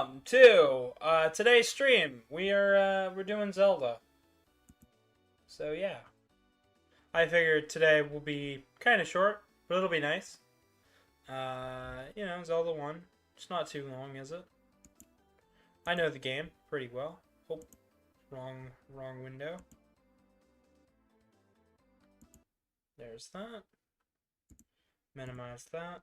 welcome to today's stream. We're doing Zelda. So yeah, I figured today will be kind of short, but it'll be nice. You know, Zelda 1. It's not too long, is it? I know the game pretty well. Oh, wrong window. There's that. Minimize that.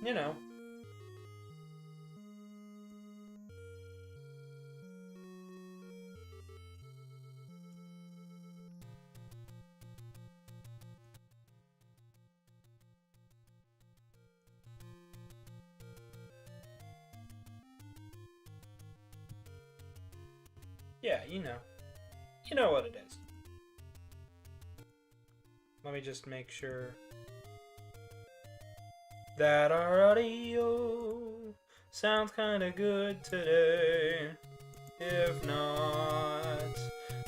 You know. Yeah, you know. You know what it is. Let me just make sure that our audio sounds kinda good today. If not,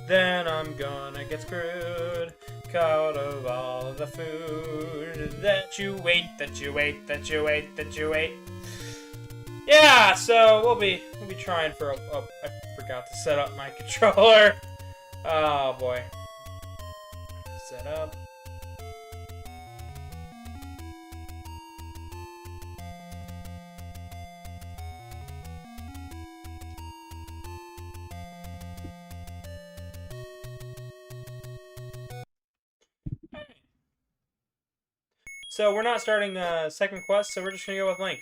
then I'm gonna get screwed. Out of all of the food that you ate, that you ate, that you ate, that you ate. Yeah, so we'll be trying for I forgot to set up my controller. Oh boy. Set up. So we're not starting second quest, so we're just gonna go with Link.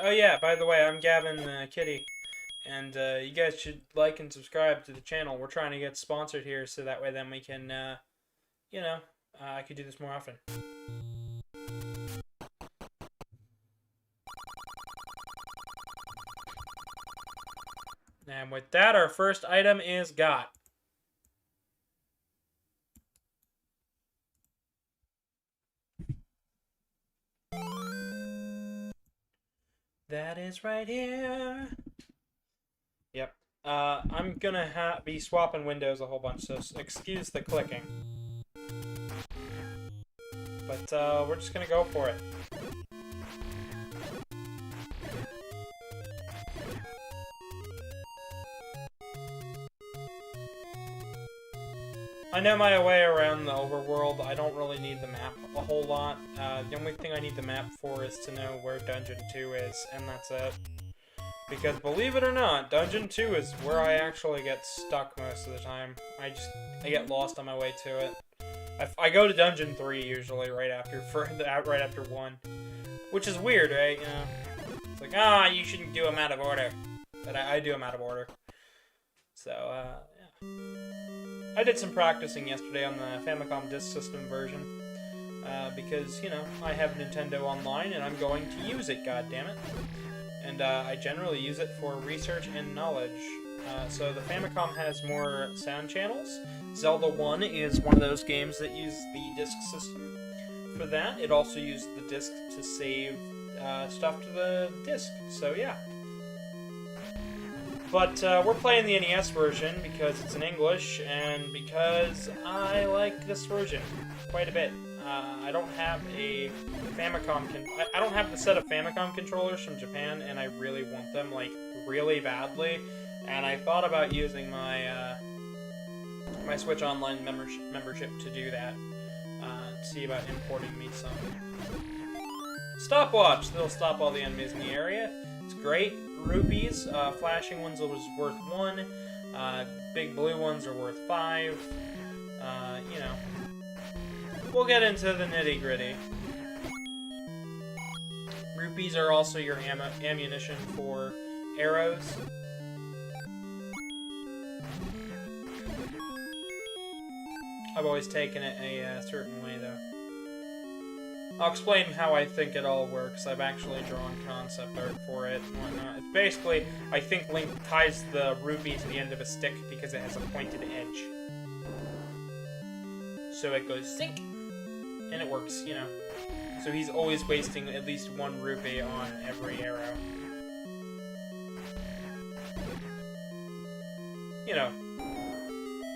Oh yeah, by the way, I'm Gavin Kitty, and you guys should like and subscribe to the channel. We're trying to get sponsored here, so that way then we can, you know, I could do this more often. And with that, our first item is got. That is right here. Yep. I'm gonna be swapping windows a whole bunch, so excuse the clicking. But we're just gonna go for it. I know my way around the overworld. I don't really need the map a whole lot. The only thing I need the map for is to know where Dungeon 2 is, and that's it. Because believe it or not, Dungeon 2 is where I actually get stuck most of the time. I get lost on my way to it. I go to Dungeon 3 usually right after 1, which is weird, right? You know, it's like, you shouldn't do them out of order, but I do them out of order. So yeah. I did some practicing yesterday on the Famicom Disk System version, because, you know, I have Nintendo Online and I'm going to use it, goddammit. And I generally use it for research and knowledge. So the Famicom has more sound channels. Zelda 1 is one of those games that use the disk system for that. It also used the disk to save stuff to the disk, so yeah. But we're playing the NES version because it's in English, and because I like this version quite a bit. I don't have a Famicom I don't have the set of Famicom controllers from Japan, and I really want them, like, really badly. And I thought about using my my Switch Online membership to do that. See about importing me some stopwatch. That'll stop all the enemies in the area. It's great. Rupees, flashing ones was worth 1, big blue ones are worth 5, you know, we'll get into the nitty-gritty. Rupees are also your ammunition for arrows. I've always taken it a certain way, though. I'll explain how I think it all works. I've actually drawn concept art for it and whatnot. It's basically, I think Link ties the rupee to the end of a stick because it has a pointed edge. So it goes sink, and it works, you know. So he's always wasting at least 1 rupee on every arrow. You know.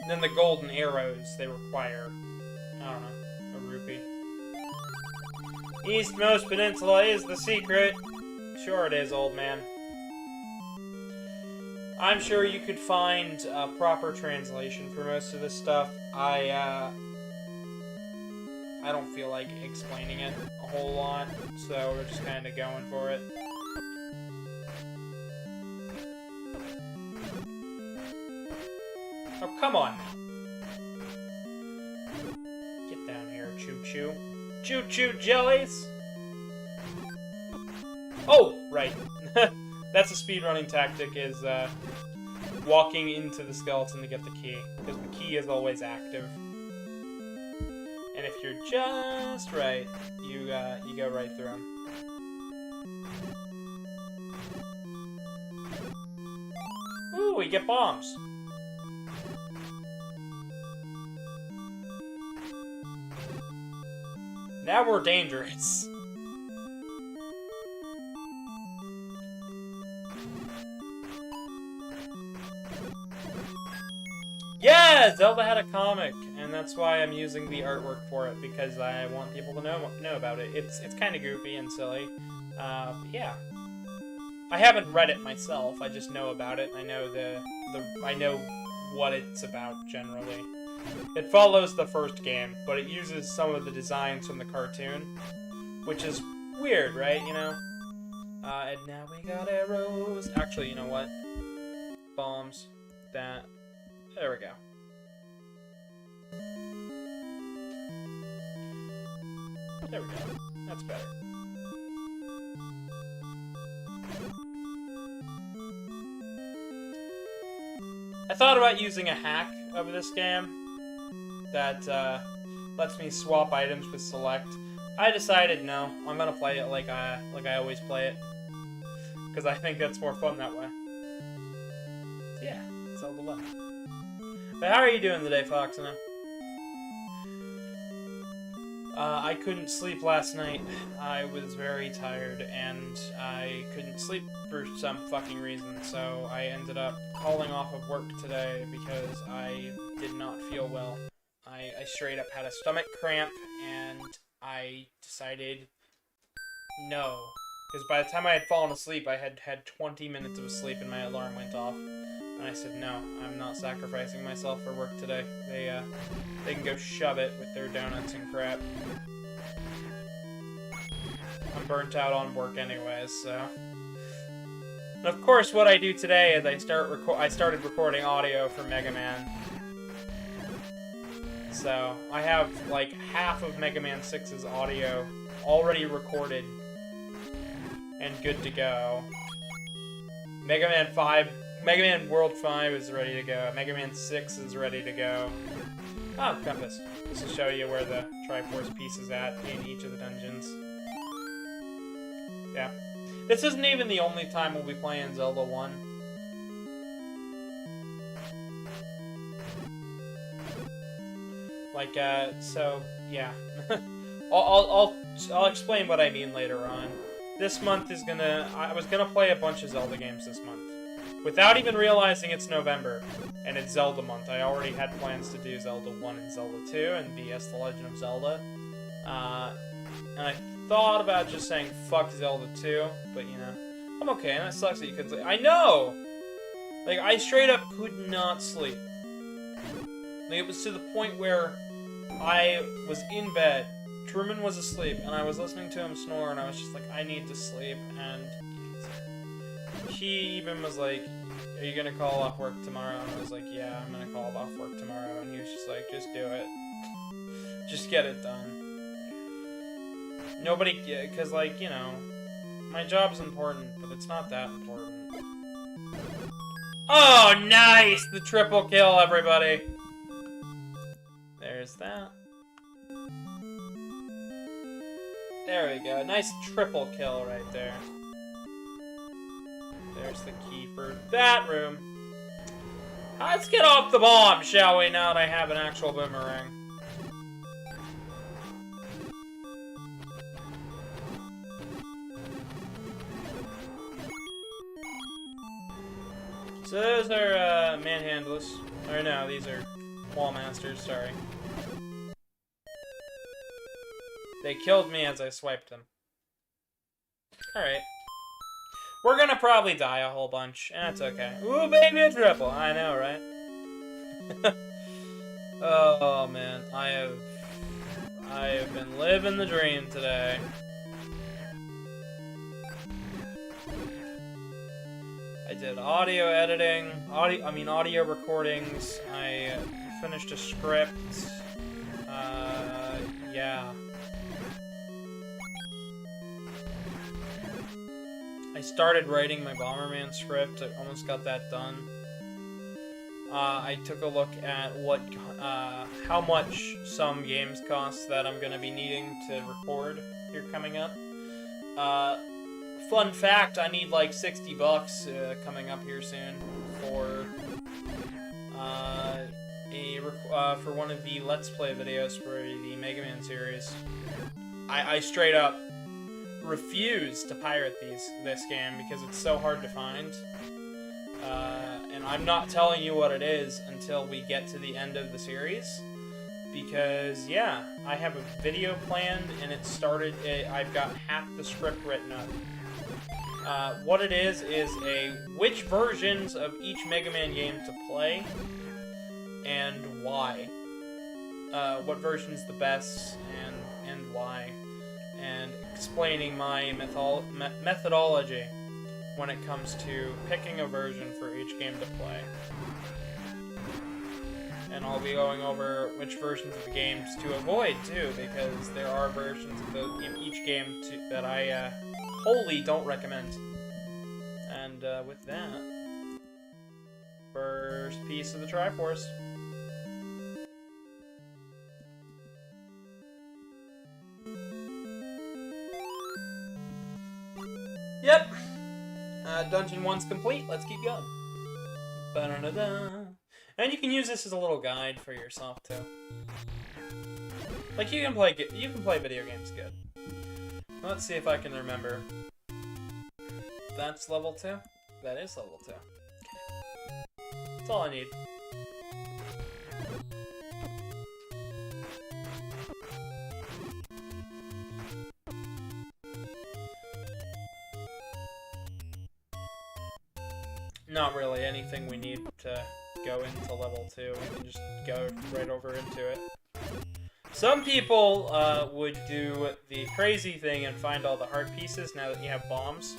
Then the golden arrows, they require, I don't know, a rupee. Eastmost Peninsula is the secret. Sure it is, old man. I'm sure you could find a proper translation for most of this stuff. I don't feel like explaining it a whole lot, so we're just kind of going for it. Oh, come on. Get down here, choo-choo. Choo-choo jellies! Oh, right. That's a speedrunning tactic, is walking into the skeleton to get the key. Because the key is always active. And if you're just right, you go right through them. Ooh, we get bombs. Now we're dangerous. Yeah, Zelda had a comic, and that's why I'm using the artwork for it, because I want people to know about it. It's kind of goofy and silly, but yeah. I haven't read it myself. I just know about it. I know I know what it's about generally. It follows the first game, but it uses some of the designs from the cartoon, which is weird, right? You know. And now we got arrows. Actually, you know what? Bombs. That. There we go. There we go. That's better. I thought about using a hack of this game that lets me swap items with select. I decided no. I'm gonna play it like I always play it, because I think that's more fun that way. So yeah, Zelda left. But how are you doing today, Foxina? I couldn't sleep last night. I was very tired, and I couldn't sleep for some fucking reason, so I ended up calling off of work today because I did not feel well. I straight up had a stomach cramp, and I decided no. Because by the time I had fallen asleep, I had had 20 minutes of sleep, and my alarm went off. And I said, no, I'm not sacrificing myself for work today. They can go shove it with their donuts and crap. I'm burnt out on work anyways, so. And of course, what I do today is I started recording audio for Mega Man. So, I have, like, half of Mega Man 6's audio already recorded and good to go. Mega Man World 5 is ready to go. Mega Man 6 is ready to go. Oh, compass. This will show you where the Triforce piece is at in each of the dungeons. Yeah. This isn't even the only time we'll be playing Zelda 1. Like, so, yeah. I'll explain what I mean later on. This month is I was gonna play a bunch of Zelda games this month. Without even realizing it's November, and it's Zelda month. I already had plans to do Zelda 1 and Zelda 2, and BS The Legend of Zelda. And I thought about just saying, fuck Zelda 2, but, you know, I'm okay, and that sucks that you couldn't sleep. I know! Like, I straight up could not sleep. Like, it was to the point where I was in bed, Truman was asleep, and I was listening to him snore, and I was just like, I need to sleep, and he even was like, are you gonna call off work tomorrow? And I was like, yeah, I'm gonna call off work tomorrow, and he was just like, just do it. Just get it done. Nobody, because, like, you know, my job's important, but it's not that important. Oh, nice! The triple kill, everybody! There's that. There we go. Nice triple kill right there. There's the key for that room. Let's get off the bomb, shall we, now that I have an actual boomerang. So those are, manhandlers. Or no, these are wall masters, sorry. They killed me as I swiped them. Alright. We're gonna probably die a whole bunch, and that's okay. Ooh, baby triple! I know, right? Oh, man. I have been living the dream today. I did audio editing, audio recordings. I finished a script. Yeah. I started writing my Bomberman script. I almost got that done. I took a look at how much some games cost that I'm gonna be needing to record here coming up. Fun fact, I need like $60 coming up here soon for for one of the Let's Play videos for the Mega Man series. I straight up refuse to pirate this game because it's so hard to find. And I'm not telling you what it is until we get to the end of the series. Because, yeah, I have a video planned and it started, I've got half the script written up. What it is which versions of each Mega Man game to play, and why. What version's the best, and why. And explaining my methodology when it comes to picking a version for each game to play. And I'll be going over which versions of the games to avoid, too, because there are versions of each game that I wholly don't recommend. And with that, first piece of the Triforce. Yep! Dungeon 1's complete, let's keep going. Ba-da-da-da. And you can use this as a little guide for yourself, too. Like, you can play video games good. Let's see if I can remember. That's level 2? That is level 2. That's all I need. Not really anything we need to go into level 2. We can just go right over into it. Some people would do the crazy thing and find all the heart pieces now that you have bombs,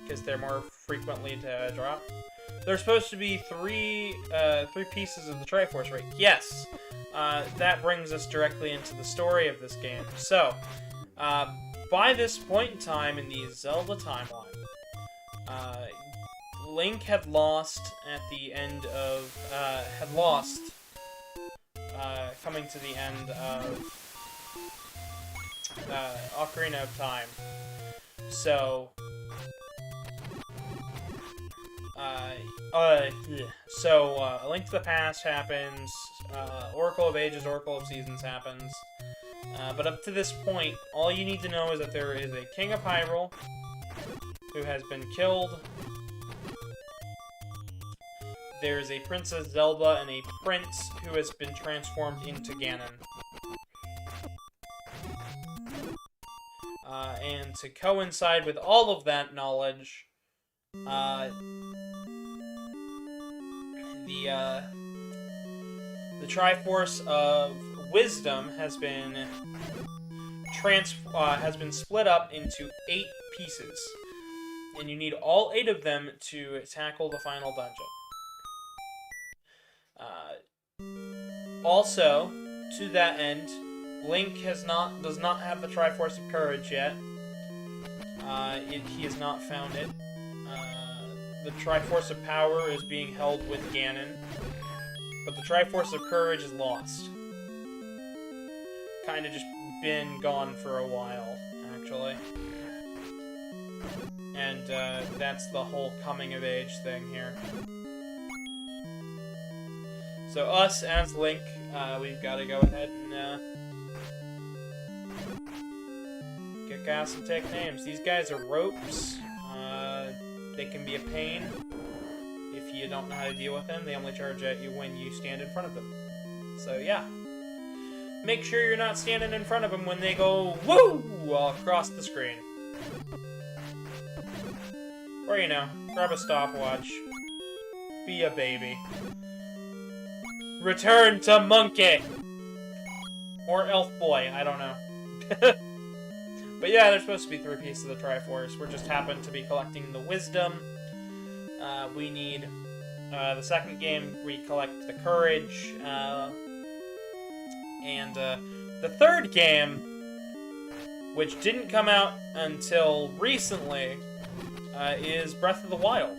because they're more frequently to drop. There's supposed to be three pieces of the Triforce, right? Yes! That brings us directly into the story of this game. So, by this point in time in the Zelda timeline, Link had lost at the end of, coming to the end of Ocarina of Time. So, A Link to the Past happens, Oracle of Ages, Oracle of Seasons happens, but up to this point, all you need to know is that there is a King of Hyrule who has been killed. There's a Princess Zelda and a prince who has been transformed into Ganon. And to coincide with all of that knowledge, the Triforce of Wisdom has been split up into 8 pieces, and you need all 8 of them to tackle the final dungeon. Also, to that end, Link does not have the Triforce of Courage yet. He has not found it. The Triforce of Power is being held with Ganon, but the Triforce of Courage is lost. Kind of just been gone for a while, actually. And that's the whole coming of age thing here. So us, as Link, we've got to go ahead and kick ass and take names. These guys are ropes. They can be a pain if you don't know how to deal with them, they only charge at you when you stand in front of them. So yeah. Make sure you're not standing in front of them when they go woo across the screen. Or, you know, grab a stopwatch. Be a baby. Return to monkey! Or elf boy, I don't know. But yeah, there's supposed to be 3 pieces of the Triforce. We just happen to be collecting the wisdom. We need the second game, we collect the courage. And the third game, which didn't come out until recently, is Breath of the Wild.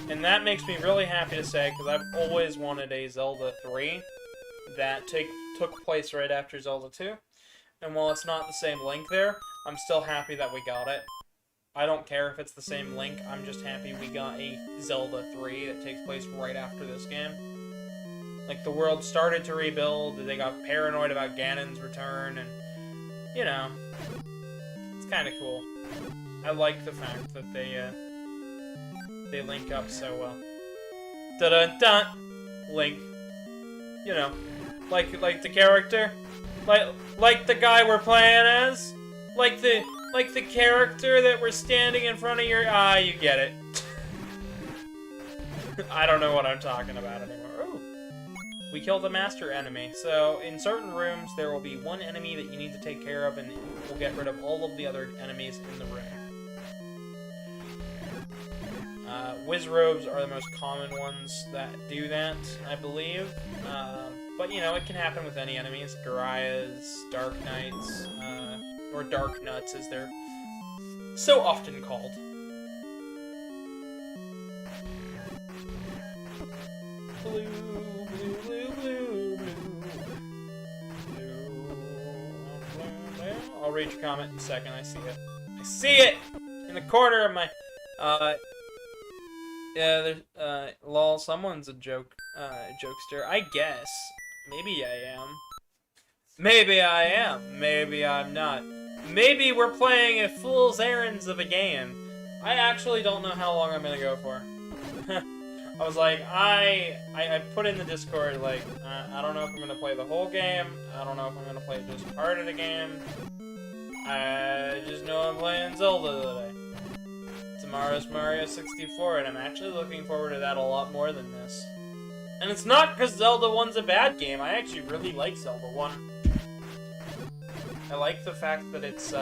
And that makes me really happy to say, because I've always wanted a Zelda 3 that took place right after Zelda 2. And while it's not the same Link there, I'm still happy that we got it. I don't care if it's the same Link, I'm just happy we got a Zelda 3 that takes place right after this game. Like, the world started to rebuild, they got paranoid about Ganon's return, and, you know, it's kind of cool. I like the fact that they link up so well. Dun-dun-dun! Link. You know, like the character, like the guy we're playing as, like the character that we're standing in front of your. You get it. I don't know what I'm talking about anymore. Ooh. We killed a master enemy. So in certain rooms there will be one enemy that you need to take care of, and we'll get rid of all of the other enemies in the room. Wizrobes are the most common ones that do that, I believe. But, you know, it can happen with any enemies. Gorias, Dark Knights, or Dark Nuts as they're so often called. Blue, blue, blue, blue, blue. I'll read your comment in a second, I see it. I see it! In the corner of my... Yeah, there's, lol, someone's a jokester. I guess. Maybe I am. Maybe I am. Maybe I'm not. Maybe we're playing a fool's errands of a game. I actually don't know how long I'm gonna go for. I was like, I put in the Discord, like, I don't know if I'm gonna play the whole game. I don't know if I'm gonna play just part of the game. I just know I'm playing Zelda today. Tomorrow's Mario 64, and I'm actually looking forward to that a lot more than this. And it's not because Zelda 1's a bad game. I actually really like Zelda 1. I like the fact that it's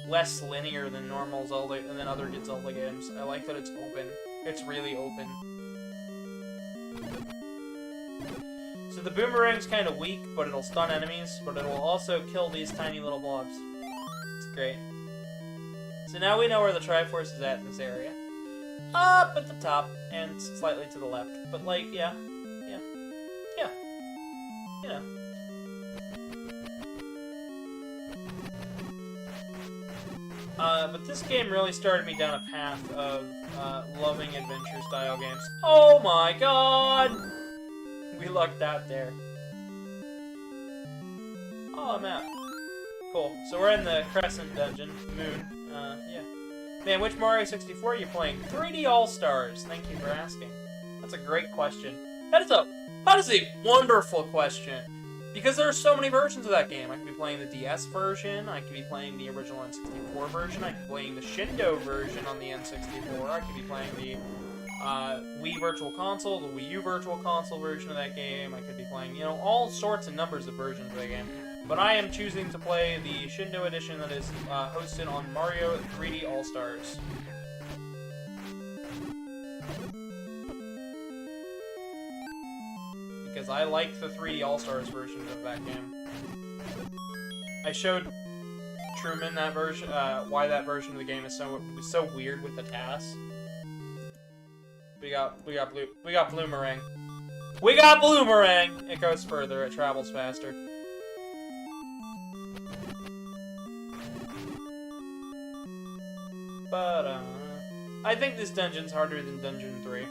less linear than normal Zelda and than other Zelda games. I like that it's open. It's really open. So the boomerang's kind of weak, but it'll stun enemies, but it'll also kill these tiny little blobs. It's great. So now we know where the Triforce is at in this area. Up at the top, and slightly to the left. But, like, yeah. You know. But this game really started me down a path of loving adventure-style games. Oh my god! We lucked out there. Oh, I'm out. Cool. So we're in the Crescent Dungeon. Moon. Yeah. Man, which Mario 64 are you playing? 3D All-Stars. Thank you for asking. That's a great question. That is a wonderful question. Because there are so many versions of that game. I could be playing the DS version, I could be playing the original N64 version, I could be playing the Shindo version on the N64, I could be playing the Wii Virtual Console, the Wii U Virtual Console version of that game, I could be playing, you know, all sorts and numbers of versions of that game. But I am choosing to play the Shindo edition that is hosted on Mario 3D All-Stars. Because I like the 3D All-Stars version of that game. I showed Truman that version, why that version of the game is so weird with the TAS. We got Bloomerang. We got Bloomerang! It goes further, it travels faster. But, I think this dungeon's harder than Dungeon 3.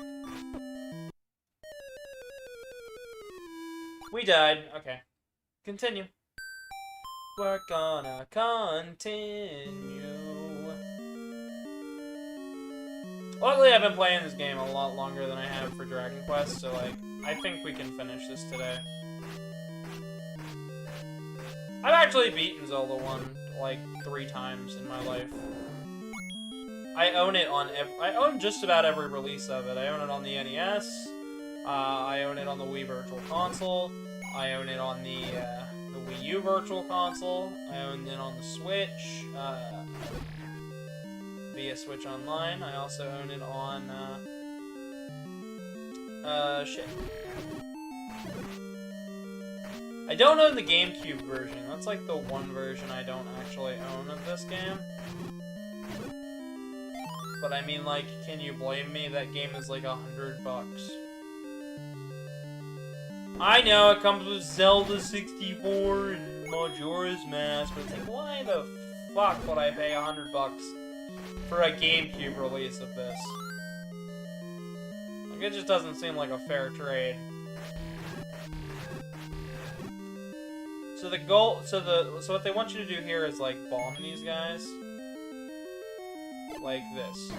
We died. Okay. Continue. We're gonna continue. Luckily, I've been playing this game a lot longer than I have for Dragon Quest, so, like, I think we can finish this today. I've actually beaten Zelda 1, like, 3 times in my life. I own it on I own just about every release of it. I own it on the NES, I own it on the Wii Virtual Console, I own it on the Wii U Virtual Console, I own it on the Switch, via Switch Online. I also own it on, shit. I don't own the GameCube version. That's like the one version I don't actually own of this game. But I mean, like, can you blame me? That game is like $100. I know it comes with Zelda 64 and Majora's Mask, but it's like, why the fuck would I pay $100 for a GameCube release of this? Like, it just doesn't seem like a fair trade. So the goal, so what they want you to do here is like bomb these guys, like this.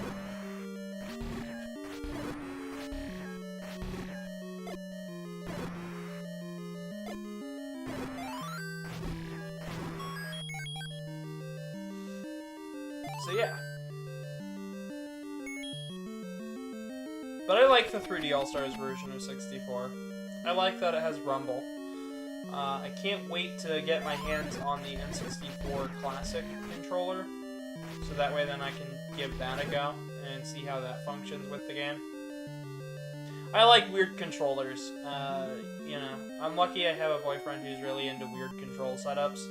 So yeah. But I like the 3D All-Stars version of 64. I like that it has Rumble. I can't wait to get my hands on the N64 Classic controller, so that way then I can give that a go and see how that functions with the game. I like weird controllers. You know, I'm lucky I have a boyfriend who's really into weird control setups.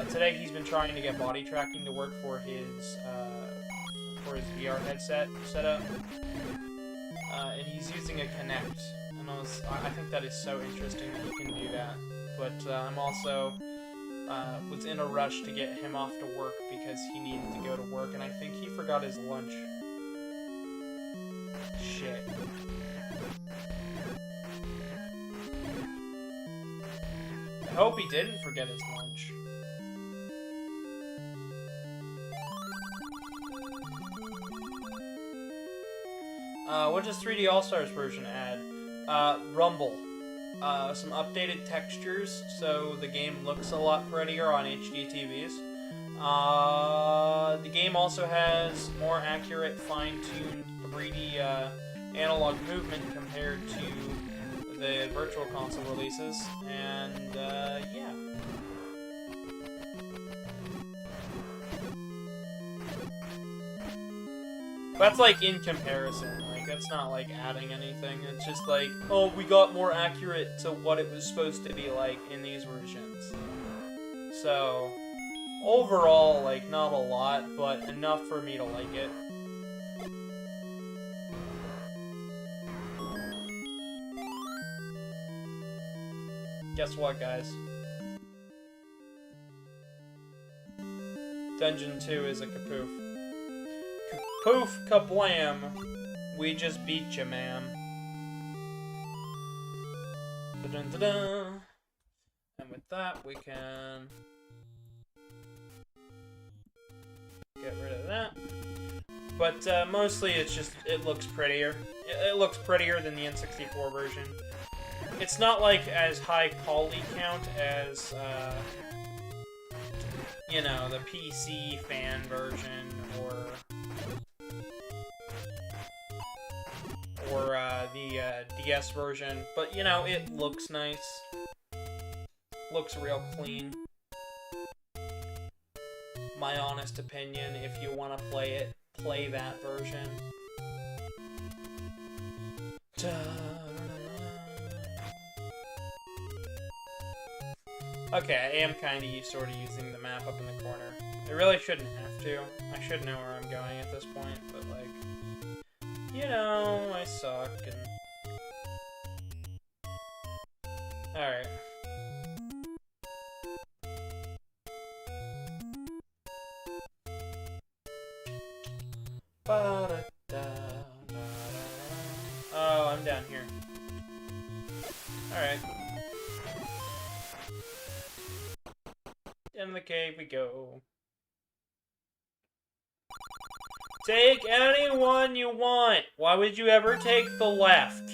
Today he's been trying to get body tracking to work for his VR headset setup, and he's using a Kinect. And I think that is so interesting that he can do that. But I'm also was in a rush to get him off to work because he needed to go to work, and I think he forgot his lunch. Shit. I hope he didn't forget his lunch. What does 3D All-Stars version add? Rumble. Some updated textures, so the game looks a lot prettier on HD TVs. The game also has more accurate, fine-tuned 3D analog movement compared to the Virtual Console releases, and yeah. That's like in comparison. It's not like adding anything, it's just like, oh, we got more accurate to what it was supposed to be like in these versions. So, overall, like, not a lot, but enough for me to like it. Guess what, guys? Dungeon 2 is a kapoof. Kapoof kablam! We just beat you, ma'am. Da-dun-da-dun. And with that, we can get rid of that. But mostly, it's just, it looks prettier. It looks prettier than the N64 version. It's not like as high poly count as, you know, the PC fan version or the DS version, but you know, it looks nice. Looks real clean. My honest opinion, if you want to play it, play that version. Okay, I am kind of sort of using the map up in the corner. I really shouldn't have to. I should know where I'm going at this point, but like, you know, I suck, and... Alright. Oh, I'm down here. Alright. In the cave we go. Take anyone you want. Why would you ever take the left?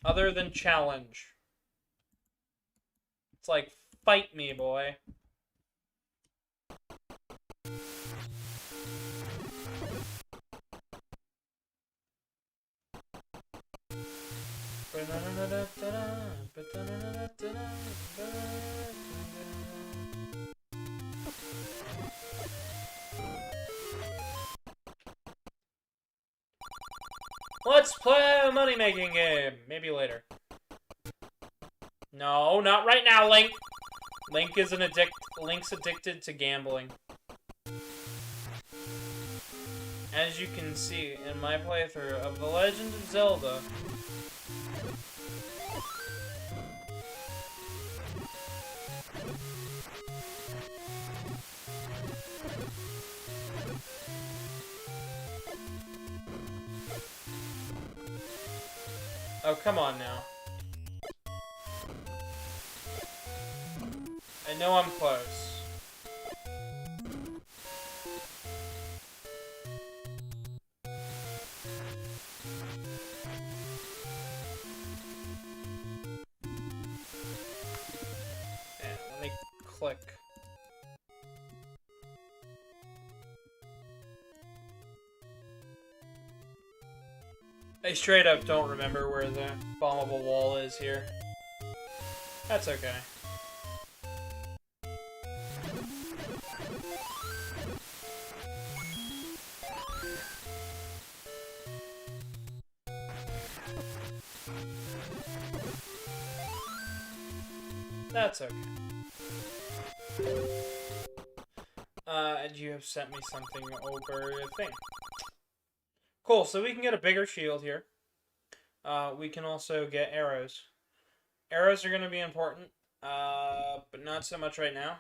Other than challenge. It's like, fight me, boy. Let's play a money-making game. Maybe later. No, not right now, Link. Link's addicted to gambling. As you can see in my playthrough of The Legend of Zelda, oh, come on now. I know I'm close. Yeah, let me click. I straight up don't remember where the bombable wall is here. That's okay. That's okay. And you have sent me something over a thing. Cool, so we can get a bigger shield here. We can also get arrows. Arrows are going to be important, but not so much right now.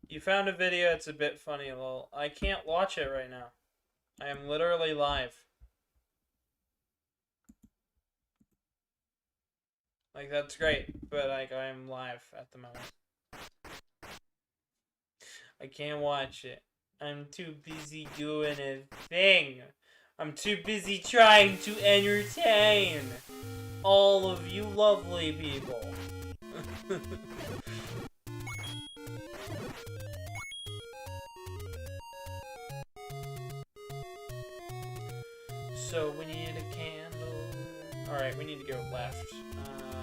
You found a video, it's a bit funny, lol. I can't watch it right now. I am literally live. Like, that's great, but, like, I am live at the moment. I can't watch it. I'm too busy doing a thing. I'm too busy trying to entertain all of you lovely people. So, we need a candle. Alright, we need to go left.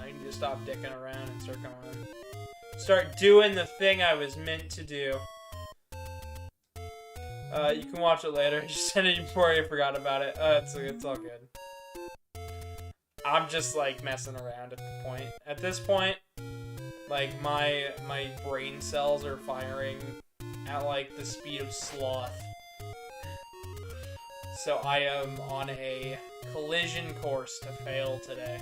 I need to stop dicking around and start going. Start doing the thing I was meant to do. You can watch it later. Just send it before I forgot about it. It's all good. I'm just, like, messing around at the point. At this point, like, my brain cells are firing at, like, the speed of sloth. So I am on a collision course to fail today.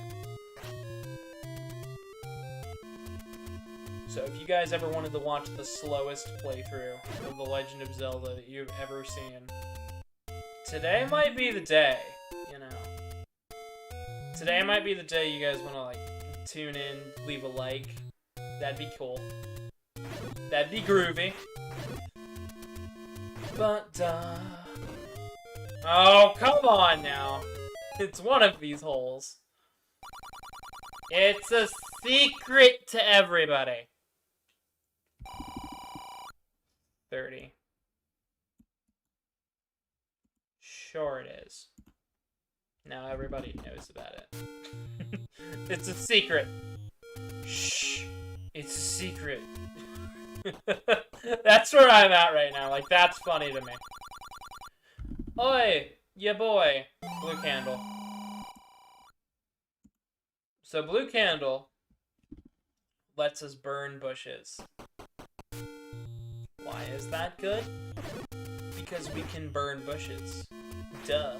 So if you guys ever wanted to watch the slowest playthrough of The Legend of Zelda that you've ever seen, today might be the day, you know. Today might be the day you guys want to, like, tune in, leave a like. That'd be cool. That'd be groovy. But, oh, come on now. It's one of these holes. It's a secret to everybody. 30. Sure it is. Now everybody knows about it. It's a secret. Shh. It's a secret. That's where I'm at right now. Like, that's funny to me. Oi, ya boy. Blue candle. So blue candle lets us burn bushes. Why is that good? Because we can burn bushes. Duh.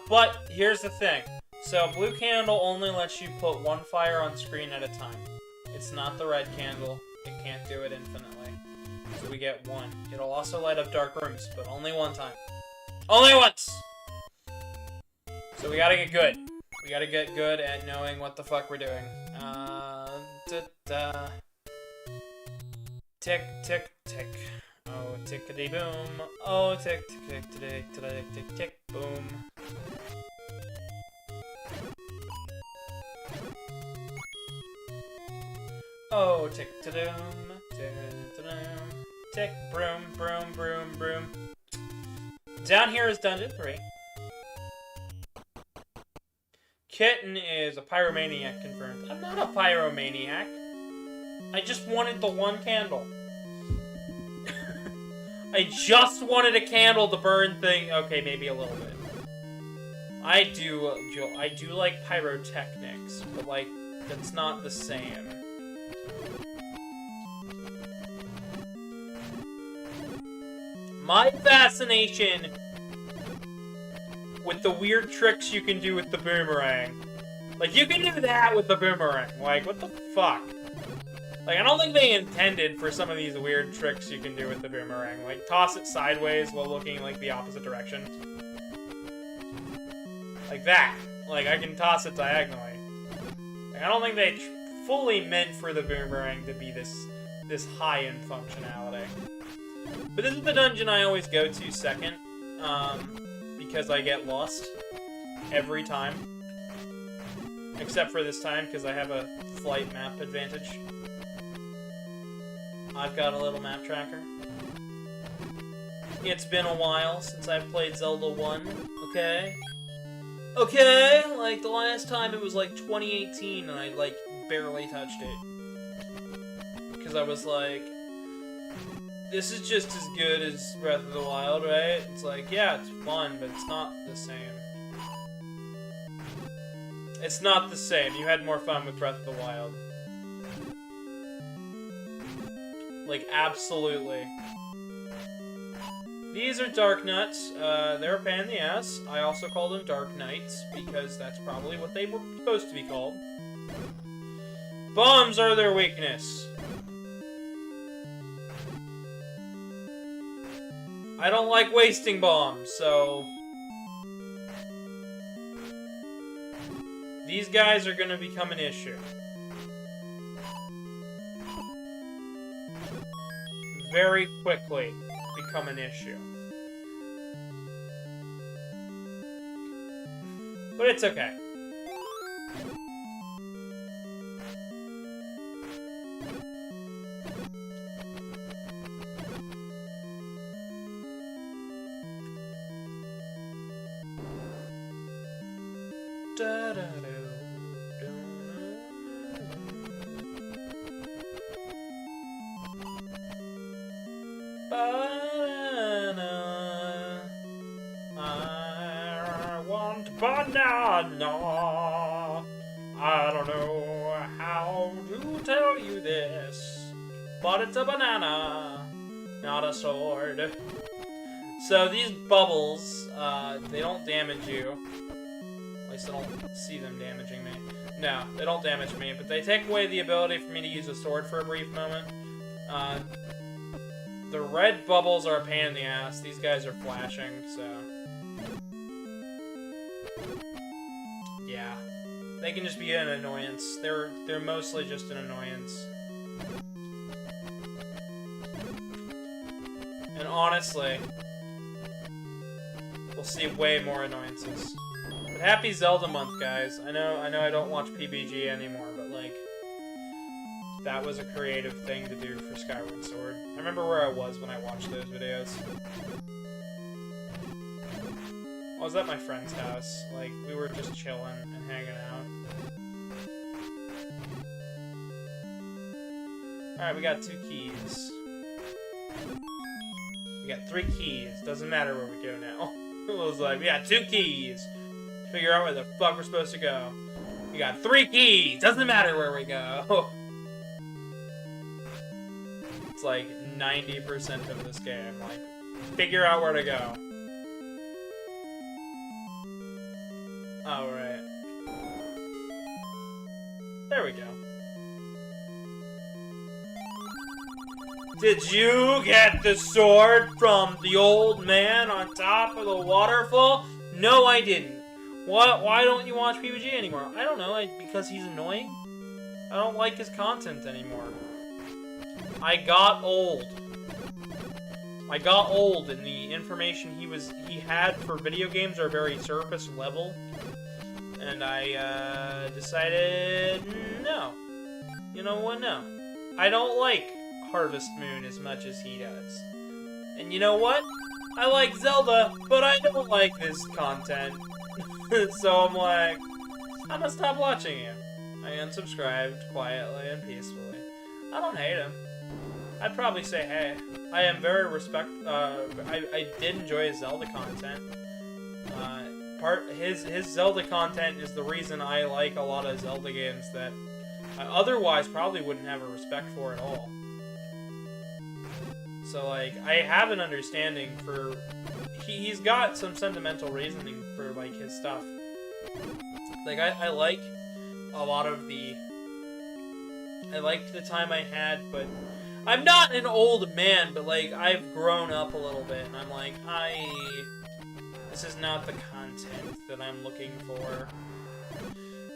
But here's the thing. So blue candle only lets you put one fire on screen at a time. It's not the red candle. It can't do it infinitely. So we get one. It'll also light up dark rooms, but only one time. Only once! So we gotta get good. We gotta get good at knowing what the fuck we're doing. Tick, tick, tick. Oh, tickety boom. Oh, tick, tick, tick, tick, tick, tick, tick, boom. Oh, tick, ta-doom, tick, ta-doom, tick, broom, broom, broom, broom. Down here is Dungeon 3. Kitten is a pyromaniac confirmed. I'm not a pyromaniac. I just wanted the one candle. I just wanted a candle to burn thing. Okay, maybe a little bit. I do like pyrotechnics, but like that's not the same. My fascination with the weird tricks you can do with the boomerang. Like, you can do that with the boomerang. Like, what the fuck? Like, I don't think they intended for some of these weird tricks you can do with the boomerang. Like, toss it sideways while looking, like, the opposite direction. Like that. Like, I can toss it diagonally. Like, I don't think they fully meant for the boomerang to be this high-end functionality. But this is the dungeon I always go to second, because I get lost every time. Except for this time, because I have a flight map advantage. I've got a little map tracker. It's been a while since I've played Zelda 1, okay? Okay, like, the last time it was, like, 2018, and I, like, barely touched it. Because I was like, this is just as good as Breath of the Wild, right? It's like, yeah, it's fun, but it's not the same. It's not the same. You had more fun with Breath of the Wild. Like, absolutely. These are Dark Nuts. They're a pain in the ass. I also call them Dark Knights, because that's probably what they were supposed to be called. Bombs are their weakness. I don't like wasting bombs, so... these guys are gonna become an issue. Very quickly become an issue. But it's okay. I want banana. I don't know how to tell you this, but it's a banana, not a sword. So these bubbles, they don't damage you. At least I don't see them damaging me. No, they don't damage me, but they take away the ability for me to use a sword for a brief moment. The red bubbles are a pain in the ass. These guys are flashing, so... yeah. They can just be an annoyance. They're mostly just an annoyance. And honestly, we'll see way more annoyances. But happy Zelda month, guys. I know I don't watch PBG anymore, but like, that was a creative thing to do for Skyward Sword. I remember where I was when I watched those videos. I was at my friend's house. Like, we were just chilling and hanging out. Alright, we got 2 keys. We got 3 keys. Doesn't matter where we go now. It was like, we got 2 keys. Figure out where the fuck we're supposed to go. We got 3 keys. Doesn't matter where we go. It's like 90% of this game. Like, figure out where to go. Alright. There we go. Did you get the sword from the old man on top of the waterfall? No, I didn't. What? Why don't you watch PBG anymore? I don't know. Because he's annoying? I don't like his content anymore. I got old. I got old, and the information he had for video games are very surface level. And I decided, no. You know what? No. I don't like Harvest Moon as much as he does. And you know what? I like Zelda, but I don't like this content. So I'm like, I'm gonna stop watching him. I unsubscribed quietly and peacefully. I don't hate him. I'd probably say, hey, I am very I did enjoy his Zelda content. His Zelda content is the reason I like a lot of Zelda games that I otherwise probably wouldn't have a respect for at all. So, like, I have an understanding for... He's got some sentimental reasoning for, like, his stuff. Like, I like a lot of the... I liked the time I had, but... I'm not an old man, but, like, I've grown up a little bit, and I'm like, this is not the content that I'm looking for.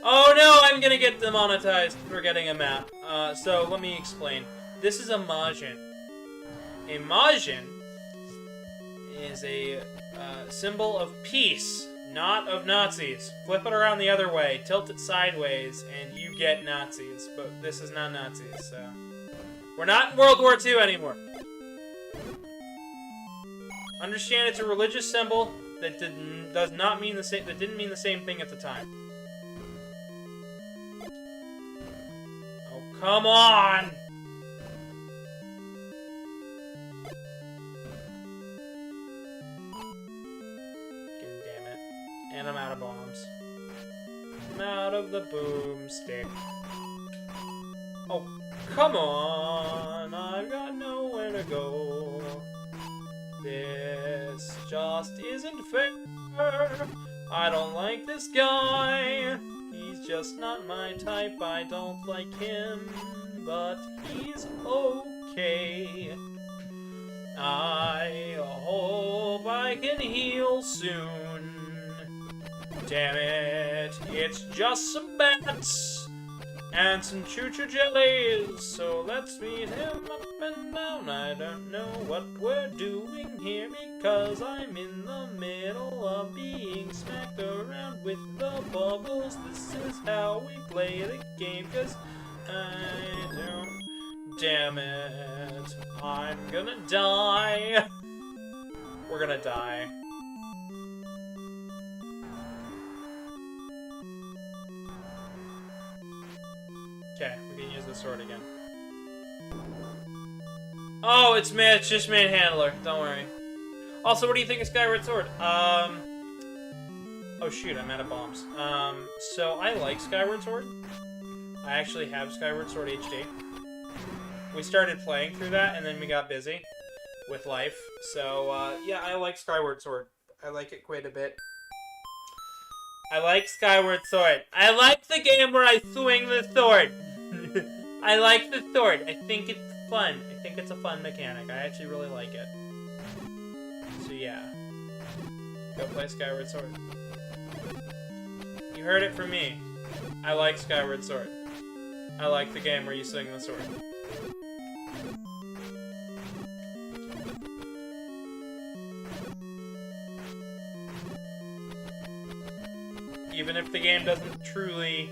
Oh no, I'm gonna get demonetized for getting a map. So, let me explain. This is a Majin. A Majin is a symbol of peace, not of Nazis. Flip it around the other way, tilt it sideways, and you get Nazis. But this is not Nazis, so... We're not in World War II anymore. Understand it's a religious symbol that does not mean the same. That didn't mean the same thing at the time. Oh, come on! Damn it! And I'm out of bombs. I'm out of the boomstick. Oh. Come on, I've got nowhere to go. This just isn't fair. I don't like this guy. He's just not my type. I don't like him, but he's okay. I hope I can heal soon. Damn it, it's just some bats. And some choo-choo jellies, so let's meet him up and down. I don't know what we're doing here because I'm in the middle of being smacked around with the bubbles. This is how we play the game, cause I don't... Damn it. I'm gonna die. We're gonna die. Okay, we can use the sword again. Oh, it's just Manhandler. Don't worry. Also, what do you think of Skyward Sword? Oh shoot, I'm out of bombs. So I like Skyward Sword. I actually have Skyward Sword HD. We started playing through that, and then we got busy with life. So, yeah, I like Skyward Sword. I like it quite a bit. I like Skyward Sword. I like the game where I swing the sword. I like the sword. I think it's fun. I think it's a fun mechanic. I actually really like it. So yeah. Go play Skyward Sword. You heard it from me. I like Skyward Sword. I like the game where you swing the sword. Even if the game doesn't truly...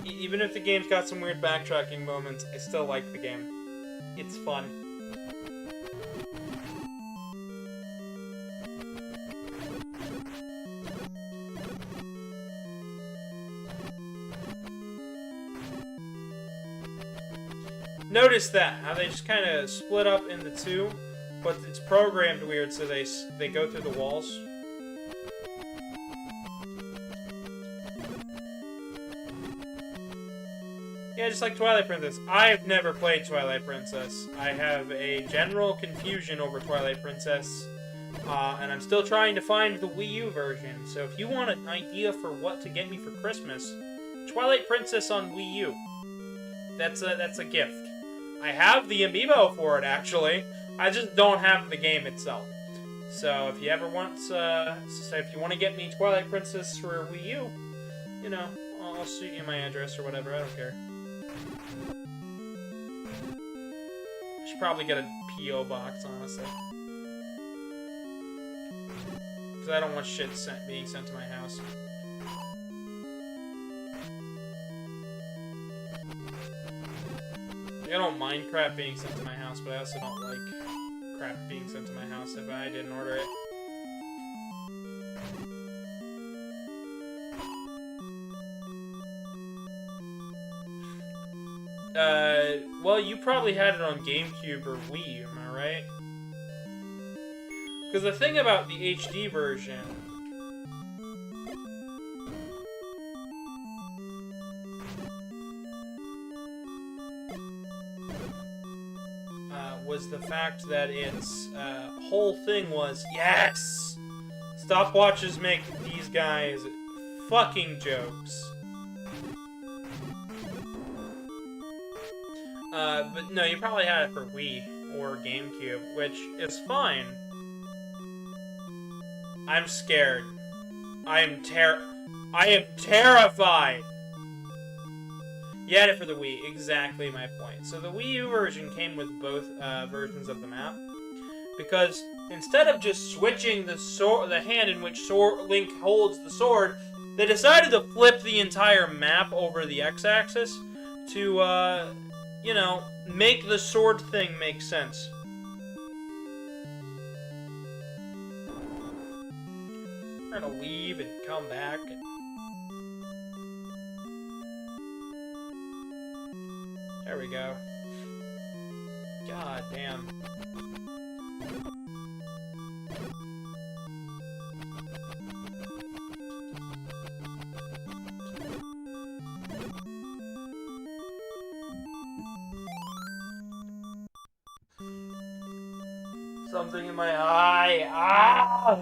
even if the game's got some weird backtracking moments, I still like the game. It's fun. Notice that, how they just kind of split up into two, but it's programmed weird, so they go through the walls. Yeah, just like Twilight Princess. I've never played Twilight Princess. I have a general confusion over Twilight Princess, and I'm still trying to find the Wii U version. So if you want an idea for what to get me for Christmas, Twilight Princess on Wii U. That's a gift. I have the amiibo for it, actually. I just don't have the game itself. So if you ever want, if you want to get me Twilight Princess for Wii U, you know, I'll shoot you my address or whatever. I don't care. I should probably get a P.O. box, honestly. Because I don't want shit being sent to my house. Like, I don't mind crap being sent to my house, but I also don't like crap being sent to my house if I didn't order it. Well, you probably had it on GameCube or Wii, am I right? Because the thing about the HD version... was the fact that its whole thing was, yes! Stopwatches make these guys fucking jokes. But no, you probably had it for Wii or GameCube, which is fine. I'm scared. I am terrified! You had it for the Wii, exactly my point. So the Wii U version came with both versions of the map, because instead of just switching the hand in which Link holds the sword, they decided to flip the entire map over the X-axis to, you know, make the sword thing make sense. I'm gonna leave and come back. There we go. God damn. Something in my eye. Ah!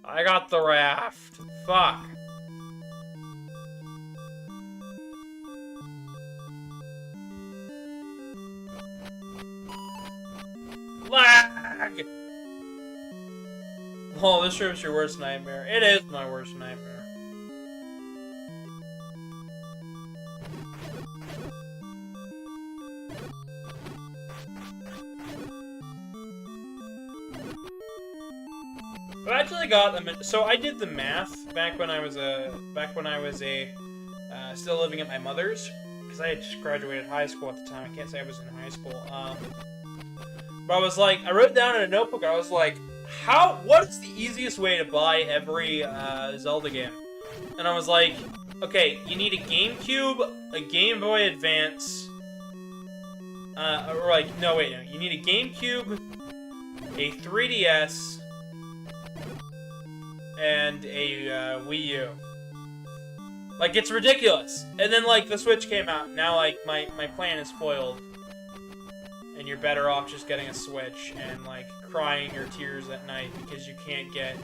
I got the raft. Fuck. Lag! Oh, this room's your worst nightmare. It is my worst nightmare. I've actually got so I did the math back when I was still living at my mother's, because I had just graduated high school at the time. I can't say I was in high school. But I was like, I wrote down in a notebook. I was like, what's the easiest way to buy every Zelda game? And I was like, okay, you need a GameCube, a Game Boy Advance, you need a GameCube, a 3DS, and a Wii U. Like, it's ridiculous. And then, like, the Switch came out. Now, like, my plan is foiled. And you're better off just getting a Switch and, like, crying your tears at night because you can't get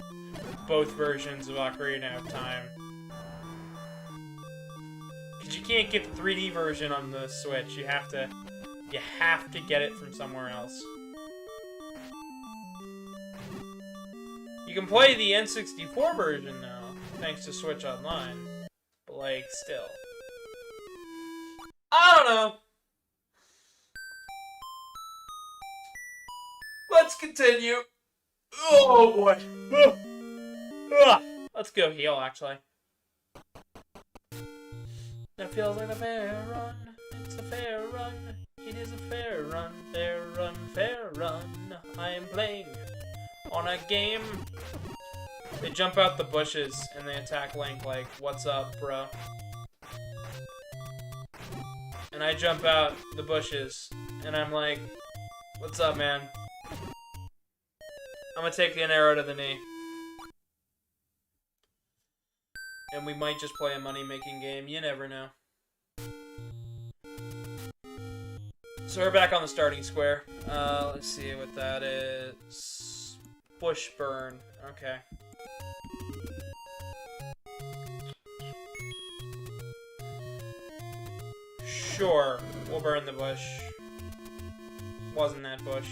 both versions of Ocarina of Time. Because you can't get the 3D version on the Switch. You have to get it from somewhere else. You can play the N64 version now, thanks to Switch Online. But, like, still. I don't know. Let's continue. Oh, boy. Let's go heal, actually. That feels like a fair run. It's a fair run. It is a fair run. Fair run, fair run. I am playing on a game. They jump out the bushes and they attack Link like, what's up, bro? And I jump out the bushes and I'm like, what's up, man? I'm gonna take an arrow to the knee. And we might just play a money-making game. You never know. So we're back on the starting square. Let's see what that is. Bush burn. Okay. Sure. We'll burn the bush. Wasn't that bush.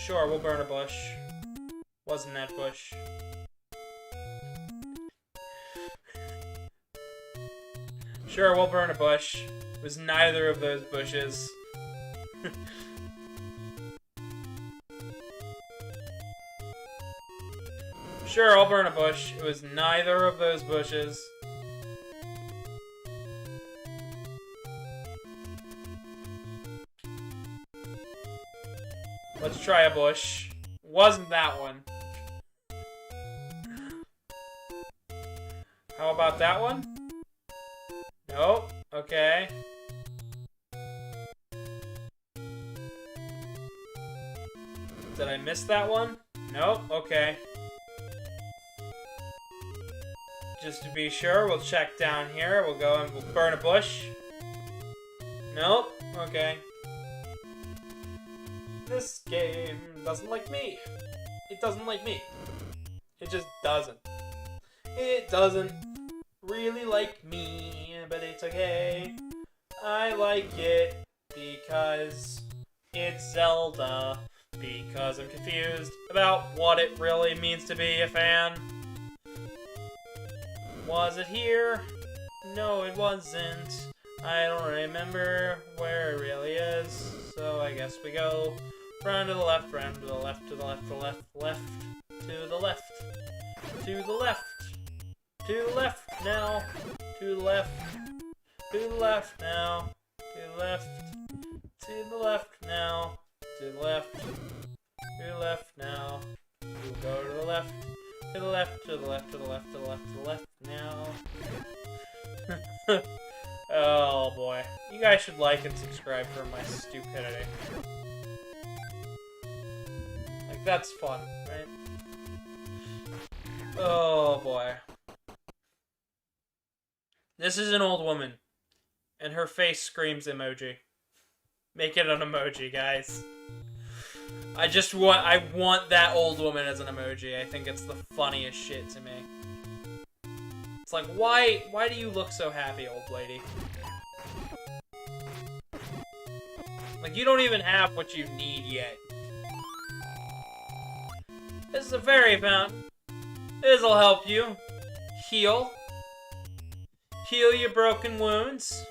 Sure, we'll burn a bush. Wasn't that bush? Sure, we'll burn a bush. It was neither of those bushes. Sure, I'll burn a bush. It was neither of those bushes. Let's try a bush. Wasn't that one. How about that one? Nope. Okay. Did I miss that one? Nope. Okay. Just to be sure, we'll check down here. We'll go and we'll burn a bush. Nope. Okay. This game doesn't like me. It doesn't like me. It just doesn't. It doesn't really like me, but it's okay. I like it because it's Zelda. Because I'm confused about what it really means to be a fan. Was it here? No, it wasn't. I don't remember where it really is. So I guess we go round to the left, round to the left, to the left, to the left, left, to the left, to the left, to the left now, to the left, to the left now, to the left, to the left now, to the left, to the left now. We'll go to the left, to the left, to the left, to the left, to the left, to the left now. Oh boy. You guys should like and subscribe for my stupidity. Like, that's fun, right? Oh boy. This is an old woman. And her face screams emoji. Make it an emoji, guys. I want that old woman as an emoji. I think it's the funniest shit to me. It's like, why do you look so happy, old lady? Like, you don't even have what you need yet. This is a fairy fountain. This'll help you. Heal. Heal your broken wounds.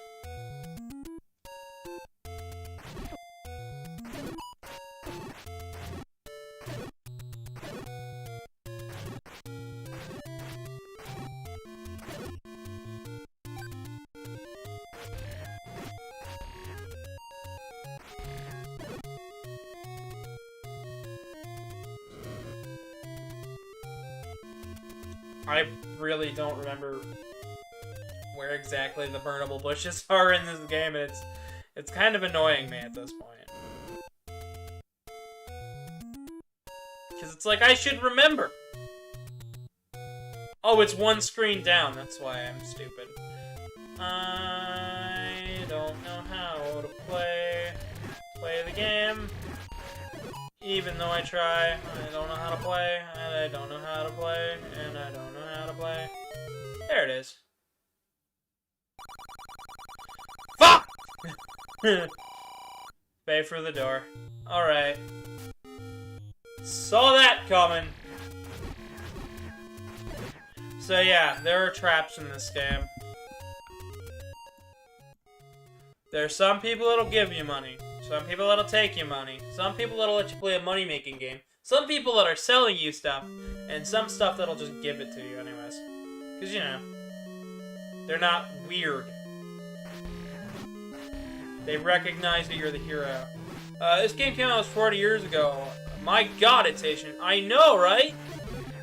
I really don't remember where exactly the burnable bushes are in this game, and it's kind of annoying me at this point. Because it's like, I should remember! Oh, it's one screen down, that's why I'm stupid. I don't know how to play the game. Even though I try, I don't know how to play, and I don't know how to play, and I don't know how to play. There it is. Fuck! Pay for the door. Alright. Saw that coming. So yeah, there are traps in this game. There are some people that'll give you money. Some people that'll take your money. Some people that'll let you play a money-making game. Some people that are selling you stuff. And some stuff that'll just give it to you anyways. Because, you know, they're not weird. They recognize that you're the hero. This game came out 40 years ago. My god, it's ancient. I know, right?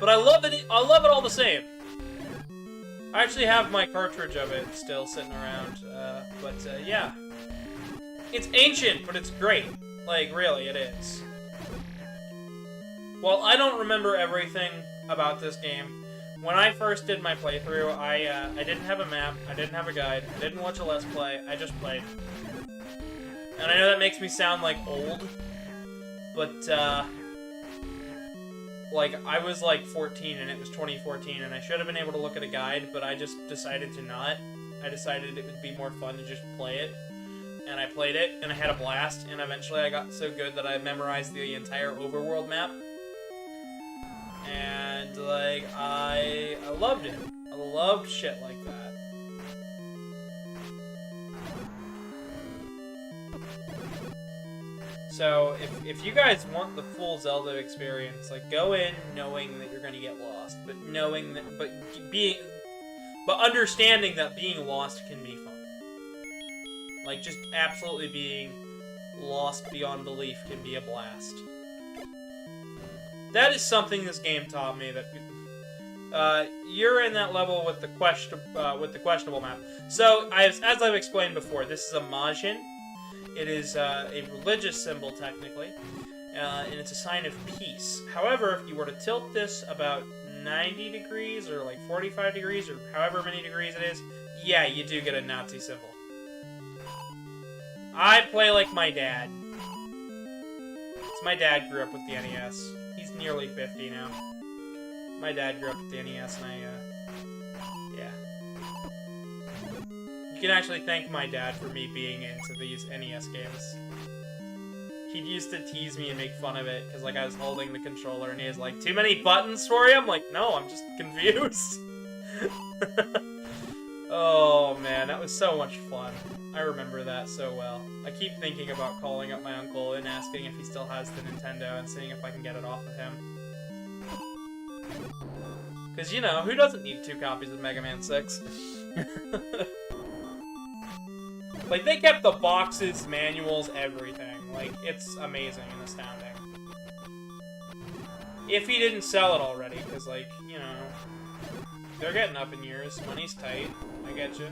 But I love it all the same. I actually have my cartridge of it still sitting around. Yeah. It's ancient, but it's great. Like, really, it is. Well, I don't remember everything about this game. When I first did my playthrough, I didn't have a map, I didn't have a guide, I didn't watch a Let's Play, I just played. And I know that makes me sound, like, old, but, like, I was, like, 14 and it was 2014, and I should have been able to look at a guide, but I just decided to not. I decided it would be more fun to just play it. and I played it, and I had a blast, and eventually I got so good that I memorized the entire overworld map. And, like, I loved it. I loved shit like that. So, if you guys want the full Zelda experience, like, go in knowing that you're gonna get lost, but knowing that, but understanding that being lost can be fun. Like, just absolutely being lost beyond belief can be a blast. That is something this game taught me, that you're in that level with the questionable map. So, as I've explained before, this is a Majin. It is a religious symbol, technically, and it's a sign of peace. However, if you were to tilt this about 90 degrees, or like 45 degrees, or however many degrees it is, yeah, you do get a Nazi symbol. I play like my dad. So my dad grew up with the NES. He's nearly 50 now. My dad grew up with the NES, and yeah. You can actually thank my dad for me being into these NES games. He used to tease me and make fun of it, because, like, I was holding the controller, and he was like, too many buttons for you? I'm like, no, I'm just confused. Oh, man, that was so much fun. I remember that so well. I keep thinking about calling up my uncle and asking if he still has the Nintendo and seeing if I can get it off of him. Because, you know, who doesn't need 2 copies of Mega Man 6? Like, they kept the boxes, manuals, everything. Like, it's amazing and astounding. If he didn't sell it already, because, like, you know, they're getting up in years. Money's tight. I get you.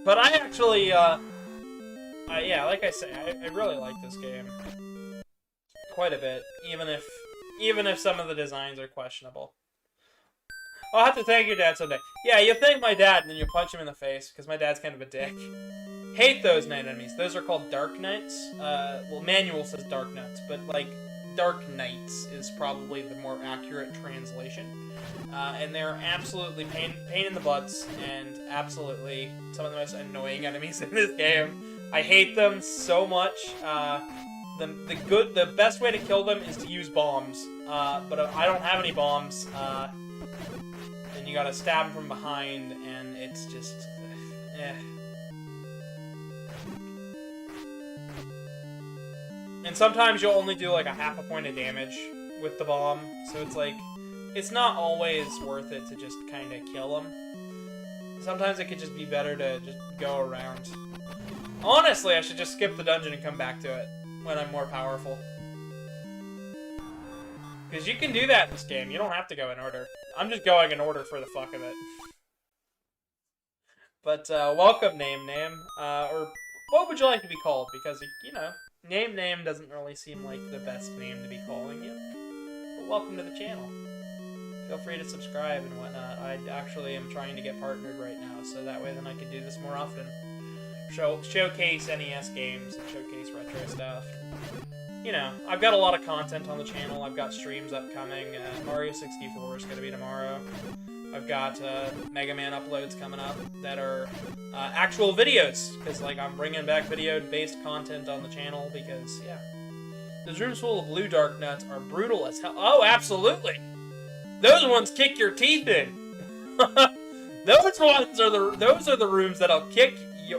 But I actually, yeah, like I say, I really like this game. Quite a bit. Even if some of the designs are questionable. I'll have to thank your dad someday. Yeah, you thank my dad, and then you punch him in the face, because my dad's kind of a dick. Hate those night enemies. Those are called Dark Knights. Well, manual says Dark Knights, but, like, Dark Knights is probably the more accurate translation. And they're absolutely pain in the butts, and absolutely some of the most annoying enemies in this game. I hate them so much. The best way to kill them is to use bombs. But I don't have any bombs. And you gotta stab them from behind, and it's just, eh. And sometimes you'll only do like a half a point of damage with the bomb, so it's like, it's not always worth it to just kind of kill them. Sometimes it could just be better to just go around. Honestly, I should just skip the dungeon and come back to it when I'm more powerful. Because you can do that in this game. You don't have to go in order. I'm just going in order for the fuck of it. But, welcome, Name. Or, what would you like to be called? Because, you know, Name doesn't really seem like the best name to be calling you. But welcome to the channel. Feel free to subscribe and whatnot. I actually am trying to get partnered right now, so that way then I can do this more often. Showcase NES games and showcase retro stuff. You know, I've got a lot of content on the channel. I've got streams upcoming. Mario 64 is going to be tomorrow. I've got Mega Man uploads coming up that are actual videos. Because, like, I'm bringing back video-based content on the channel because, yeah. Those rooms full of blue dark nuts are brutal as hell. Oh, absolutely! Those ones kick your teeth in! Those are the rooms that'll kick you...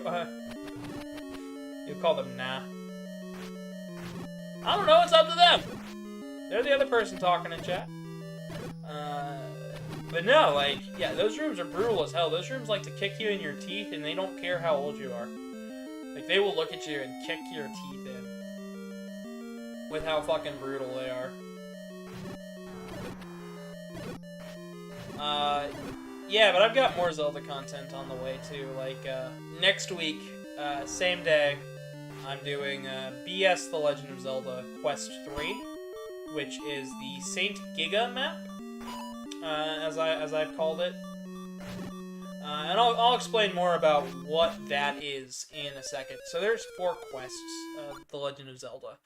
you call them nah. I don't know, it's up to them. They're the other person talking in chat. But no, like, yeah, those rooms are brutal as hell. Those rooms like to kick you in your teeth, and they don't care how old you are. Like, they will look at you and kick your teeth in. With how fucking brutal they are. Yeah, but I've got more Zelda content on the way, too. Like, next week, same day, I'm doing BS The Legend of Zelda Quest 3, which is the Saint Giga map, as I've called it. And I'll explain more about what that is in a second. So there's 4 quests of The Legend of Zelda.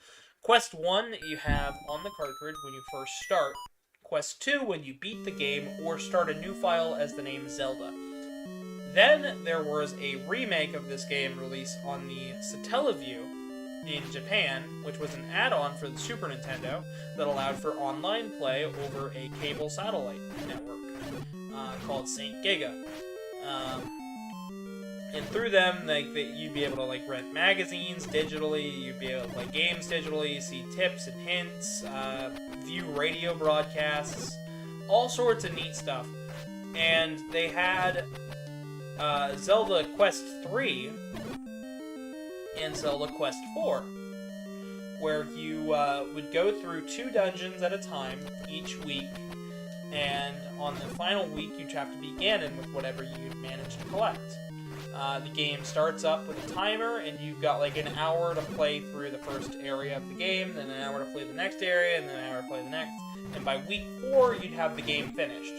Quest 1 you have on the cartridge when you first start. Quest 2 when you beat the game or start a new file as the name Zelda. Then there was a remake of this game released on the Satellaview in Japan, which was an add-on for the Super Nintendo that allowed for online play over a cable satellite network called Saint Giga. And through them, you'd be able to rent magazines digitally, you'd be able to play games digitally, see tips and hints, view radio broadcasts, all sorts of neat stuff. And they had Zelda Quest 3 and Zelda Quest 4, where you would go through 2 dungeons at a time each week, and on the final week you'd have to be Ganon with whatever you'd managed to collect. The game starts up with a timer, and you've got an hour to play through the first area of the game, then an hour to play the next area, and then an hour to play the next. And by week 4, you'd have the game finished.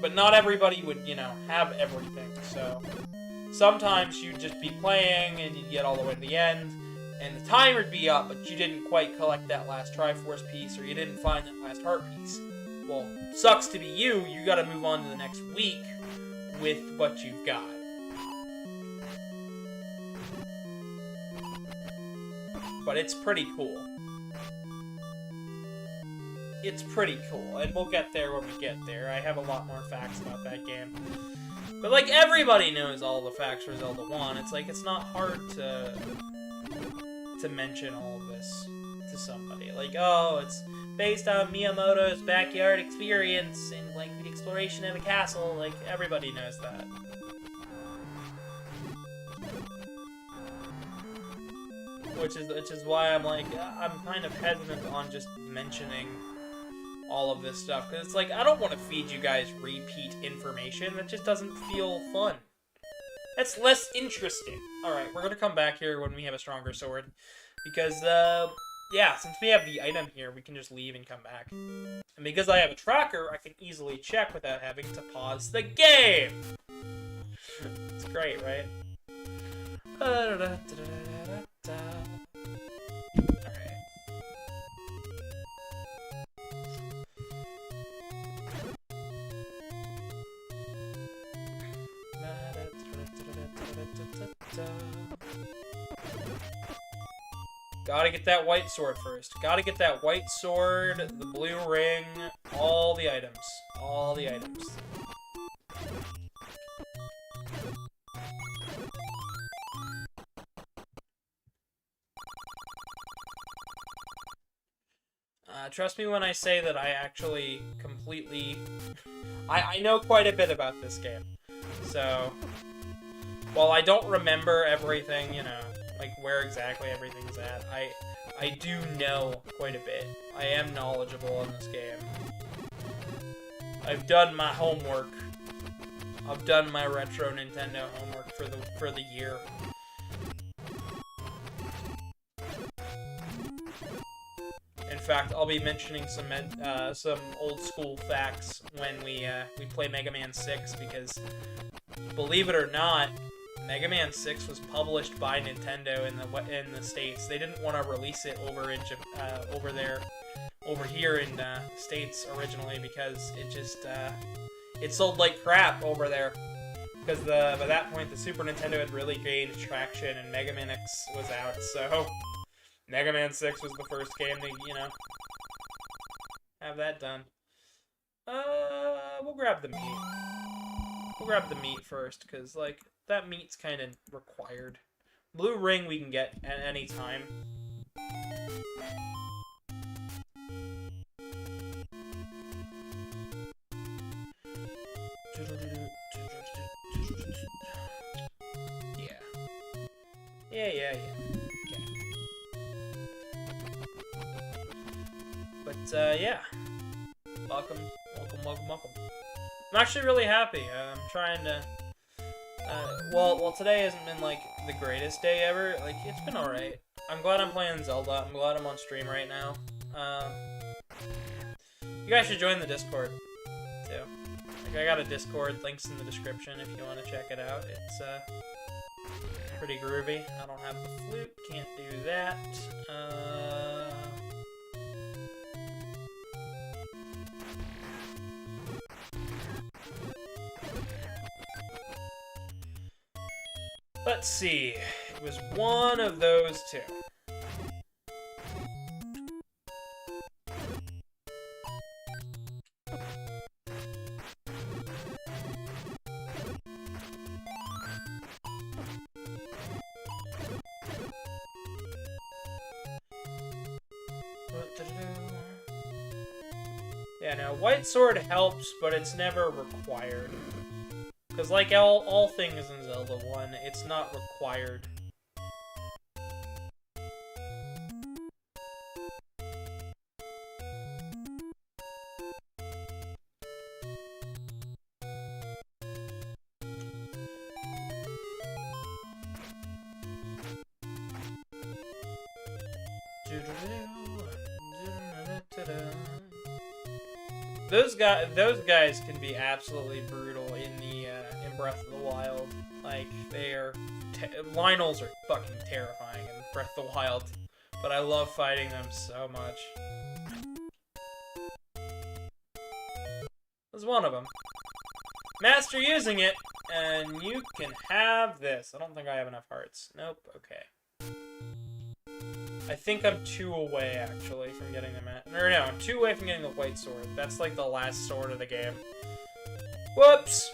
But not everybody would, have everything, so sometimes you'd just be playing, and you'd get all the way to the end, and the timer would be up, but you didn't quite collect that last Triforce piece, or you didn't find that last heart piece. Well, sucks to be you, you gotta move on to the next week with what you've got. But it's pretty cool. It's pretty cool, and we'll get there when we get there. I have a lot more facts about that game. But, everybody knows all the facts for Zelda 1. It's not hard to mention all of this to somebody. Oh, it's based on Miyamoto's backyard experience and, the exploration of a castle. Everybody knows that. Which is why I'm I'm kind of hesitant on just mentioning all of this stuff, because it's I don't want to feed you guys repeat information. That just doesn't feel fun. That's less interesting. Alright, we're gonna come back here when we have a stronger sword, because, yeah, since we have the item here, we can just leave and come back. And because I have a tracker, I can easily check without having to pause the game! It's great, right? Alright. Gotta get that white sword first. Gotta get that white sword, the blue ring, all the items. All the items. Trust me when I say that I actually completely... I know quite a bit about this game. So, while I don't remember everything, where exactly everything's at, I do know quite a bit. I am knowledgeable in this game. I've done my homework. I've done my retro Nintendo homework for the year. In fact, I'll be mentioning some old school facts when we play Mega Man 6, because believe it or not, Mega Man 6 was published by Nintendo in the States. They didn't want to release it over here in the States originally, because it just it sold like crap over there. Because by that point the Super Nintendo had really gained traction and Mega Man X was out, so Mega Man 6 was the first game to, have that done. We'll grab the meat. We'll grab the meat first, because, that meat's kind of required. Blue ring we can get at any time. Yeah. Okay. But, yeah. Welcome. I'm actually really happy. I'm trying to... well, today hasn't been, the greatest day ever. It's been alright. I'm glad I'm playing Zelda. I'm glad I'm on stream right now. You guys should join the Discord, too. I got a Discord, links in the description if you want to check it out. It's, pretty groovy. I don't have the flute, can't do that. Let's see. It was one of those two. Yeah, no, White Sword helps, but it's never required. Because like all things in Zelda 1, it's not required. Those guys can be absolutely brutal in Breath of the Wild. Like they are, Lionels are fucking terrifying in Breath of the Wild, but I love fighting them so much. There's one of them. Master using it, and you can have this. I don't think I have enough hearts. Nope. Okay. I think I'm 2 away, actually, from getting the Or no, I'm 2 away from getting the White Sword. That's, like, the last sword of the game. Whoops!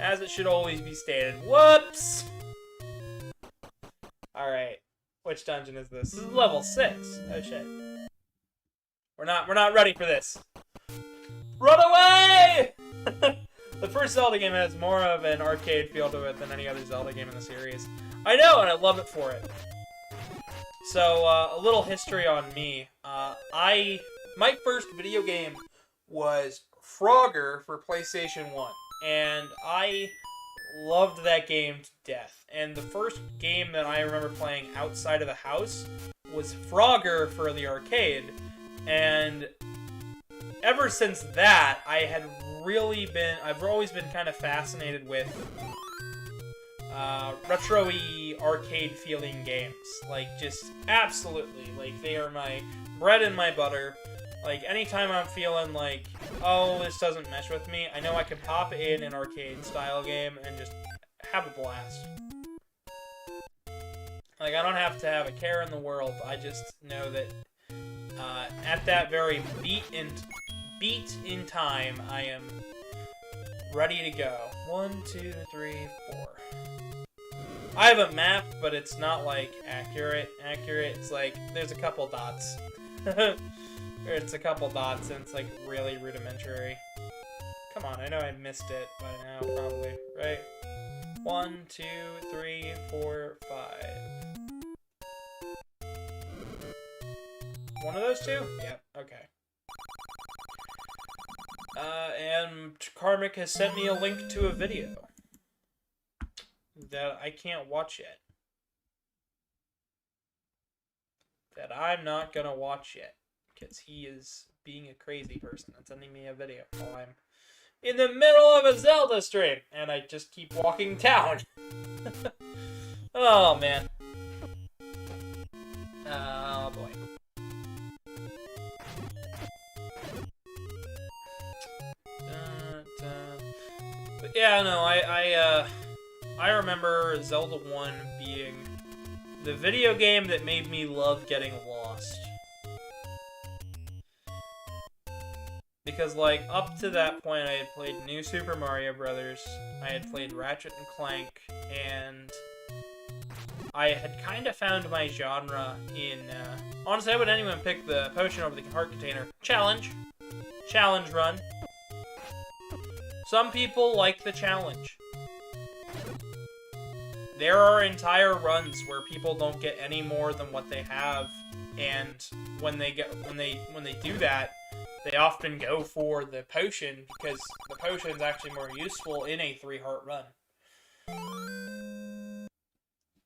As it should always be stated. Whoops! Alright. Which dungeon is this? This is level 6. Oh, shit. We're not ready for this. Run away! The first Zelda game has more of an arcade feel to it than any other Zelda game in the series. I know, and I love it for it. So, a little history on me. My first video game was Frogger for PlayStation 1. And I loved that game to death. And the first game that I remember playing outside of the house was Frogger for the arcade. And ever since that, I've always been kind of fascinated with retro-y, arcade-feeling games. Like, just absolutely. Like, they are my bread and my butter. Like, anytime I'm feeling like, oh, this doesn't mesh with me, I know I can pop in an arcade-style game and just have a blast. Like, I don't have to have a care in the world. I just know that at that very beat in time, I am ready to go. 1, 2, 3, 4. I have a map, but it's not, like, accurate. It's like, there's a couple dots. It's a couple dots, and it's, like, really rudimentary. Come on, I know I missed it by now, probably, right? 1, 2, 3, 4, 5. One of those two? Yep, okay. And Karmic has sent me a link to a video that I can't watch yet. That I'm not gonna watch yet. Because he is being a crazy person and sending me a video while I'm in the middle of a Zelda stream. And I just keep walking down. Oh, man. Oh, boy. But yeah, no, I remember Zelda 1 being the video game that made me love getting lost. Because, like, up to that point, I had played New Super Mario Brothers, I had played Ratchet and Clank, and I had kind of found my genre in, honestly, I would anyone pick the potion over the heart container. Challenge run. Some people like the challenge. There are entire runs where people don't get any more than what they have, and when they do that, they often go for the potion because the potion is actually more useful in a 3-heart run.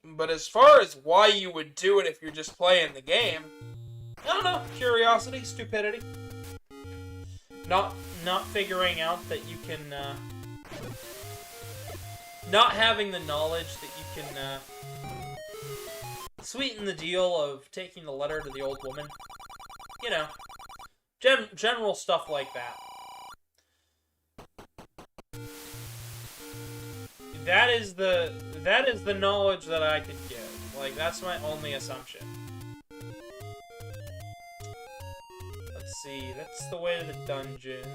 But as far as why you would do it if you're just playing the game, I don't know, curiosity, stupidity. Not figuring out that you can, not having the knowledge that you can, sweeten the deal of taking the letter to the old woman. You know, general stuff like that. that is the knowledge that I could give. Like, that's my only assumption. Let's see, that's the way to the dungeon.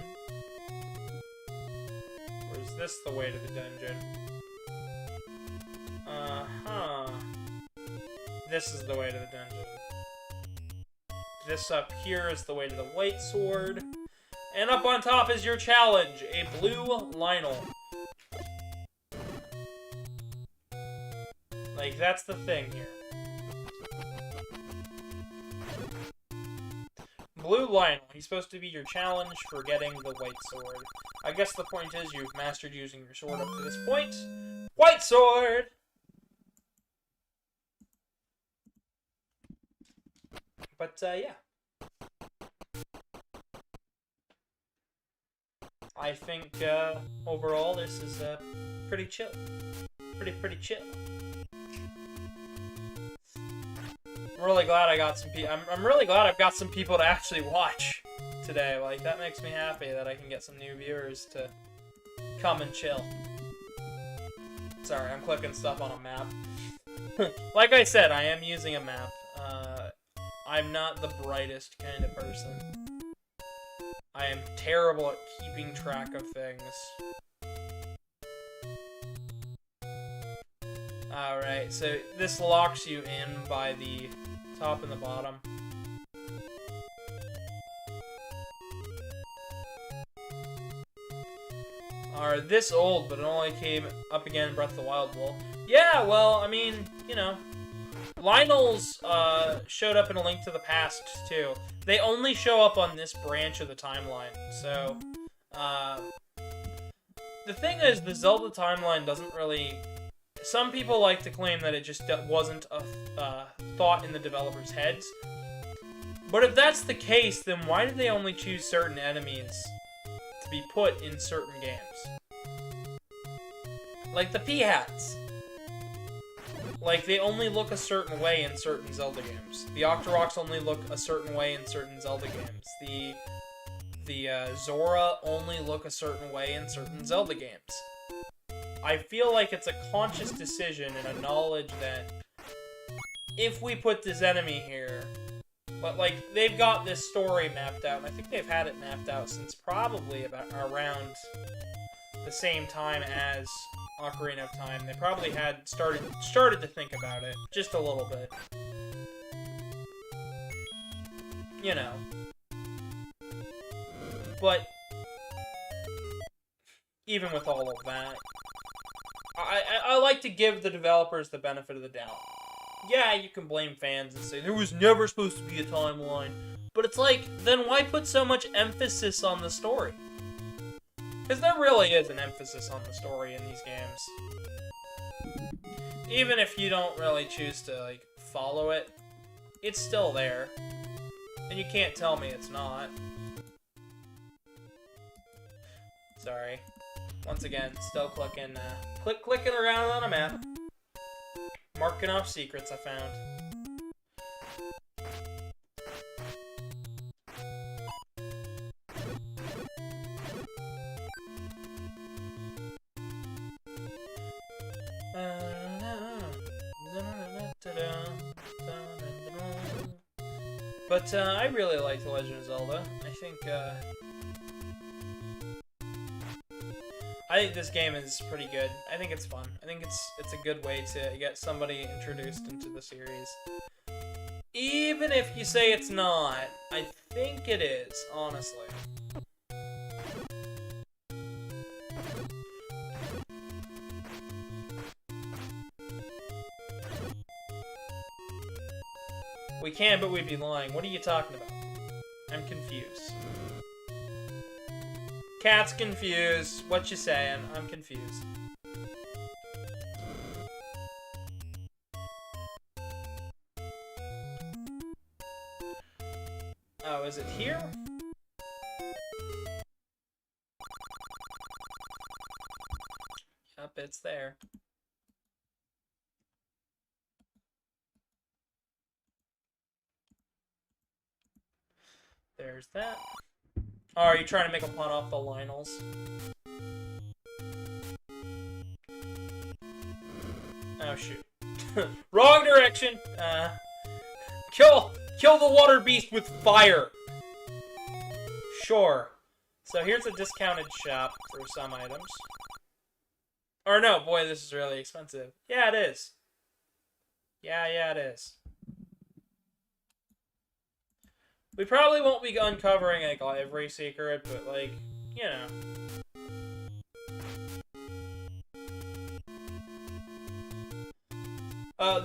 Or is this the way to the dungeon? Uh-huh. This is the way to the dungeon. This up here is the way to the white sword. And up on top is your challenge, a blue Lionel. Like, that's the thing here. Blue Lionel, he's supposed to be your challenge for getting the white sword. I guess the point is you've mastered using your sword up to this point. White sword! But, yeah. I think, overall, this is, pretty chill. Pretty chill. I'm really glad I got some people. I'm really glad I've got some people to actually watch today. Like, that makes me happy that I can get some new viewers to come and chill. Sorry, I'm clicking stuff on a map. Like I said, I am using a map. I'm not the brightest kind of person. I am terrible at keeping track of things. Alright, so this locks you in by the top and the bottom. Are this old, but it only came up again in Breath of the Wild. Well, yeah, well, I mean, you know, Lionel's showed up in A Link to the Past, too. They only show up on this branch of the timeline, so, the thing is, the Zelda timeline doesn't really... Some people like to claim that it just wasn't a thought in the developers' heads. But if that's the case, then why did they only choose certain enemies to be put in certain games? Like the Peahats. Like, they only look a certain way in certain Zelda games. The Octoroks only look a certain way in certain Zelda games. The Zora only look a certain way in certain Zelda games. I feel like it's a conscious decision and a knowledge that if we put this enemy here, but like, they've got this story mapped out, and I think they've had it mapped out since probably about around the same time as Ocarina of Time. They probably had started to think about it just a little bit. You know. But even with all of that, I like to give the developers the benefit of the doubt. Yeah, you can blame fans and say, there was never supposed to be a timeline. But it's like, then why put so much emphasis on the story? Because there really is an emphasis on the story in these games. Even if you don't really choose to, like, follow it, it's still there. And you can't tell me it's not. Sorry. Once again, still clicking, clicking around on a map. Marking off secrets I found. But, I really like The Legend of Zelda. I think this game is pretty good. I think it's fun. I think it's a good way to get somebody introduced into the series. Even if you say it's not, I think it is, honestly. We can, but we'd be lying. What are you talking about? I'm confused. Cat's confused. What you saying? I'm confused. Oh, is it here? Yep, it's there. There's that. Oh, are you trying to make a pun off the Lionels? Oh, shoot. Wrong direction! Kill the water beast with fire! Sure. So here's a discounted shop for some items. Or no, boy, this is really expensive. Yeah, it is. Yeah, it is. We probably won't be uncovering, like, every secret, but, like, you know.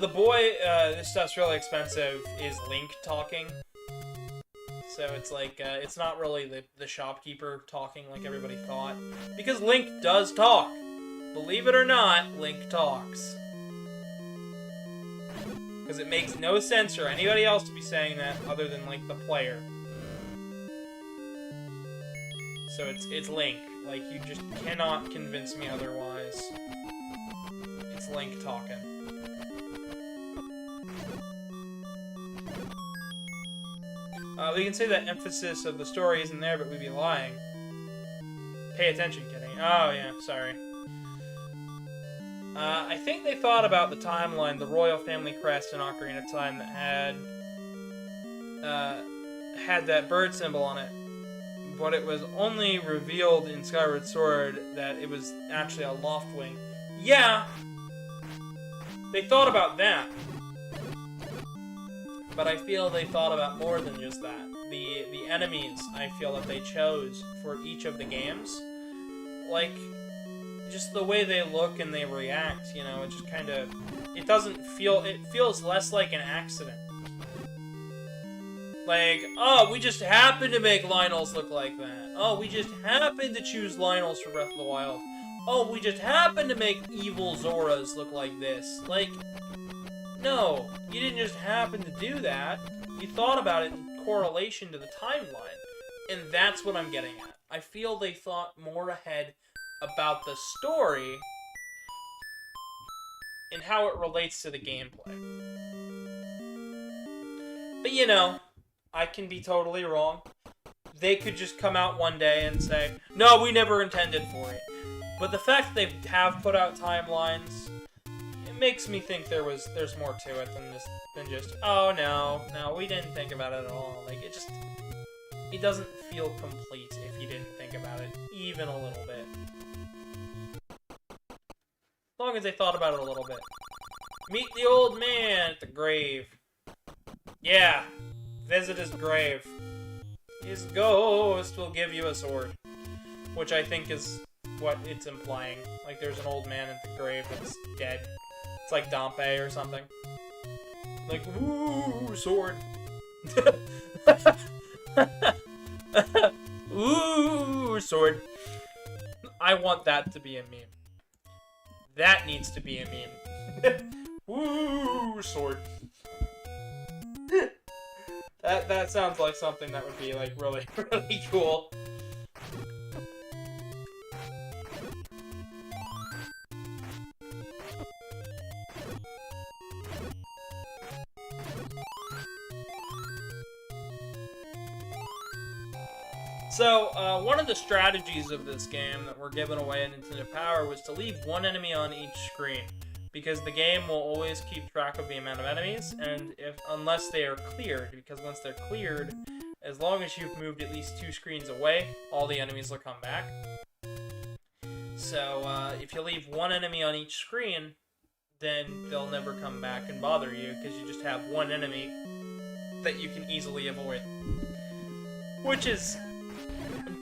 The boy, this stuff's really expensive, is Link talking. So it's like, it's not really the shopkeeper talking like everybody thought. Because Link does talk. Believe it or not, Link talks. Because it makes no sense for anybody else to be saying that other than, like, the player. So it's Link. Like, you just cannot convince me otherwise. It's Link talking. We can say that emphasis of the story isn't there, but we'd be lying. Pay attention, kidding. Oh, yeah, sorry. I think they thought about the timeline, the royal family crest in Ocarina of Time that had that bird symbol on it. But it was only revealed in Skyward Sword that it was actually a Loftwing. Yeah! They thought about that. But I feel they thought about more than just that. The enemies, I feel that they chose for each of the games, like, just the way they look and they react, you know, it just kind of, it feels less like an accident. Like, oh, we just happened to make Lynels look like that. Oh, we just happened to choose Lynels for Breath of the Wild. Oh, we just happened to make evil Zoras look like this. Like, no, you didn't just happen to do that. You thought about it in correlation to the timeline. And that's what I'm getting at. I feel they thought more ahead about the story and how it relates to the gameplay. But you know, I can be totally wrong. They could just come out one day and say, no, we never intended for it. But the fact that they have put out timelines, it makes me think there's more to it than just oh no, we didn't think about it at all. Like, it doesn't feel complete if you didn't think about it even a little bit. As long as they thought about it a little bit. Meet the old man at the grave. Yeah, visit his grave. His ghost will give you a sword. Which I think is what it's implying. Like, there's an old man at the grave that's dead. It's like Dompe or something. Like, woo, sword. Ooh, sword. I want that to be a meme. That needs to be a meme. Woo, sword. That sounds like something that would be, like, really, really cool. So, one of the strategies of this game that were given away in Nintendo Power was to leave one enemy on each screen, because the game will always keep track of the amount of enemies, and unless they are cleared, because once they're cleared, as long as you've moved at least 2 screens away, all the enemies will come back. So, if you leave one enemy on each screen, then they'll never come back and bother you, because you just have one enemy that you can easily avoid. Which is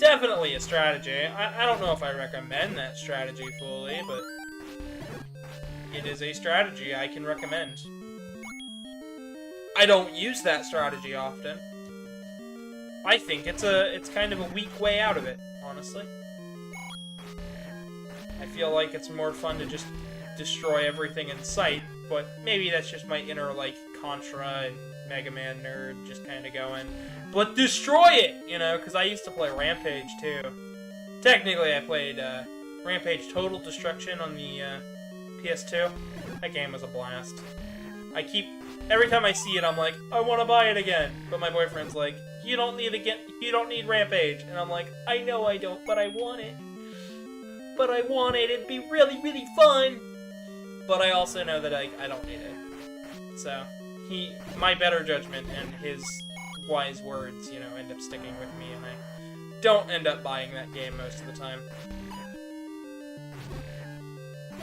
definitely a strategy. I don't know if I recommend that strategy fully, but it is a strategy I can recommend. I don't use that strategy often. I think it's kind of a weak way out of it, honestly. I feel like it's more fun to just destroy everything in sight, but maybe that's just my inner, like, Contra and Mega Man nerd just kind of going, but destroy it, you know, because I used to play Rampage, too. Technically, I played Rampage Total Destruction on the PS2. That game was a blast. Every time I see it, I'm like, I want to buy it again. But my boyfriend's like, you don't need Rampage. And I'm like, I know I don't, but I want it. But I want it. It'd be really, really fun. but I also know that I don't need it. So, my better judgment and his wise words, you know, end up sticking with me, and I don't end up buying that game most of the time.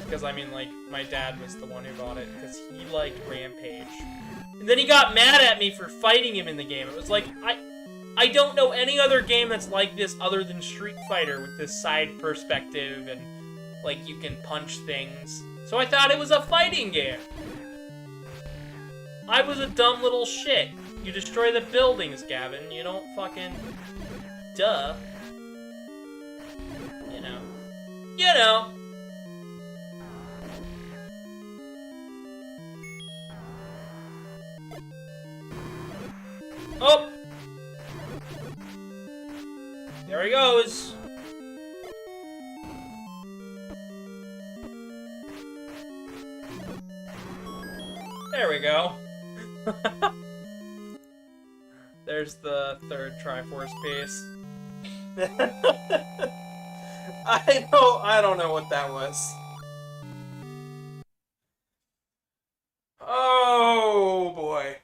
Because, I mean, like, my dad was the one who bought it, because he liked Rampage. And then he got mad at me for fighting him in the game. It was like, I don't know any other game that's like this other than Street Fighter, with this side perspective, and, like, you can punch things. So I thought it was a fighting game. I was a dumb little shit. You destroy the buildings, Gavin. You don't fucking... Duh. You know. You know. Oh! There he goes. There we go. There's the third Triforce piece. I don't know what that was. Oh boy.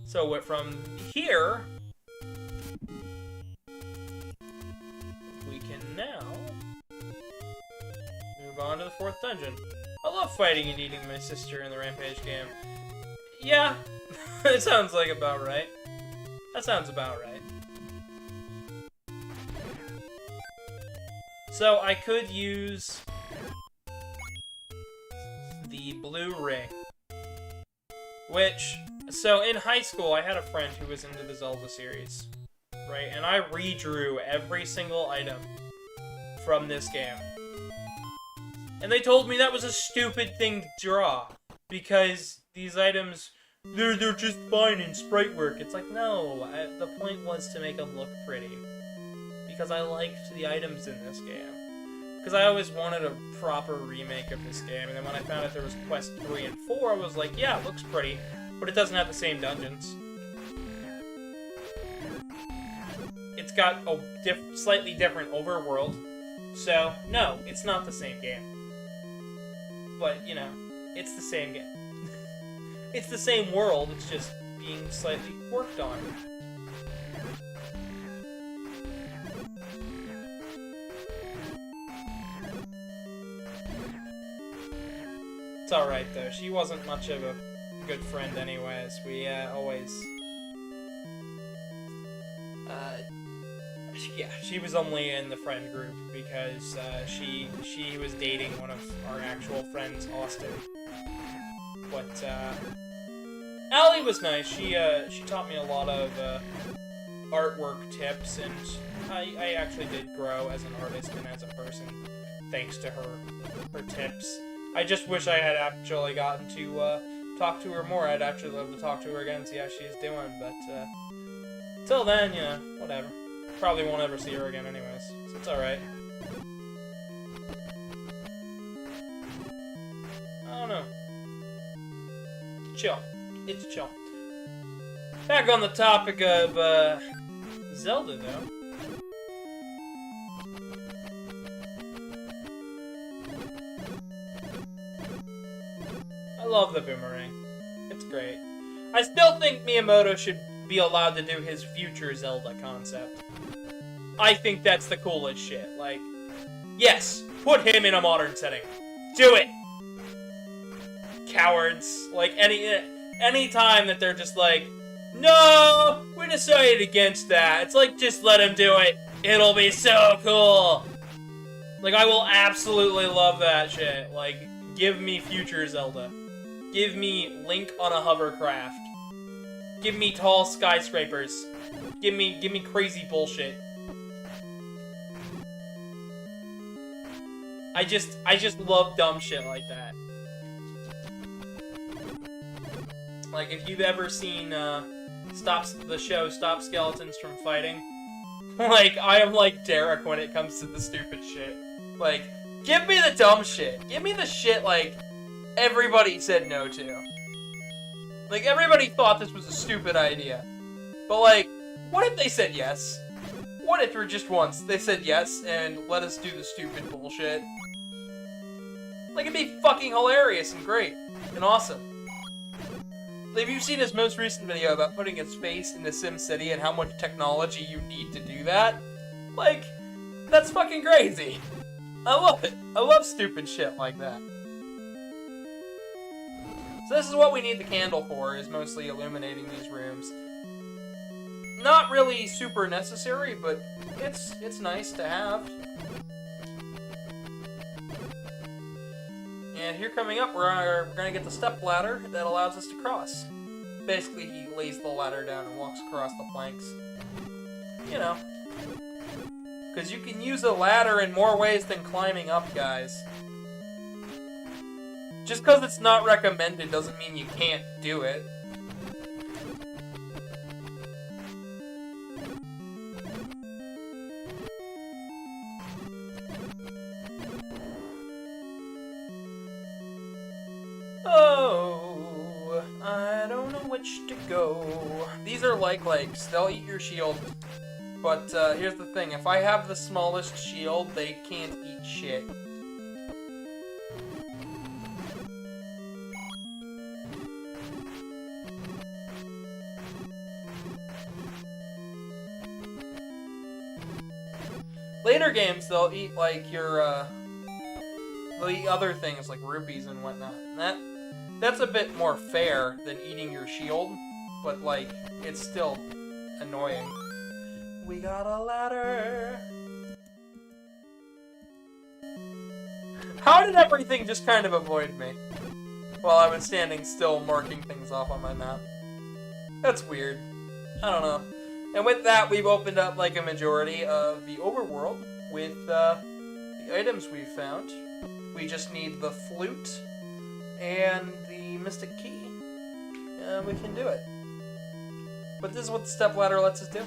So from here, we can now move on to the fourth dungeon. I love fighting and eating my sister in the Rampage game. Yeah, it sounds like about right. That sounds about right. So I could use the blue ring, which, so in high school I had a friend who was into the Zelda series, right? And I redrew every single item from this game. And they told me that was a stupid thing to draw, because these items, they're just fine in sprite work. It's like, no, the point was to make them look pretty. Because I liked the items in this game. Because I always wanted a proper remake of this game, and then when I found out there was Quest 3 and 4, I was like, yeah, it looks pretty, but it doesn't have the same dungeons. It's got a slightly different overworld, so, no, it's not the same game. But, you know, it's the same game. It's the same world, it's just being slightly worked on. It's alright, though. She wasn't much of a good friend anyways. We, always... yeah, she was only in the friend group because, she was dating one of our actual friends, Austin. But, Allie was nice. She taught me a lot of, artwork tips, and I actually did grow as an artist and as a person, thanks to her tips. I just wish I had actually gotten to, talk to her more. I'd actually love to talk to her again and see how she's doing, but, till then, you know, whatever. Probably won't ever see her again anyways, so it's alright. I don't know. Chill. It's chill. Back on the topic of, Zelda, though. I love the boomerang. It's great. I still think Miyamoto should be allowed to do his future Zelda concept. I think that's the coolest shit. Like, yes, put him in a modern setting. Do it! Cowards. Like, any time that they're just like, no, we decided against that. It's like, just let him do it. It'll be so cool. Like, I will absolutely love that shit. Like, give me future Zelda. Give me Link on a hovercraft. Give me tall skyscrapers. Give me crazy bullshit. I just love dumb shit like that. Like, if you've ever seen, the show Stop Skeletons from Fighting, like, I am like Derek when it comes to the stupid shit. Like, give me the dumb shit. Give me the shit, like, everybody said no to. Like, everybody thought this was a stupid idea. But, like, what if they said yes? What if for just once they said yes and let us do the stupid bullshit? Like, it'd be fucking hilarious and great and awesome. Like, if you've seen his most recent video about putting his face into SimCity and how much technology you need to do that, like, that's fucking crazy. I love it. I love stupid shit like that. So this is what we need the candle for, is mostly illuminating these rooms. Not really super necessary, but it's nice to have. And here coming up, we're gonna get the step ladder that allows us to cross. Basically, he lays the ladder down and walks across the planks. You know. Because you can use a ladder in more ways than climbing up, guys. Just because it's not recommended doesn't mean you can't do it. Oh, I don't know which to go. These are like legs. They'll eat your shield. But here's the thing. If I have the smallest shield, they can't eat shit. Later games, they'll eat like your they'll eat other things like rupees and whatnot. And that's a bit more fair than eating your shield, but like it's still annoying. We got a ladder. How did everything just kind of avoid me while I was standing still marking things off on my map? That's weird. I don't know. And with that, we've opened up like a majority of the overworld with the items we've found. We just need the flute and the mystic key. And we can do it. But this is what the stepladder lets us do.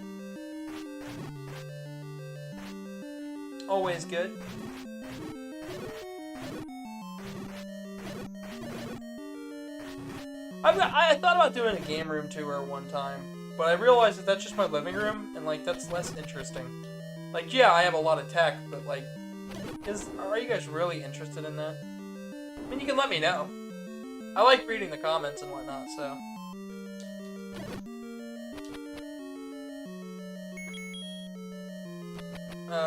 Always good. I thought about doing a game room tour one time, but I realized that that's just my living room, and like that's less interesting. Like, yeah, I have a lot of tech, but like, are you guys really interested in that? I mean, you can let me know. I like reading the comments and whatnot, so.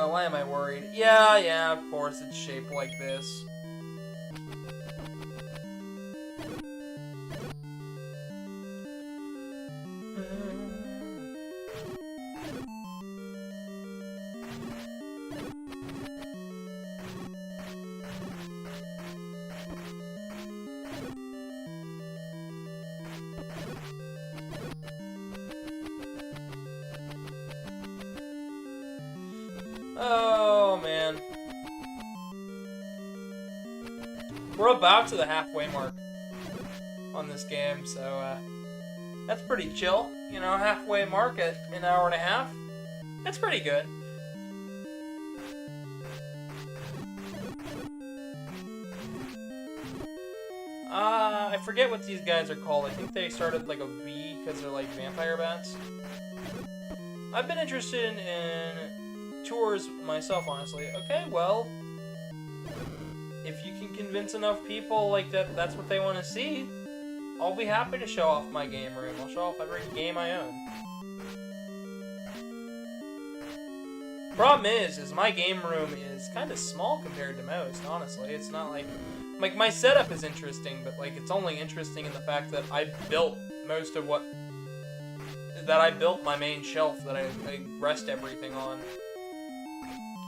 Why am I worried? Yeah, of course it's shaped like this. Oh, man. We're about to the halfway mark on this game, so, that's pretty chill. You know, halfway mark at an hour and a half. That's pretty good. I forget what these guys are called. I think they started like a V because they're like vampire bats. I've been interested in tours myself, honestly. Okay, well, if you can convince enough people like that's what they want to see, I'll be happy to show off my game room. I'll show off every game I own. Problem is my game room is kind of small compared to most, honestly. It's not like my setup is interesting, but like it's only interesting in the fact that I built most of what I built my main shelf that I rest everything on.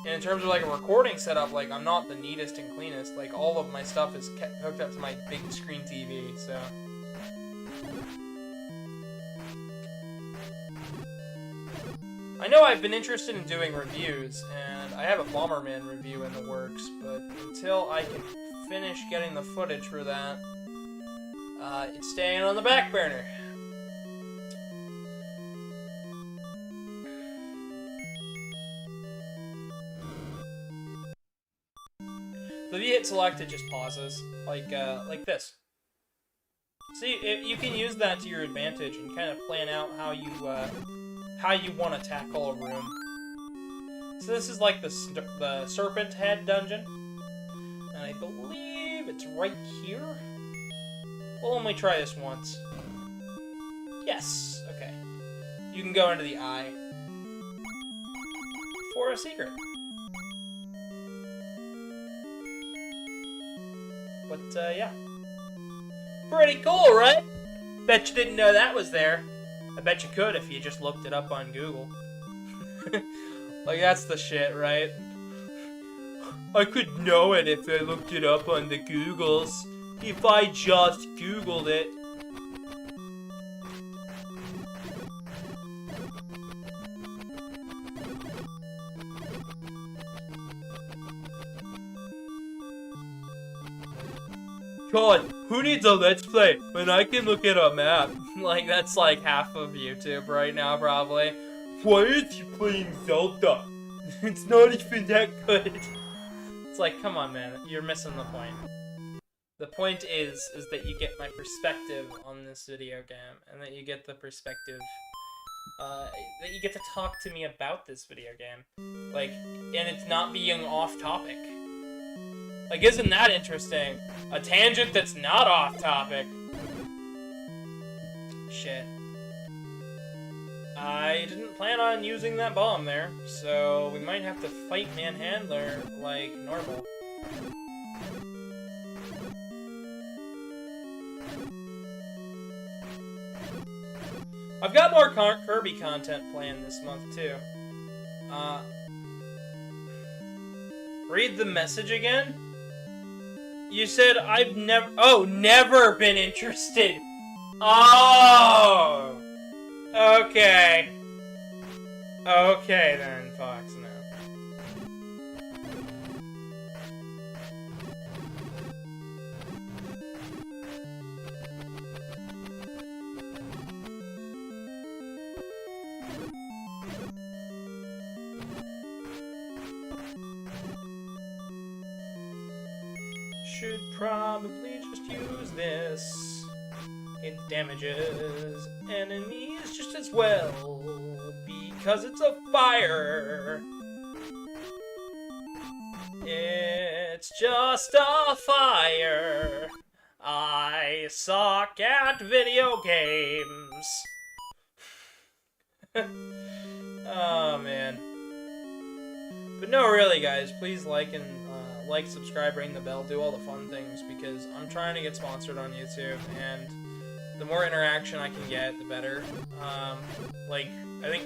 And in terms of like a recording setup, like I'm not the neatest and cleanest. Like all of my stuff is hooked up to my big screen TV, so. I know I've been interested in doing reviews, and I have a Bomberman review in the works, but until I can finish getting the footage for that, it's staying on the back burner. So if you hit select, it just pauses, like this. See, you can use that to your advantage and kind of plan out how you want to tackle a room. So this is like the Serpent Head dungeon. And I believe it's right here. We'll only try this once. Yes, okay. You can go into the eye for a secret. But, yeah. Pretty cool, right? Bet you didn't know that was there. I bet you could if you just looked it up on Google. Like, that's the shit, right? I could know it if I looked it up on the Googles. If I just Googled it. God, who needs a Let's Play when I can look at a map? Like, that's like half of YouTube right now, probably. Why is he playing Zelda? It's not even that good. It's like, come on, man, you're missing the point. The point is that you get my perspective on this video game, and that you get the perspective, that you get to talk to me about this video game. Like, and it's not being off topic. Like, isn't that interesting? A tangent that's not off topic. Shit. I didn't plan on using that bomb there, so we might have to fight Manhandler like normal. I've got more Kirby content planned this month, too. Read the message again? You said I've never been interested. Oh! Okay. Okay then, Fox, no. Should probably just use this. It damages enemies just as well, because it's a fire. It's just a fire. I suck at video games. Oh, man. But no, really, guys, please like, subscribe, ring the bell, do all the fun things, because I'm trying to get sponsored on YouTube, and the more interaction I can get, the better. Like, I think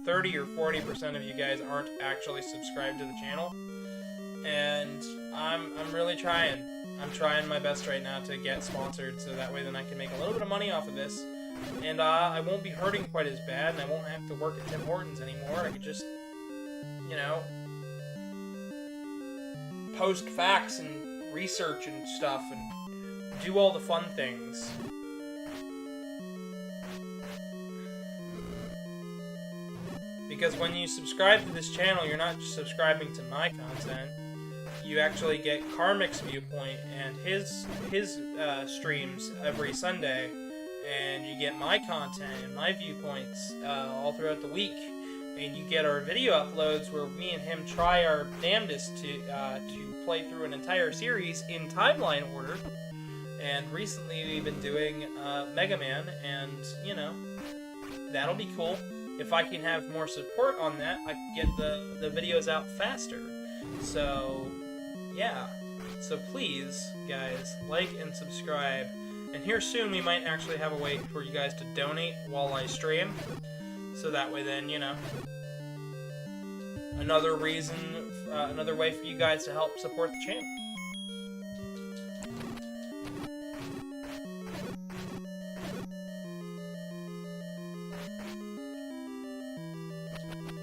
30 or 40% of you guys aren't actually subscribed to the channel, and I'm really trying. I'm trying my best right now to get sponsored, so that way then I can make a little bit of money off of this, and I won't be hurting quite as bad, and I won't have to work at Tim Hortons anymore. I could just, you know, post facts and research and stuff, and do all the fun things. Because when you subscribe to this channel, you're not just subscribing to my content. You actually get Karmic's viewpoint and his streams every Sunday, and you get my content and my viewpoints all throughout the week. And you get our video uploads where me and him try our damnedest to play through an entire series in timeline order. And recently we've been doing Mega Man, and, you know, that'll be cool. If I can have more support on that, I can get the videos out faster. So, yeah. So please, guys, like and subscribe. And here soon we might actually have a way for you guys to donate while I stream. So that way then, you know, another reason, another way for you guys to help support the channel.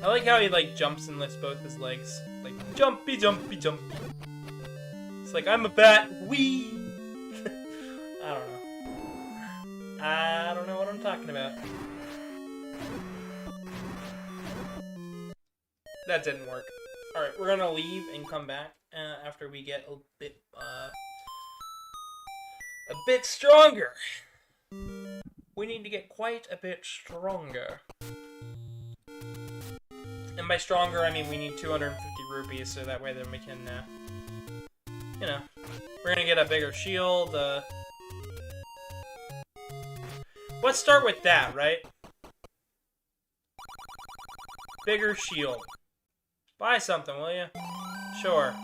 I like how he, like, jumps and lifts both his legs. Like, jumpy, jumpy, jumpy. It's like, I'm a bat, wee! I don't know. I don't know what I'm talking about. That didn't work. Alright, we're gonna leave and come back after we get a bit stronger. We need to get quite a bit stronger. And And by stronger, I mean we need 250 rupees, so that way then we can, you know, we're gonna get a bigger shield. Let's start with that, right? Bigger shield. Buy something, will you? Sure.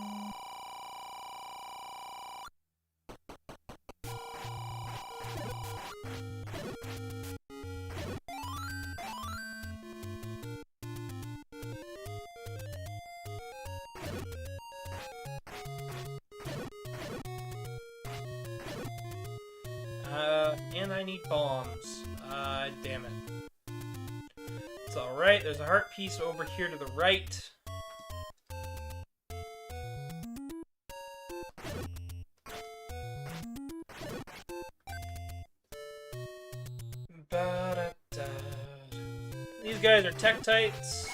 And I need bombs. Damn it. It's alright, there's a heart piece over here to the right. Ba-da-da. These guys are Tektites.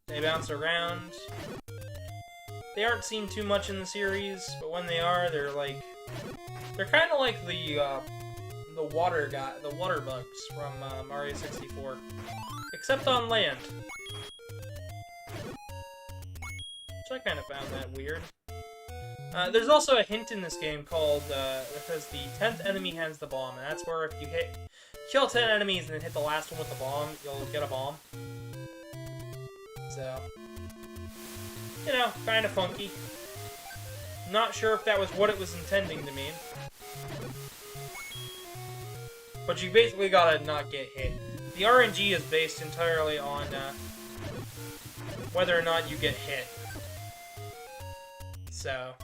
They bounce around. They aren't seen too much in the series, but when they are, they're like... They're kind of like the water bugs from Mario 64, except on land. Which I kind of found that weird. There's also a hint in this game called it says the 10th enemy has the bomb, and that's where if you kill 10 enemies and then hit the last one with the bomb, you'll get a bomb. So, you know, kind of funky. Not sure if that was what it was intending to mean. But you basically gotta not get hit. The RNG is based entirely on whether or not you get hit. So...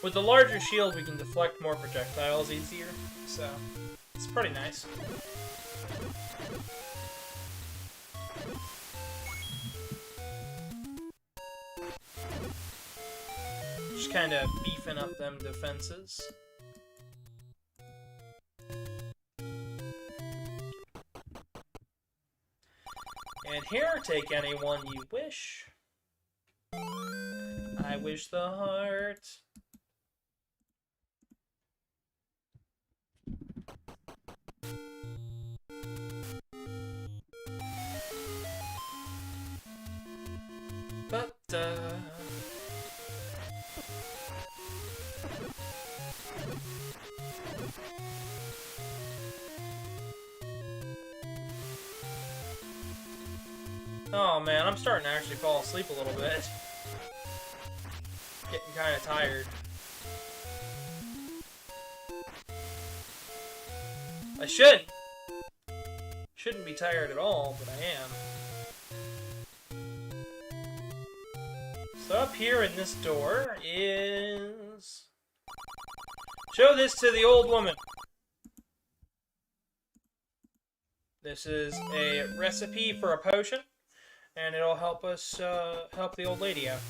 With the larger shield, we can deflect more projectiles easier, so it's pretty nice. Just kind of beefing up them defenses. And here, take anyone you wish. I wish the heart. But, oh man, I'm starting to actually fall asleep a little bit. Getting kind of tired. I shouldn't be tired at all, but I am. So up here in this door is... Show this to the old woman. This is a recipe for a potion, and it'll help us, help the old lady out.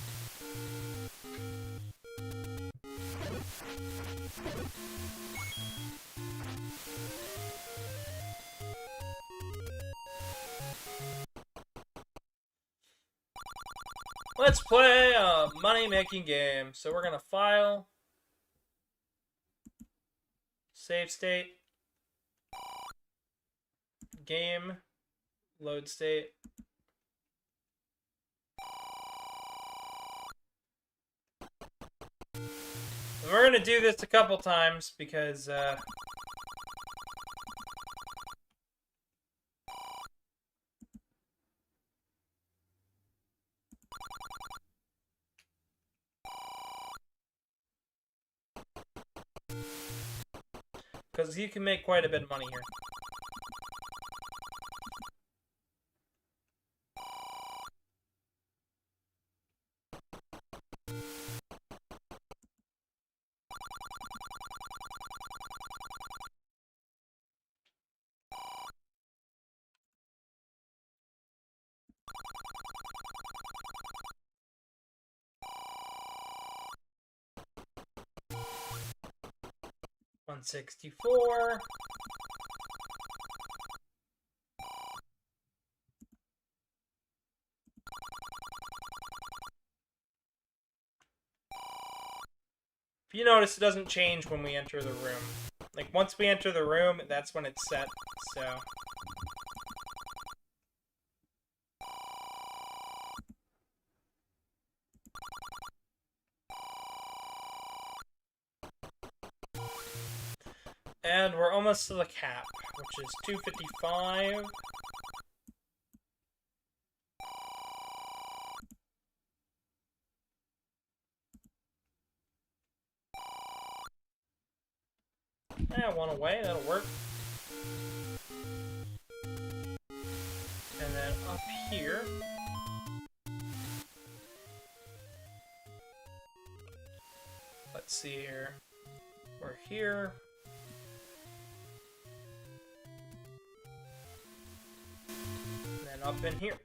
Let's play a money-making game. So we're gonna file, save state, game, load state. And we're gonna do this a couple times because you can make quite a bit of money here. 164. If you notice, it doesn't change when we enter the room. Like, once we enter the room, that's when it's set, so... And we're almost to the cap, which is 255. Yeah, one away, that'll work. And then up here. Let's see here. We're here. And then up in here.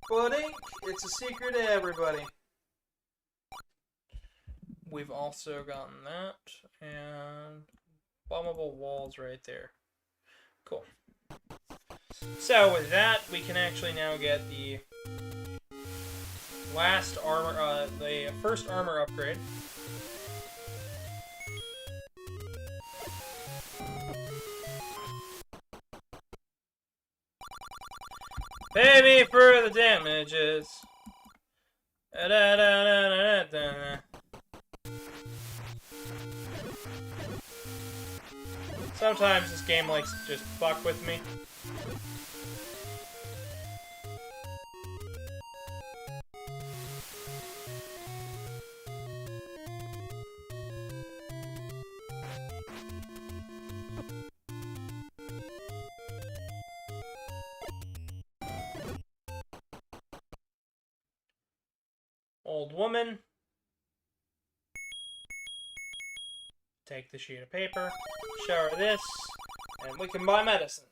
But ink, it's a secret to everybody. We've also gotten that, and bombable walls right there. Cool. So with that, we can actually now get the last armor, the first armor upgrade. Pay me for the damages. Da, da, da, da, da, da. Sometimes this game likes to just fuck with me. Old woman. Take the sheet of paper, show her this, and we can buy medicine.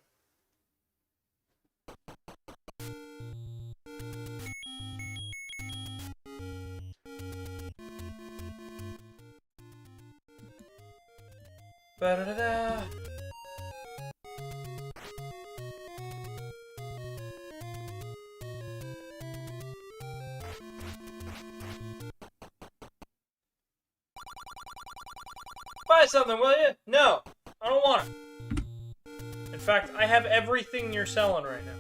Ba-da-da-da. Buy something, will you? No, I don't want it. In fact, I have everything you're selling right now.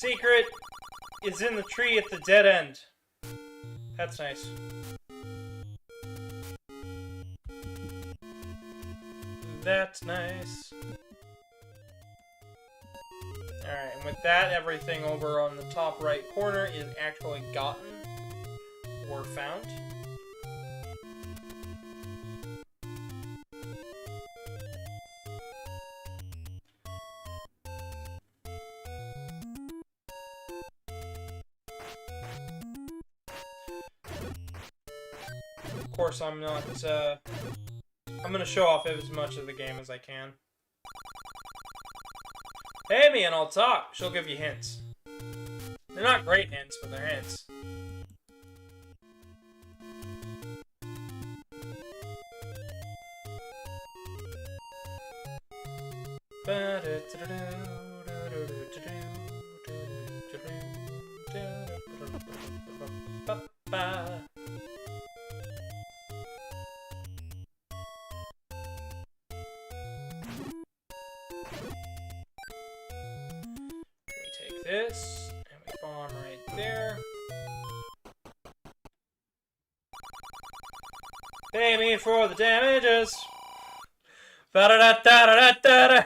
Secret is in the tree at the dead end. That's nice. That's nice. Alright, and with that, everything over on the top right corner is actually gotten or found. Of course, I'm not, I'm gonna show off as much of the game as I can. Pay me and I'll talk. She'll give you hints. They're not great hints, but they're hints. This, and we bomb right there. Pay me for the damages. Ba-da-da-da-da-da-da.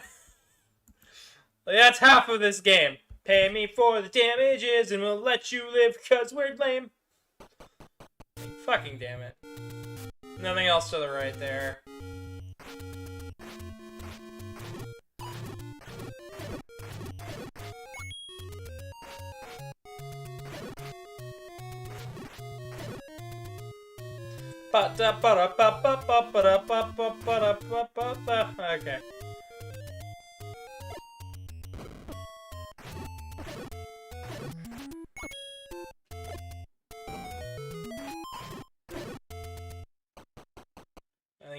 That's half of this game. Pay me for the damages and we'll let you live because we're lame. Fucking damn it. Nothing else to the right there. Okay.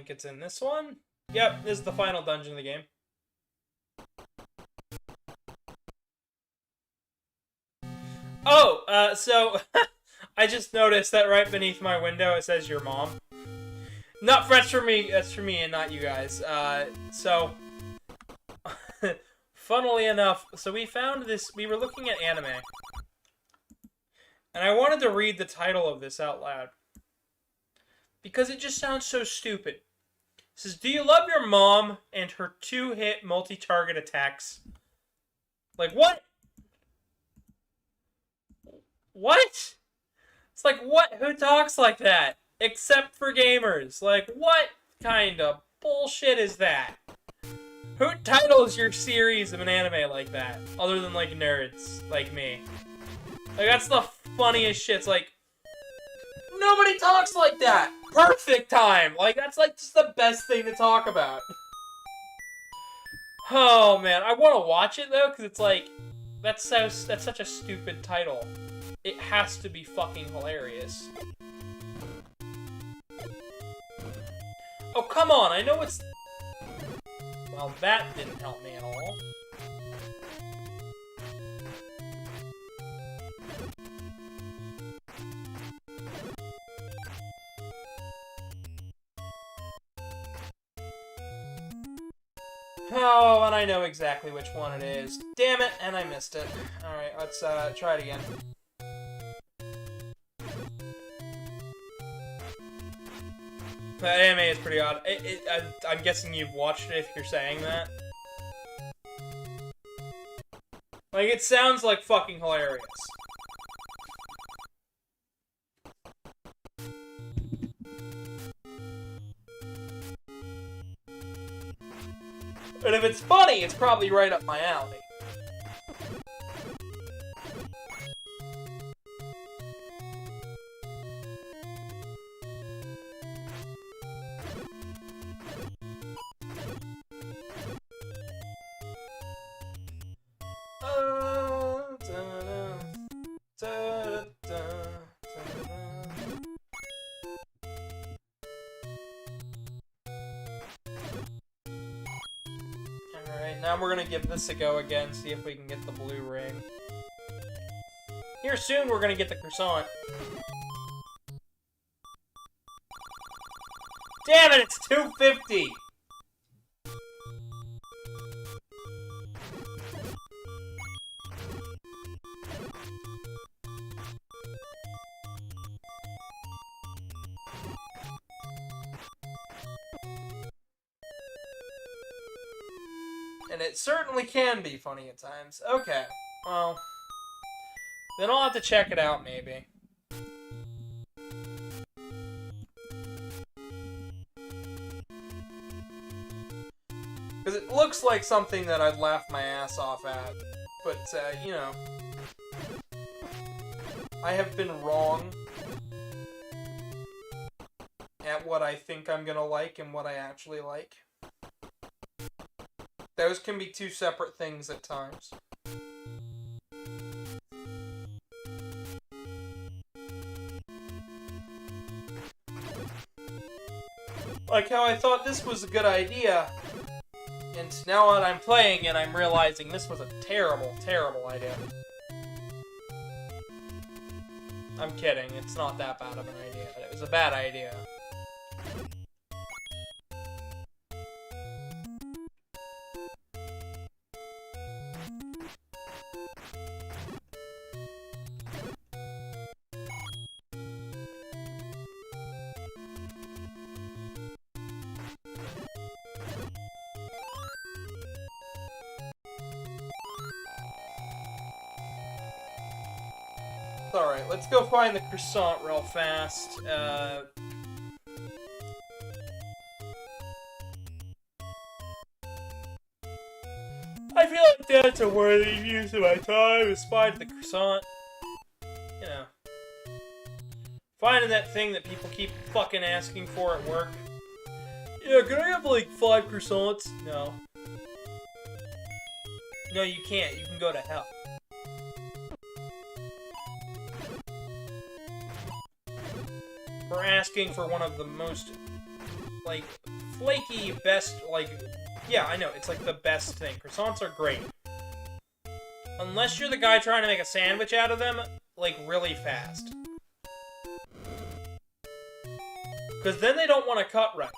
think it's in this one. Yep, this is the final dungeon of the game. Oh, so I just noticed that right beneath my window it says your mom. Not that's for me. That's for me and not you guys. So funnily enough, so we found this. We were looking at anime, and I wanted to read the title of this out loud because it just sounds so stupid. It says, "Do you love your mom and her 2-hit multi-target attacks?" Like what? What? It's like, what? Who talks like that? Except for gamers. Like, what kind of bullshit is that? Who titles your series of an anime like that? Other than, like, nerds like me. Like, that's the funniest shit. It's like, nobody talks like that! Perfect time! Like, that's, like, just the best thing to talk about. Oh, man. I want to watch it, though, because it's like, that's such a stupid title. It has to be fucking hilarious. Oh, come on, I know it's... Well, that didn't help me at all. Oh, and I know exactly which one it is. Damn it, and I missed it. Alright, let's try it again. That anime is pretty odd. I'm guessing you've watched it if you're saying that. Like, it sounds like fucking hilarious. And if it's funny, it's probably right up my alley. Alright, now we're gonna give this a go again, see if we can get the blue ring. Here soon we're gonna get the croissant. Damn it, it's 250! And it certainly can be funny at times. Okay, well, then I'll have to check it out, maybe. Because it looks like something that I'd laugh my ass off at. But, you know, I have been wrong at what I think I'm gonna like and what I actually like. Those can be two separate things at times. Like how I thought this was a good idea, and now that I'm playing it, I'm realizing this was a terrible, terrible idea. I'm kidding, it's not that bad of an idea, but it was a bad idea. Alright, let's go find the croissant real fast. I feel like that's a worthy use of my time, is finding the croissant. You know. Finding that thing that people keep fucking asking for at work. Yeah, can I have like 5 croissants? No. No, you can't. You can go to hell. For asking for one of the most, like, flaky best, like, yeah, I know, it's like the best thing. Croissants are great. Unless you're the guy trying to make a sandwich out of them, like, really fast. Because then they don't want to cut right.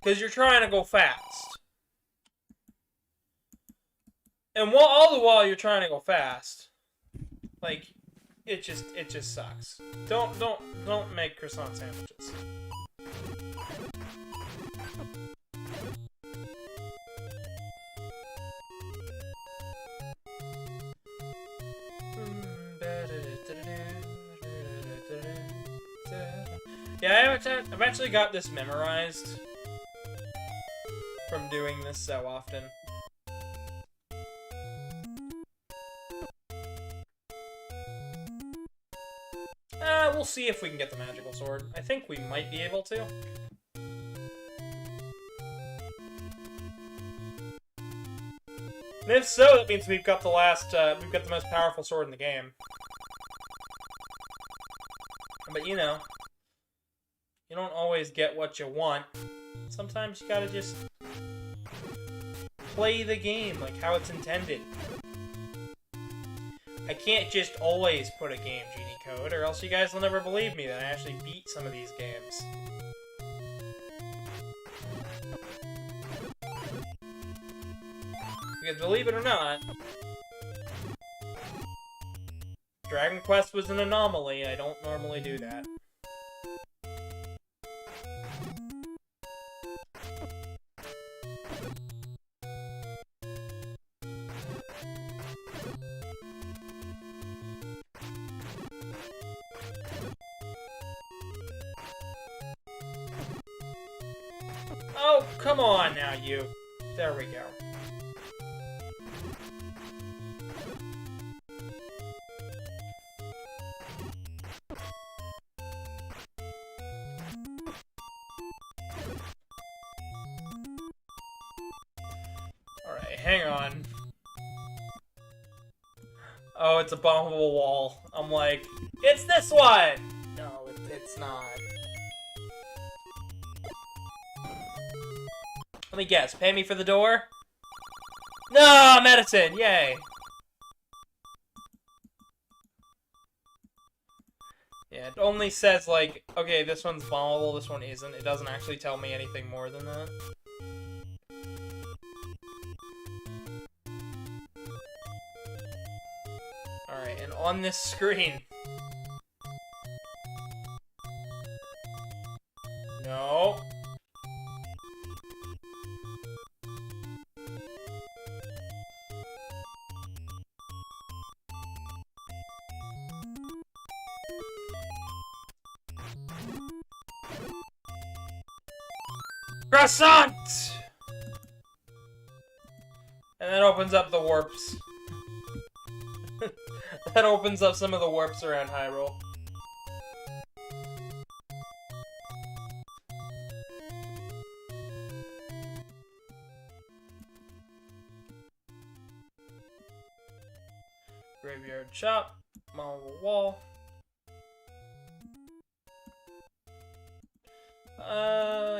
Because you're trying to go fast. And all the while you're trying to go fast, like, it just sucks. Don't make croissant sandwiches. Yeah, I've actually got this memorized from doing this so often. We'll see if we can get the magical sword. I think we might be able to. And if so, that means we've got the most powerful sword in the game. But you know, you don't always get what you want. Sometimes you gotta just play the game like how it's intended. I can't just always put a game genie code, or else you guys will never believe me that I actually beat some of these games. Because believe it or not, Dragon Quest was an anomaly. I don't normally do that. Oh, come on now, you. There we go. Alright, hang on. Oh, it's a bombable wall. I'm like, it's this one! No, it's not. Let me guess, pay me for the door? No, medicine! Yay! Yeah, it only says, like, okay, this one's bombable, this one isn't. It doesn't actually tell me anything more than that. Alright, and on this screen... No. Croissant! And that opens up the warps. That opens up some of the warps around Hyrule. Graveyard shop, marble wall.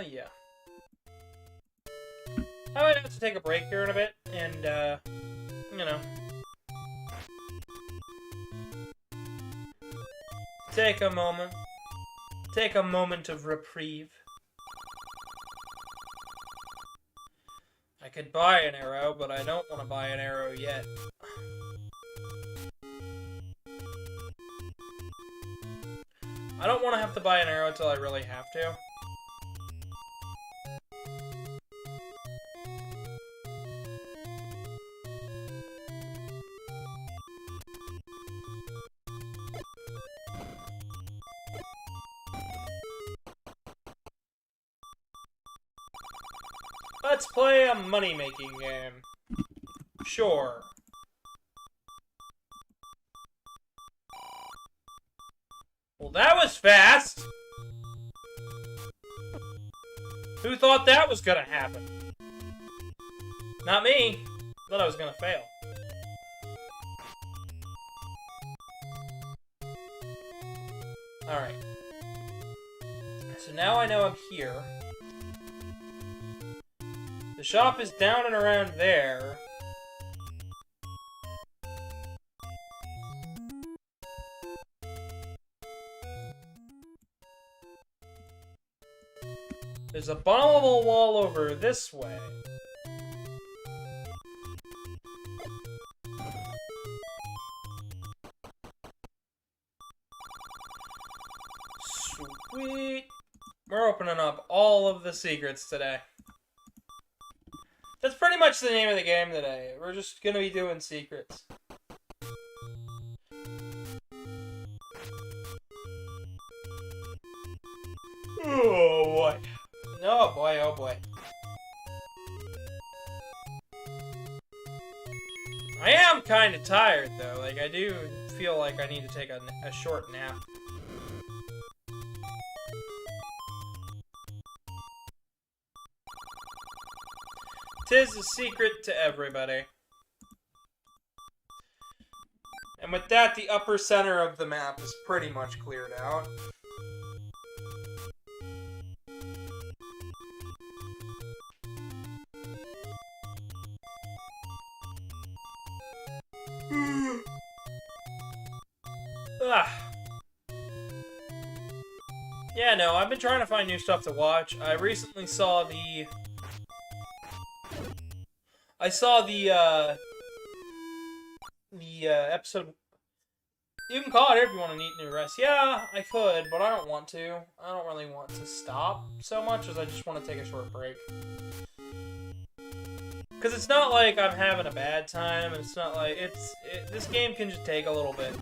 Yeah. I might have to take a break here in a bit, and, you know. Take a moment. Take a moment of reprieve. I could buy an arrow, but I don't want to buy an arrow yet. I don't want to have to buy an arrow until I really have to. Let's play a money-making game. Sure. Well, that was fast! Who thought that was gonna happen? Not me. Thought I was gonna fail. Alright. So now I know up here. The shop is down and around there. There's a bombable wall over this way. Sweet. We're opening up all of the secrets today. That's pretty much the name of the game today. We're just gonna be doing secrets. Oh boy. Oh boy, oh boy. I am kind of tired though. Like, I do feel like I need to take a short nap. Tis a secret to everybody. And with that, the upper center of the map is pretty much cleared out. Yeah, no, I've been trying to find new stuff to watch. I recently saw the... episode... You can call it if you want to eat new rest. Yeah, I could, but I don't want to. I don't really want to stop so much as I just want to take a short break. Because it's not like I'm having a bad time, and it's not like... this game can just take a little bit.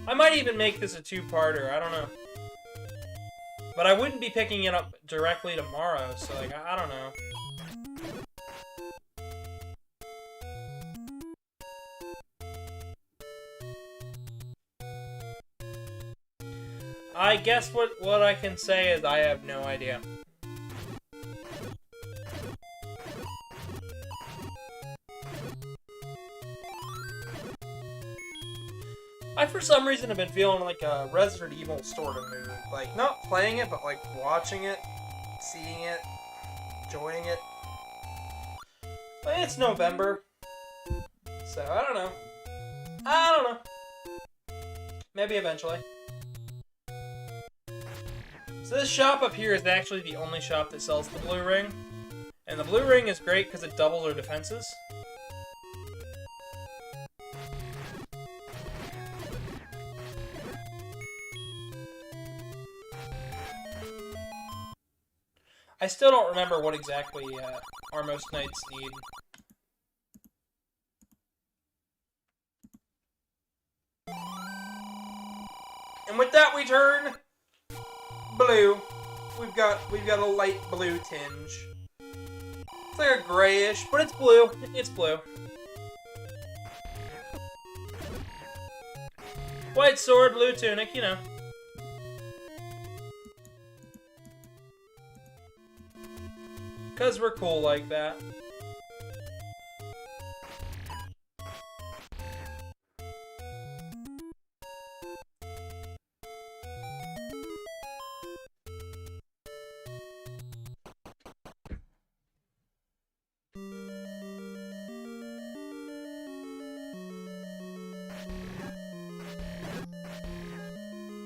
I might even make this a two-parter, I don't know. But I wouldn't be picking it up directly tomorrow, so, like, I don't know. I guess what I can say is I have no idea. I, for some reason, have been feeling like a Resident Evil sort of mood. Like, not playing it, but, like, watching it, seeing it, enjoying it. But it's November. So, I don't know. I don't know. Maybe eventually. So this shop up here is actually the only shop that sells the blue ring. And the blue ring is great because it doubles our defenses. I still don't remember what exactly our most knights need. And with that, we turn blue. We've got a light blue tinge. It's like a grayish, but it's blue. It's blue. White sword, blue tunic, you know. Because we're cool like that.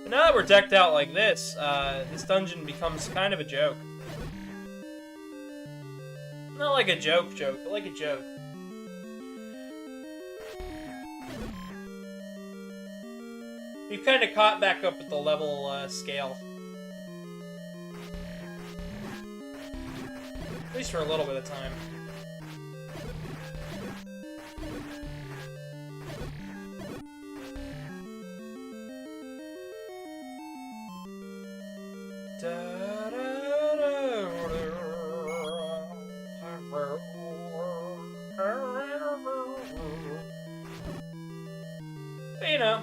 But now that we're decked out like this, this dungeon becomes kind of a joke. Not like a joke, but like a joke. We've kind of caught back up with the level scale. At least for a little bit of time. But, you know.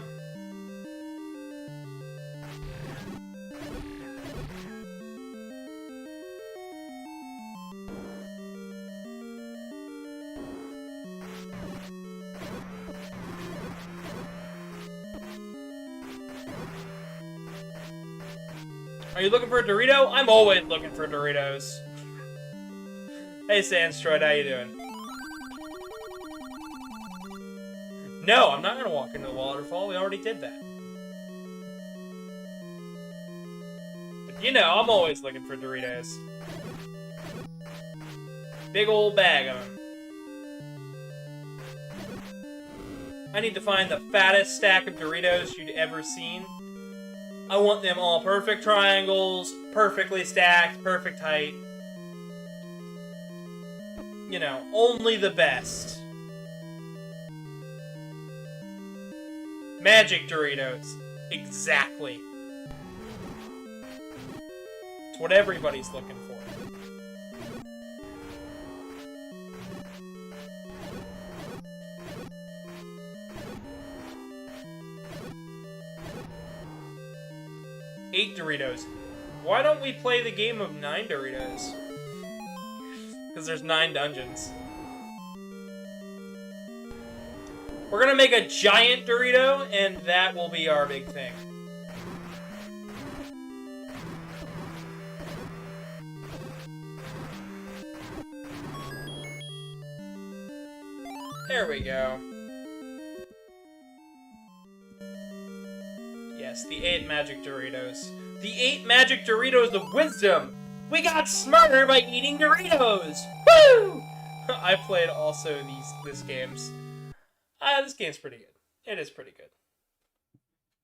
Are you looking for a Dorito? I'm always looking for Doritos. Hey, Sandstroid, how you doing? No, I'm not gonna walk into the waterfall. We already did that. But you know, I'm always looking for Doritos. Big old bag of them. I need to find the fattest stack of Doritos you'd ever seen. I want them all perfect triangles, perfectly stacked, perfect height. You know, only the best. Magic Doritos. Exactly. It's what everybody's looking for. Eight Doritos. Why don't we play the game of 9 Doritos? Because there's 9 dungeons. We're gonna make a giant Dorito, and that will be our big thing. There we go. Yes, the 8 magic Doritos. The 8 magic Doritos of wisdom! We got smarter by eating Doritos! Woo! I played also these games. This game's pretty good. It is pretty good.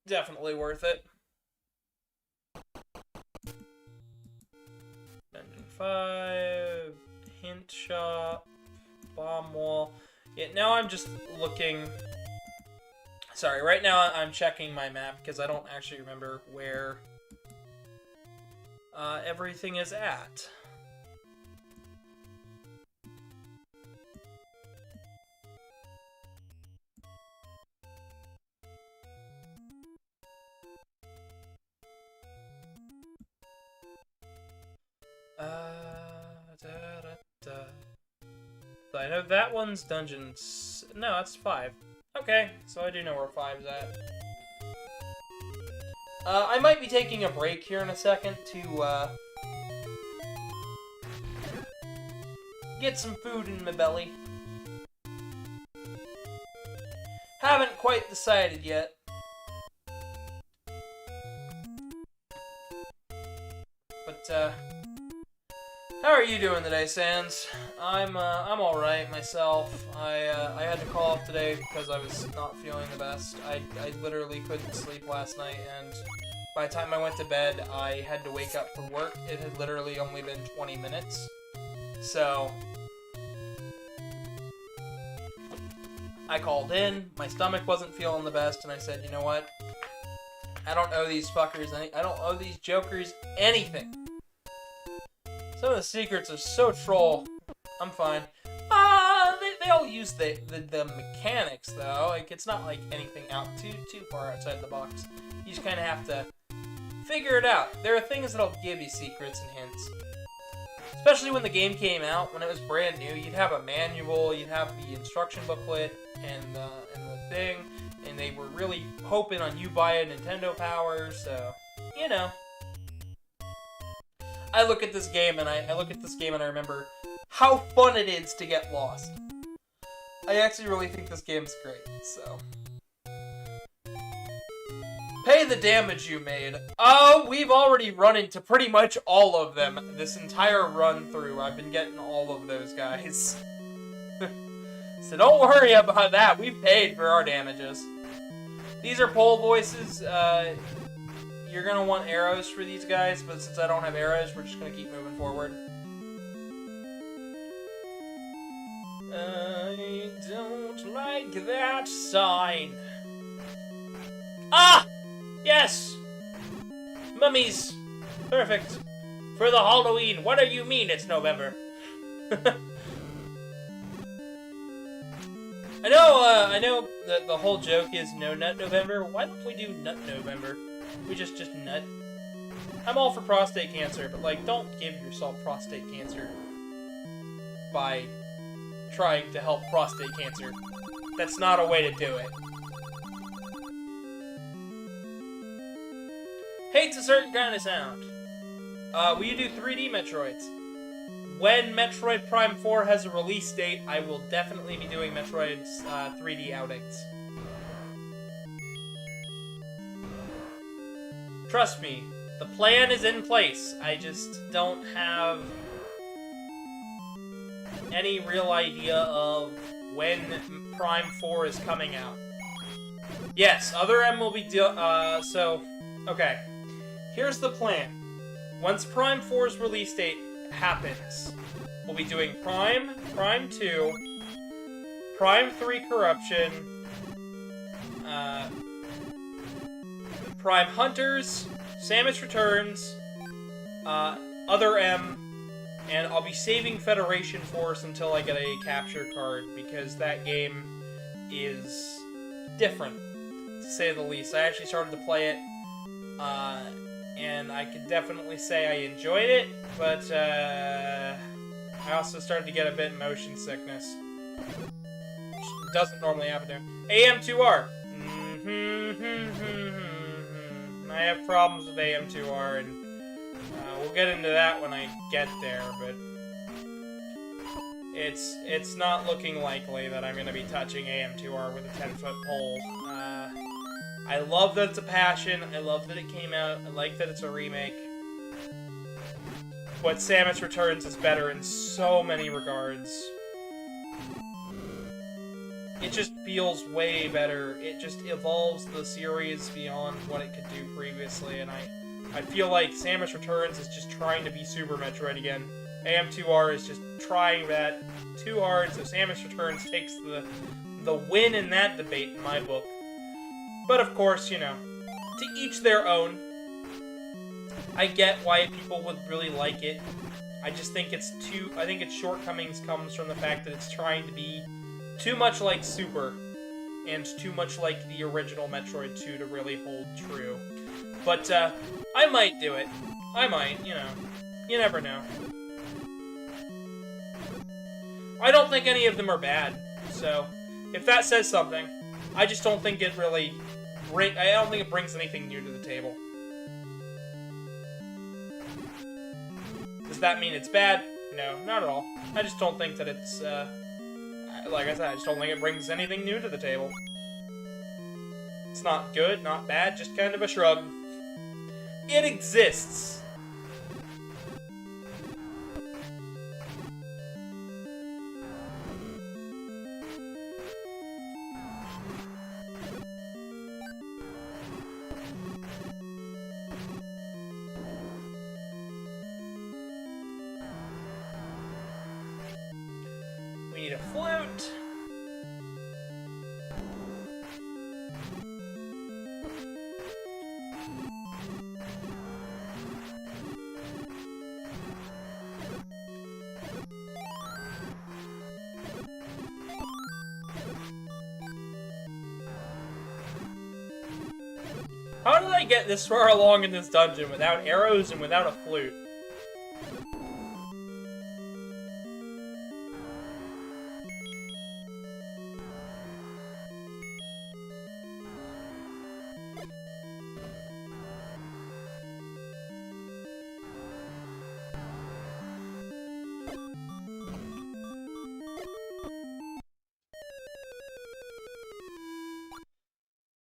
Definitely worth it. Dungeon 5, hint shop, bomb wall. Yeah, now I'm just looking. Sorry, right now I'm checking my map because I don't actually remember where everything is at. So I know that one's dungeons. No, that's 5. Okay, so I do know where 5's at. I might be taking a break here in a second to get some food in my belly. Haven't quite decided yet. But how are you doing today, Sans? I'm all right myself. I had to call off today because I was not feeling the best. I literally couldn't sleep last night, and by the time I went to bed, I had to wake up for work. It had literally only been 20 minutes. So I called in. My stomach wasn't feeling the best, and I said, you know what? I don't owe these fuckers I don't owe these jokers anything. Some of the secrets are so troll. I'm fine. They all use the mechanics though. Like, it's not like anything out too far outside the box. You just kind of have to figure it out. There are things that'll give you secrets and hints. Especially when the game came out, when it was brand new, you'd have a manual, you'd have the instruction booklet and the thing, and they were really hoping on you buying Nintendo Power. So, you know. I look at this game and I remember how fun it is to get lost. I actually really think this game's great, so. Pay the damage you made. Oh, we've already run into pretty much all of them this entire run through. I've been getting all of those guys. So don't worry about that. We've paid for our damages. These are pole voices. You're gonna want arrows for these guys, but since I don't have arrows, we're just gonna keep moving forward. I don't like that sign. Ah! Yes! Mummies! Perfect. For the Halloween. What do you mean it's November? I know that the whole joke is No Nut November. Why don't we do Nut November? We just nut. I'm all for prostate cancer, but like, don't give yourself prostate cancer by trying to help prostate cancer. That's not a way to do it. Hate's a certain kind of sound. Will you do 3D Metroids? When Metroid Prime 4 has a release date, I will definitely be doing Metroid's 3D outings. Trust me, the plan is in place. I just don't have any real idea of when Prime 4 is coming out. Yes, Other M will be okay. Here's the plan. Once Prime 4's release date happens, we'll be doing Prime, Prime 2, Prime 3 Corruption, Prime Hunters, Samus Returns, Other M, and I'll be saving Federation Force until I get a capture card, because that game is different, to say the least. I actually started to play it, and I can definitely say I enjoyed it, but I also started to get a bit motion sickness. Which doesn't normally happen there. AM2R. I have problems with AM2R, and we'll get into that when I get there, but it's not looking likely that I'm going to be touching AM2R with a 10-foot pole. I love that it's a passion, I love that it came out, I like that it's a remake, but Samus Returns is better in so many regards. It just feels way better. It just evolves the series beyond what it could do previously, and I feel like Samus Returns is just trying to be Super Metroid again. AM2R is just trying that too hard, so Samus Returns takes the win in that debate in my book. But of course, you know, to each their own. I get why people would really like it. I just think its shortcomings comes from the fact that it's trying to be too much like Super, and too much like the original Metroid 2 to really hold true. But, I might do it. I might, you know. You never know. I don't think any of them are bad, so if that says something, I just don't think it really... I don't think it brings anything new to the table. Does that mean it's bad? No, not at all. I just don't think that it's, like I said, I just don't think it brings anything new to the table. It's not good, not bad, just kind of a shrug. It exists. We need a flute. How did I get this far along in this dungeon without arrows and without a flute?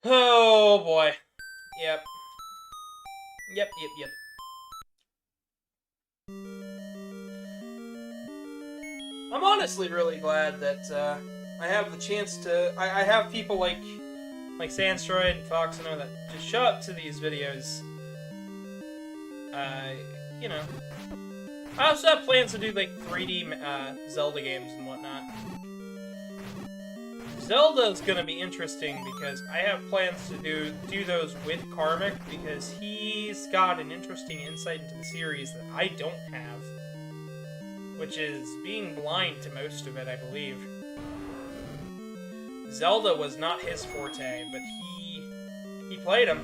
Oh boy. Yep. Yep. I'm honestly really glad that I have the chance to... I have people like Sandstroid and Foxino that just show up to these videos. You know. I also have plans to do like 3D Zelda games and whatnot. Zelda's gonna be interesting because I have plans to do those with Karmic, because he's got an interesting insight into the series that I don't have, which is being blind to most of it, I believe. Zelda was not his forte, but he played them.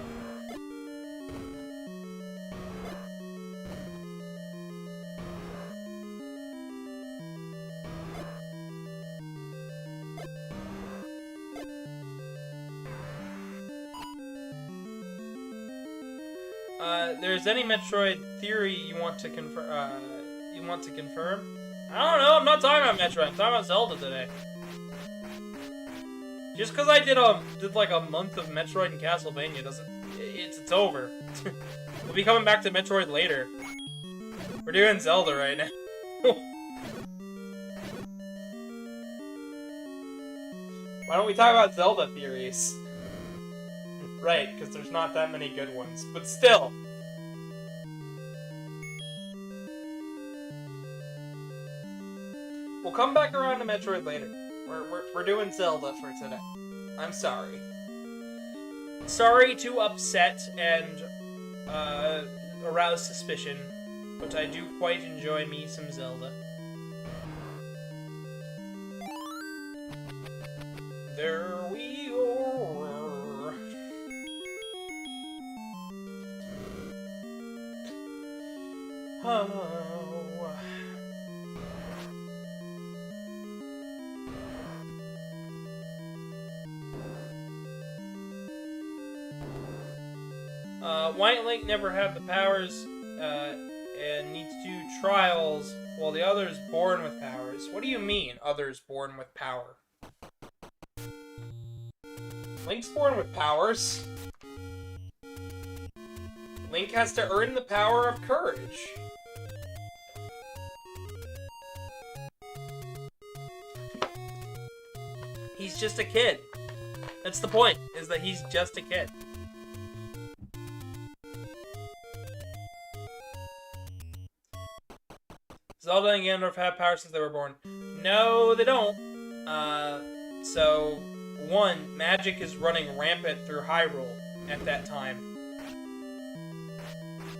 there's any Metroid theory you want to confirm, I don't know, I'm not talking about Metroid, I'm talking about Zelda today. Just because I did like a month of Metroid and Castlevania doesn't, it's over. We'll be coming back to Metroid later. We're doing Zelda right now. Why don't we talk about Zelda theories? Right, because there's not that many good ones, but still. We'll come back around to Metroid later. We're doing Zelda for today. I'm sorry. Sorry to upset and arouse suspicion, but I do quite enjoy me some Zelda. There we are. Oh. Why Link never have the powers and needs to do trials while the others born with powers? What do you mean, others born with power? Link's born with powers. Link has to earn the power of courage. He's just a kid. That's the point, is that he's just a kid. Zelda and Ganondorf have power since they were born. No, they don't. So, one, magic is running rampant through Hyrule at that time.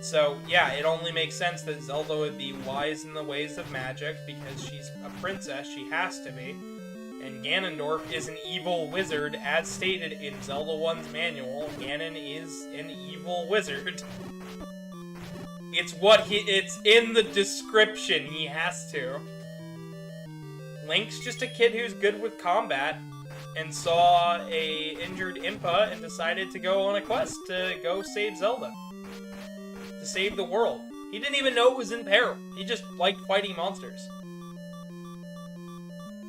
So, yeah, it only makes sense that Zelda would be wise in the ways of magic, because she's a princess, she has to be. And Ganondorf is an evil wizard, as stated in Zelda 1's manual. Ganon is an evil wizard. It's in the description, he has to. Link's just a kid who's good with combat, and saw a injured Impa and decided to go on a quest to go save Zelda. To save the world. He didn't even know it was in peril. He just liked fighting monsters.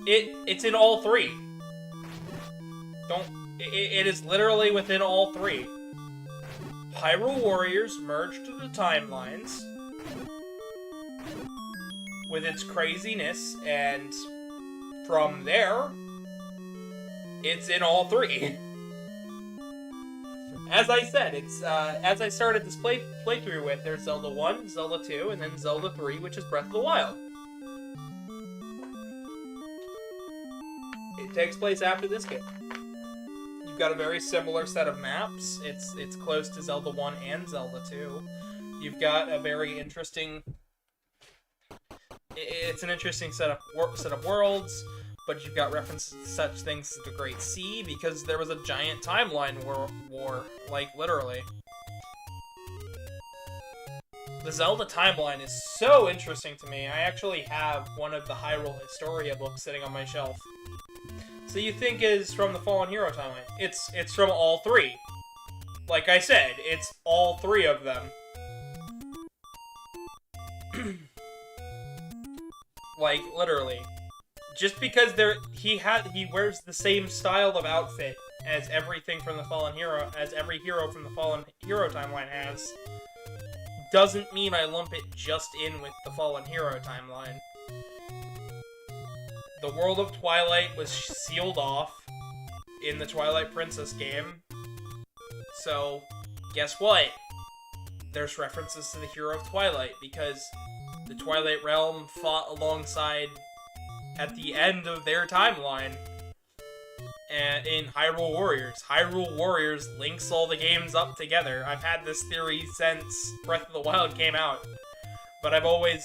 It's in all three. It is literally within all three. Hyrule Warriors merged the timelines with its craziness, and from there, it's in all three. As I said, it's as I started this playthrough with, there's Zelda 1, Zelda 2, and then Zelda 3, which is Breath of the Wild. It takes place after this game. You've got a very similar set of maps. It's close to Zelda 1 and Zelda 2. You've got a very interesting... It's an interesting set of worlds, but you've got references to such things as the Great Sea, because there was a giant timeline war, like, literally. The Zelda timeline is so interesting to me. I actually have one of the Hyrule Historia books sitting on my shelf. So you think is from the Fallen Hero timeline. It's from all three. Like I said, it's all three of them. Like, literally. Just because he wears the same style of outfit as everything from the Fallen Hero, as every hero from the Fallen Hero timeline has, doesn't mean I lump it just in with the Fallen Hero timeline. The world of Twilight was sealed off in the Twilight Princess game. So, guess what? There's references to the hero of Twilight, because the Twilight Realm fought alongside, at the end of their timeline, and in Hyrule Warriors. Hyrule Warriors links all the games up together. I've had this theory since Breath of the Wild came out, but I've always...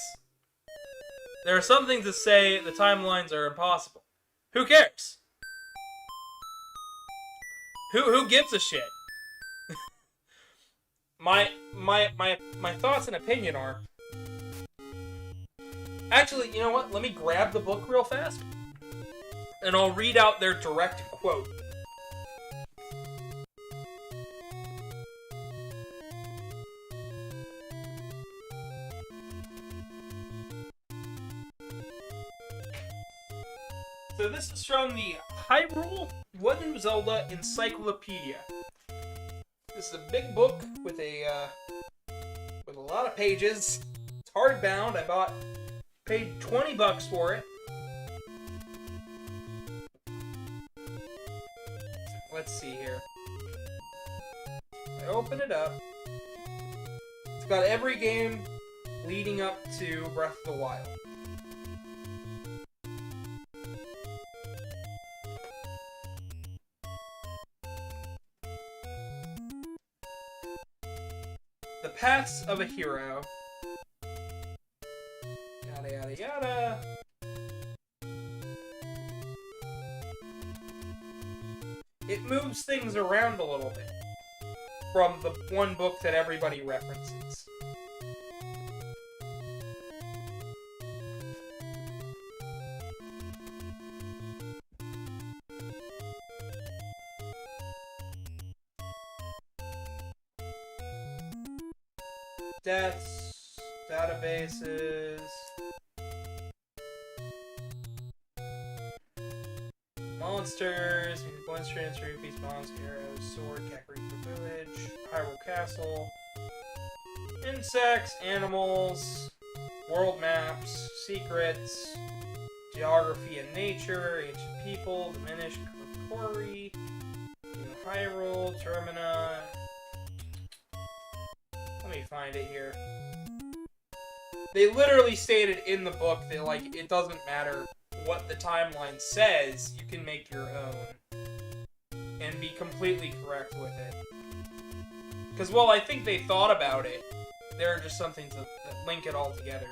There are some things that say the timelines are impossible. Who cares? Who gives a shit? My thoughts and opinion are... Actually, you know what? Let me grab the book real fast, and I'll read out their direct quote. So this is from the Hyrule Legend of Zelda Encyclopedia. This is a big book with a lot of pages. It's hardbound. Paid $20 for it. Let's see here. I open it up. It's got every game leading up to Breath of the Wild. The Paths of a Hero. Yada yada yada. It moves things around a little bit from the one book that everybody references. Deaths, databases, monsters, Blood Strands, Rupees, Bombs, Arrows, Sword, Kakariko Village, Hyrule Castle, insects, animals, world maps, secrets, geography and nature, ancient people, diminished Kokori, Hyrule, Termina. Let me find it here. They literally stated in the book that, like, it doesn't matter what the timeline says, you can make your own. And be completely correct with it. Because, well, I think they thought about it. There are just some things that link it all together.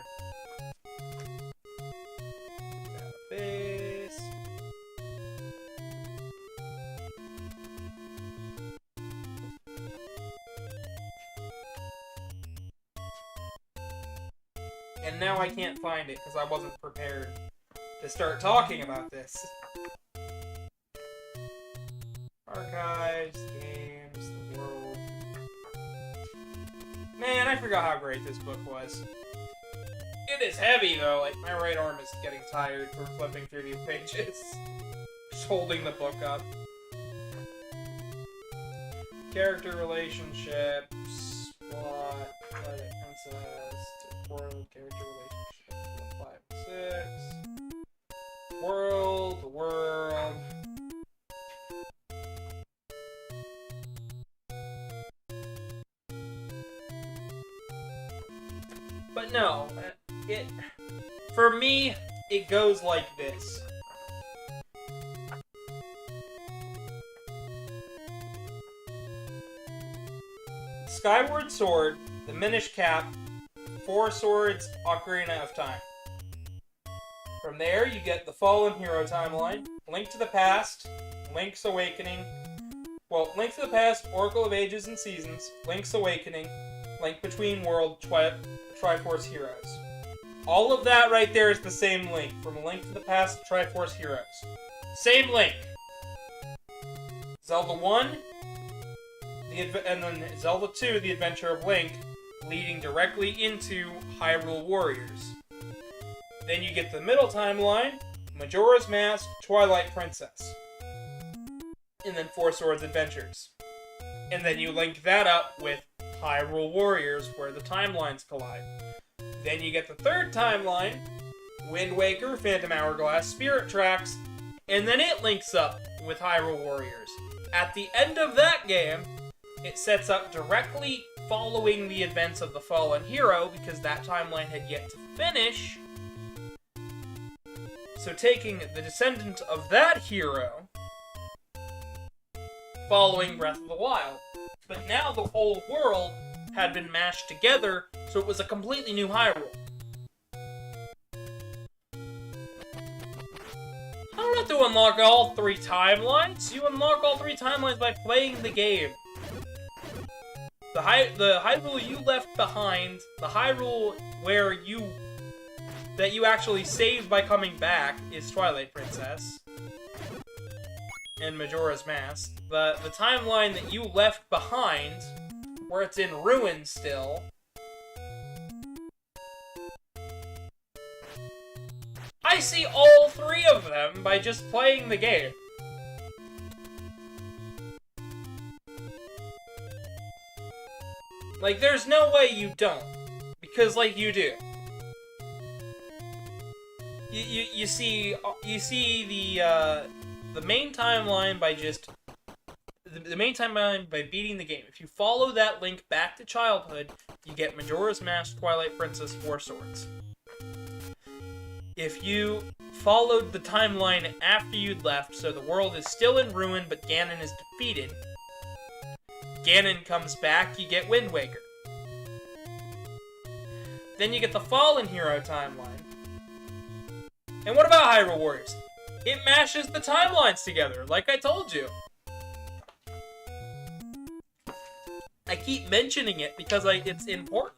Database. And now I can't find it because I wasn't prepared to start talking about this. Archives, games, the world. Man, I forgot how great this book was. It is heavy though, like my right arm is getting tired from flipping through these pages. Just holding the book up. Character relationships, plot, Twilight Princess, world, character relationship, 5 and 6. World, the world. But no, for me, it goes like this. Skyward Sword, the Minish Cap, 4 Swords, Ocarina of Time. From there, you get the Fallen Hero timeline, Link to the Past, Link's Awakening, well, Link to the Past, Oracle of Ages and Seasons, Link's Awakening, Link Between World, Triforce Heroes. All of that right there is the same Link, from Link to the Past to Triforce Heroes. Same Link. Zelda 1, and then Zelda 2, The Adventure of Link, leading directly into Hyrule Warriors. Then you get the middle timeline, Majora's Mask, Twilight Princess. And then 4 Swords Adventures. And then you link that up with Hyrule Warriors, where the timelines collide. Then you get the third timeline, Wind Waker, Phantom Hourglass, Spirit Tracks, and then it links up with Hyrule Warriors. At the end of that game, it sets up directly following the events of the Fallen Hero, because that timeline had yet to finish. So taking the descendant of that hero, following Breath of the Wild. But now the whole world had been mashed together, so it was a completely new Hyrule. I don't have to unlock all 3 timelines. You unlock all 3 timelines by playing the game. The Hyrule you left behind, the Hyrule that you actually saved by coming back, is Twilight Princess and Majora's Mask. The timeline that you left behind, where it's in ruins still, I I see all three of them by just playing the game. Like, there's no way you don't. Because, like, you do. You see the main timeline by just... The main timeline by beating the game. If you follow that link back to childhood, you get Majora's Mask, Twilight Princess, Four Swords. If you followed the timeline after you'd left, so the world is still in ruin, but Ganon is defeated, Ganon comes back, you get Wind Waker. Then you get the Fallen Hero timeline. And what about Hyrule Warriors? It mashes the timelines together, like I told you. I keep mentioning it because it's important.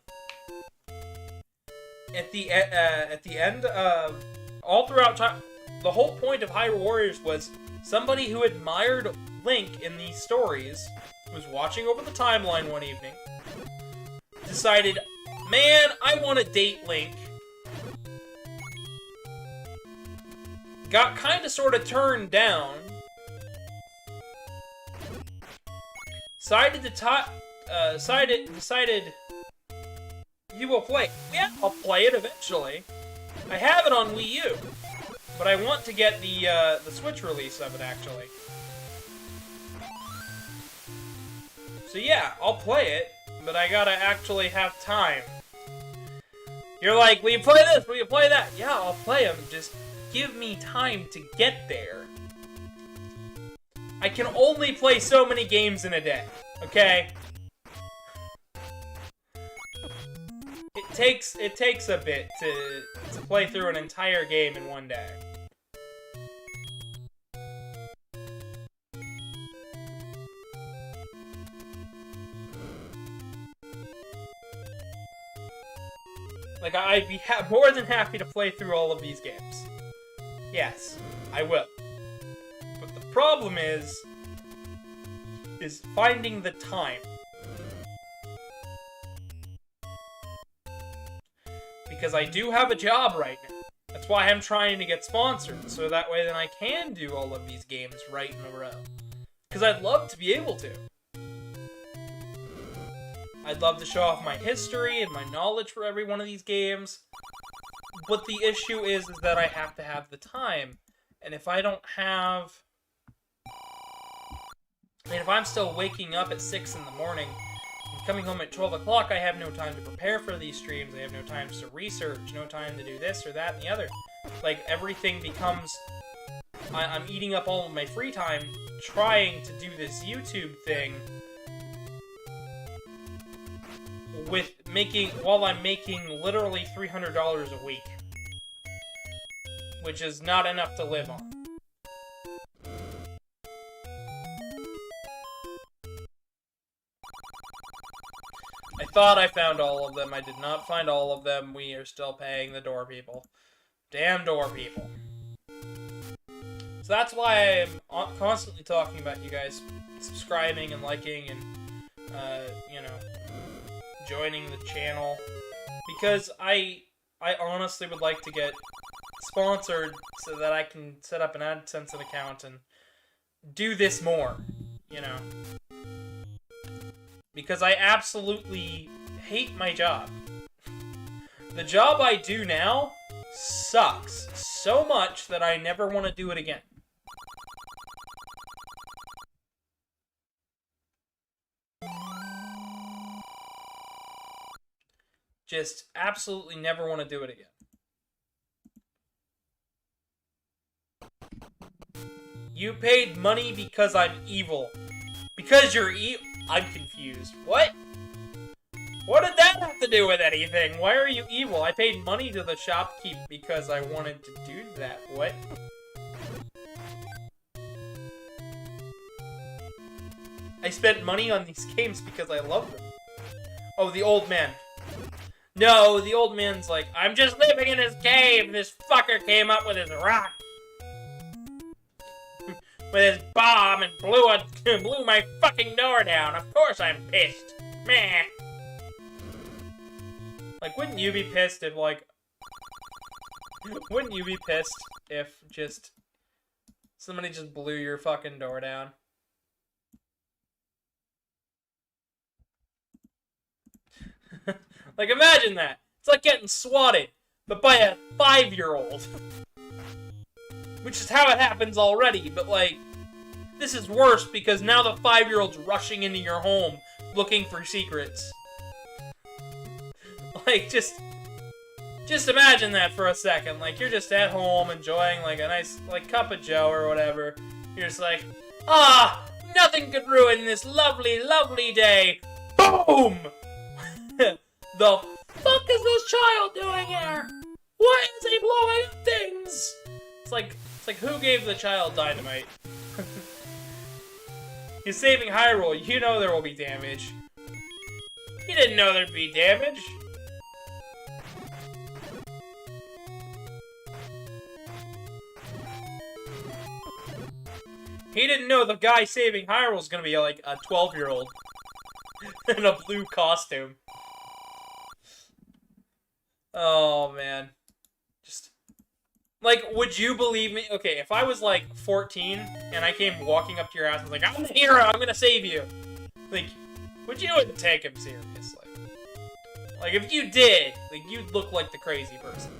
At the end of all throughout time, the whole point of Hyrule Warriors was somebody who admired Link in these stories was watching over the timeline one evening, decided, man, I want to date Link. Got kind of sort of turned down. Decided you will play. Yeah, I'll play it eventually. I have it on Wii U, but I want to get the Switch release of it actually. So yeah, I'll play it, but I gotta actually have time. You're like, will you play this? Will you play that? Yeah, I'll play them. Just give me time to get there. I can only play so many games in a day, okay? It takes a bit to play through an entire game in one day. Like, I'd be more than happy to play through all of these games. Yes, I will. But the problem is finding the time. Because I do have a job right now. That's why I'm trying to get sponsored, so that way then I can do all of these games right in a row. Because I'd love to be able to. I'd love to show off my history and my knowledge for every one of these games. But the issue is that I have to have the time. And if I don't have... I mean, if I'm still waking up at 6 in the morning and coming home at 12 o'clock, I have no time to prepare for these streams. I have no time to research, no time to do this or that and the other. Like, everything becomes... I'm eating up all of my free time trying to do this YouTube thing while I'm making literally $300 a week. Which is not enough to live on. I thought I found all of them. I did not find all of them. We are still paying the door people. Damn door people. So that's why I'm constantly talking about you guys subscribing and liking and, you know, joining the channel. Because I honestly would like to get sponsored so that I can set up an AdSense account and do this more, you know. Because I absolutely hate my job. The job I do now sucks so much that I never want to do it again. Just absolutely never want to do it again. You paid money because I'm evil. Because you're evil. I'm confused. What? What did that have to do with anything? Why are you evil? I paid money to the shopkeep because I wanted to do that. What? I spent money on these games because I love them. Oh, the old man. No, the old man's like, I'm just living in his cave. This fucker came up with his rock. With his bomb and blew my fucking door down. Of course I'm pissed. Meh. Like, wouldn't you be pissed if, like... Wouldn't you be pissed if just somebody just blew your fucking door down? Like, imagine that. It's like getting swatted, but by a 5-year-old. Which is how it happens already, but like, this is worse because now the 5-year-old's rushing into your home looking for secrets. Like, just imagine that for a second. Like, you're just at home enjoying, like, a nice, like, cup of joe or whatever. You're just like, nothing could ruin this lovely, lovely day. Boom! The fuck is this child doing here? Why is he blowing up things? It's like, who gave the child dynamite? He's saving Hyrule. You know there will be damage. He didn't know there'd be damage. He didn't know the guy saving Hyrule was gonna be like a 12-year-old in a blue costume. Oh man. Just like, would you believe me? Okay, if I was like 14 and I came walking up to your house and was like, I'm the hero, I'm gonna save you. Like, would you even take him seriously? Like, if you did, like, you'd look like the crazy person.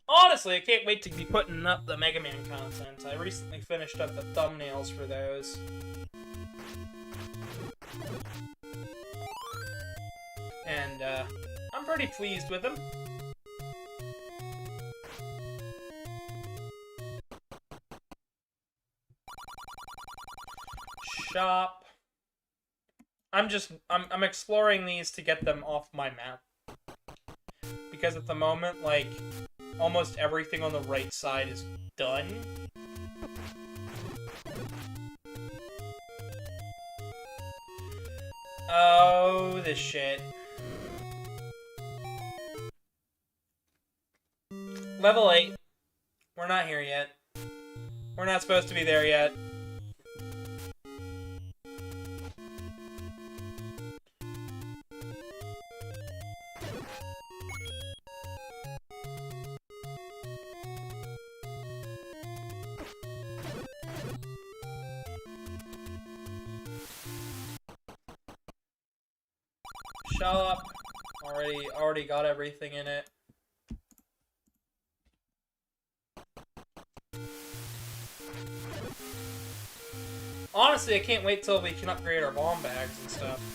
Honestly, I can't wait to be putting up the Mega Man content. I recently finished up the thumbnails for those. And, I'm pretty pleased with them. Shop. I'm exploring these to get them off my map. Because at the moment, like, almost everything on the right side is done. Oh, this shit. Level 8. We're not here yet. We're not supposed to be there yet. Shop. Already got everything in it. Honestly, I can't wait till we can upgrade our bomb bags and stuff.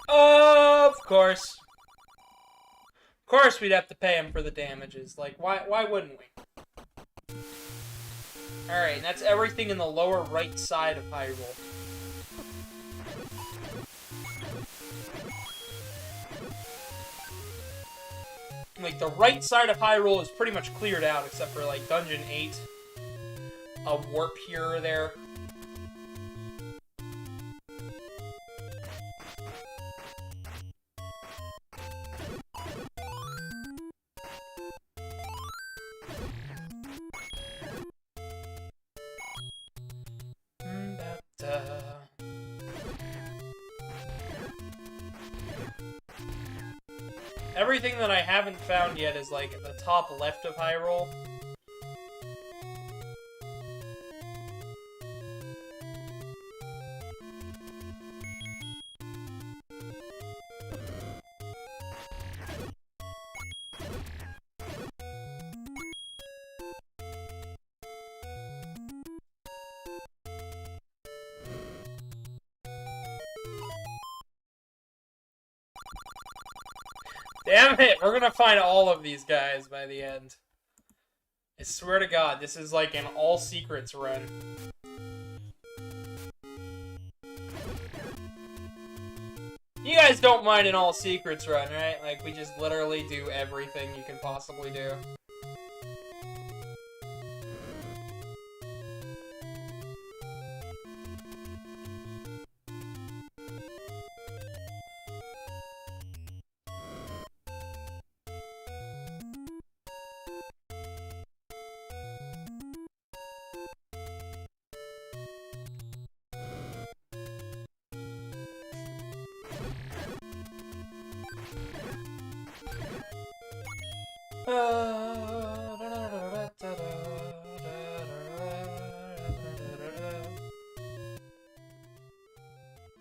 Of course. Of course we'd have to pay him for the damages. Like, why wouldn't we? Alright, and that's everything in the lower right side of Hyrule. Like, the right side of Hyrule is pretty much cleared out, except for, like, Dungeon 8. A warp here or there. Everything that I haven't found yet is, like, at the top left of Hyrule. Damn it! We're gonna find all of these guys by the end. I swear to God, this is like an all secrets run. You guys don't mind an all secrets run, right? Like, we just literally do everything you can possibly do.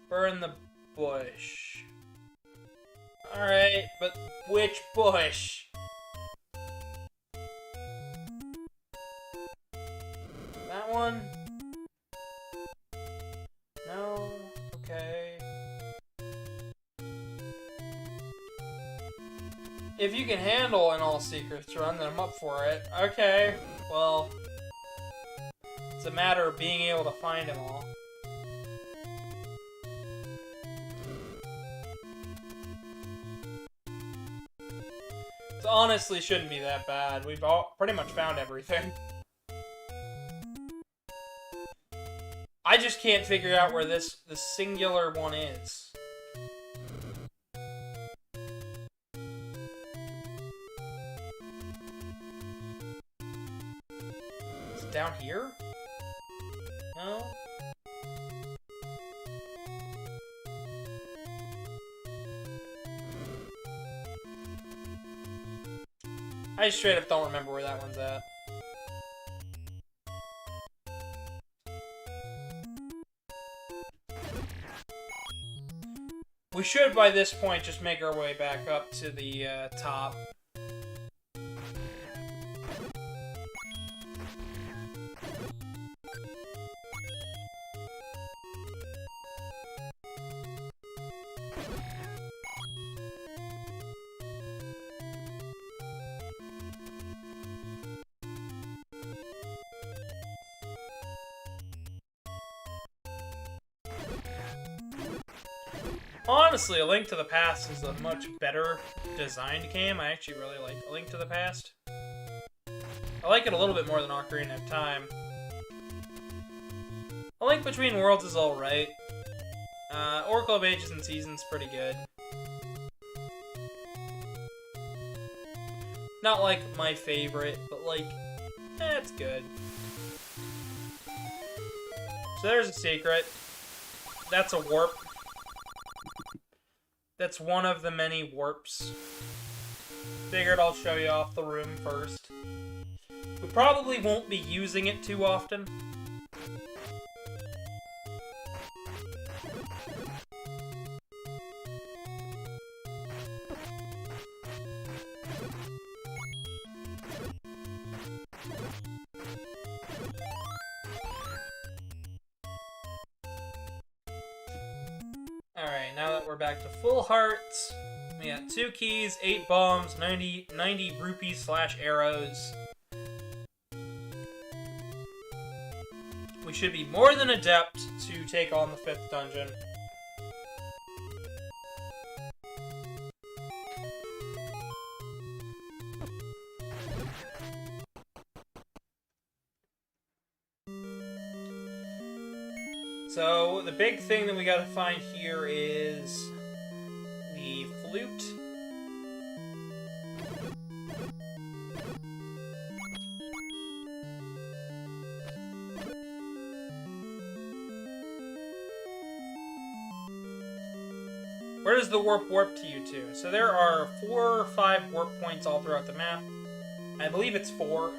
Burn the bush. Alright, but which bush? That one? No? Okay. If you can handle an all secrets run, then I'm up for it. Okay, well, it's a matter of being able to find them all. It honestly shouldn't be that bad. We've all pretty much found everything. I just can't figure out where this singular one is. Is it down here? No? I straight up don't remember where that one's at. We should, by this point, just make our way back up to the top. Honestly, A Link to the Past is a much better designed game. I actually really like A Link to the Past. I like it a little bit more than Ocarina of Time. A Link Between Worlds is alright. Oracle of Ages and Seasons pretty good. Not like my favorite, but like, it's good. So there's a secret. That's a warp. That's one of the many warps. Figured I'll show you off the room first. We probably won't be using it too often. Alright, now that we're back to full hearts, we got 2 keys, 8 bombs, 90 rupees / arrows. We should be more than adept to take on the 5th dungeon. So, the big thing that we gotta find here is the flute. Where does the warp to you to? So there are 4 or 5 warp points all throughout the map. I believe it's 4.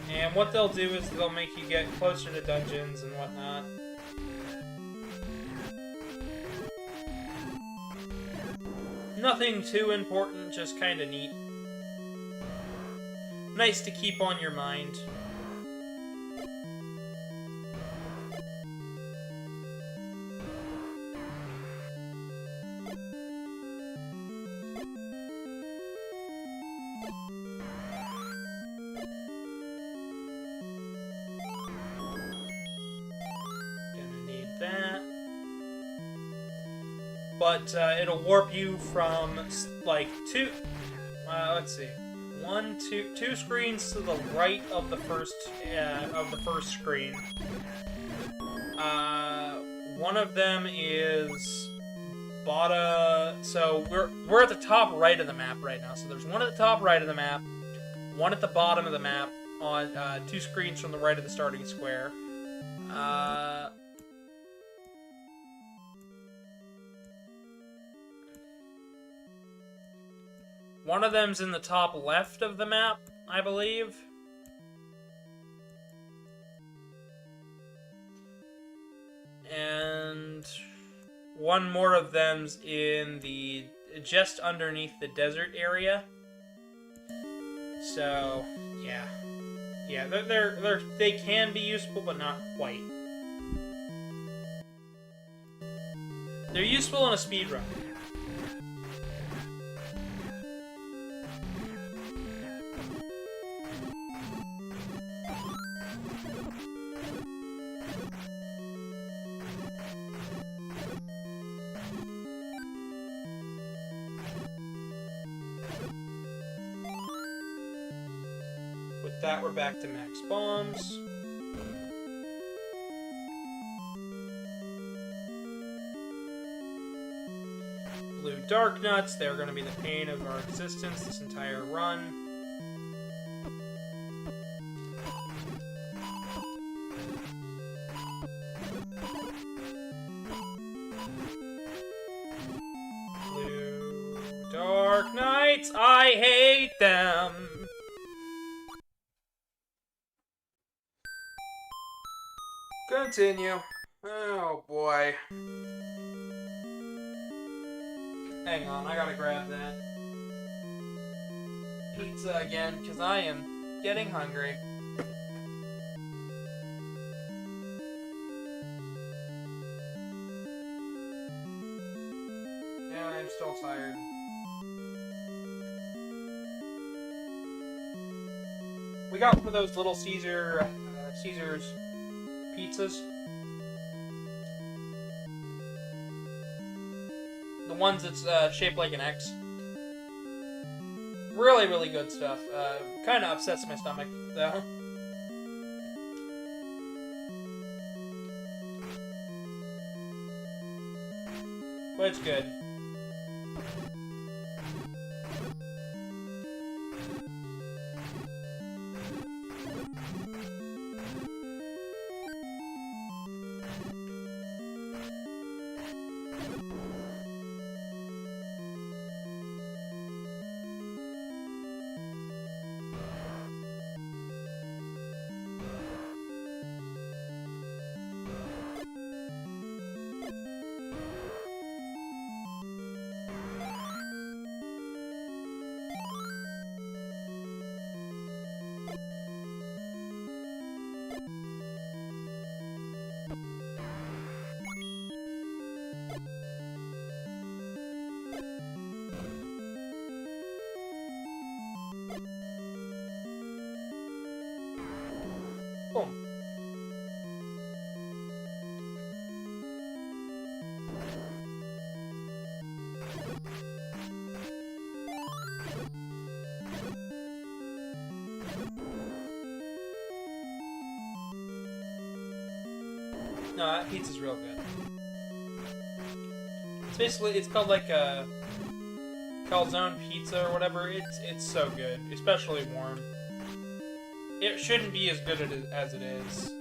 And what they'll do is they'll make you get closer to dungeons and whatnot. Nothing too important, just kind of neat. Nice to keep on your mind. but it'll warp you from like let's see, two screens to the right of the first screen. One of them is so we're at the top right of the map right now. So there's one at the top right of the map, one at the bottom of the map on two screens from the right of the starting square. One of them's in the top left of the map, I believe. And one more of them's in the just underneath the desert area. So, yeah. Yeah, they can be useful, but not quite. They're useful in a speedrun. With that, we're back to max bombs. Blue dark nuts, they're going to be the pain of our existence this entire run. Blue dark nights, I hate them. Continue. Oh boy. Hang on, I gotta grab that pizza again, because I am getting hungry. Yeah, I'm still tired. We got one of those little Caesar's pizzas. The ones that's shaped like an X. Really, really good stuff. Kind of upsets my stomach, though. But it's good. Boom. No, that pizza's real good. It's basically, it's called like a calzone pizza or whatever. It's so good, especially warm. It shouldn't be as good as it is.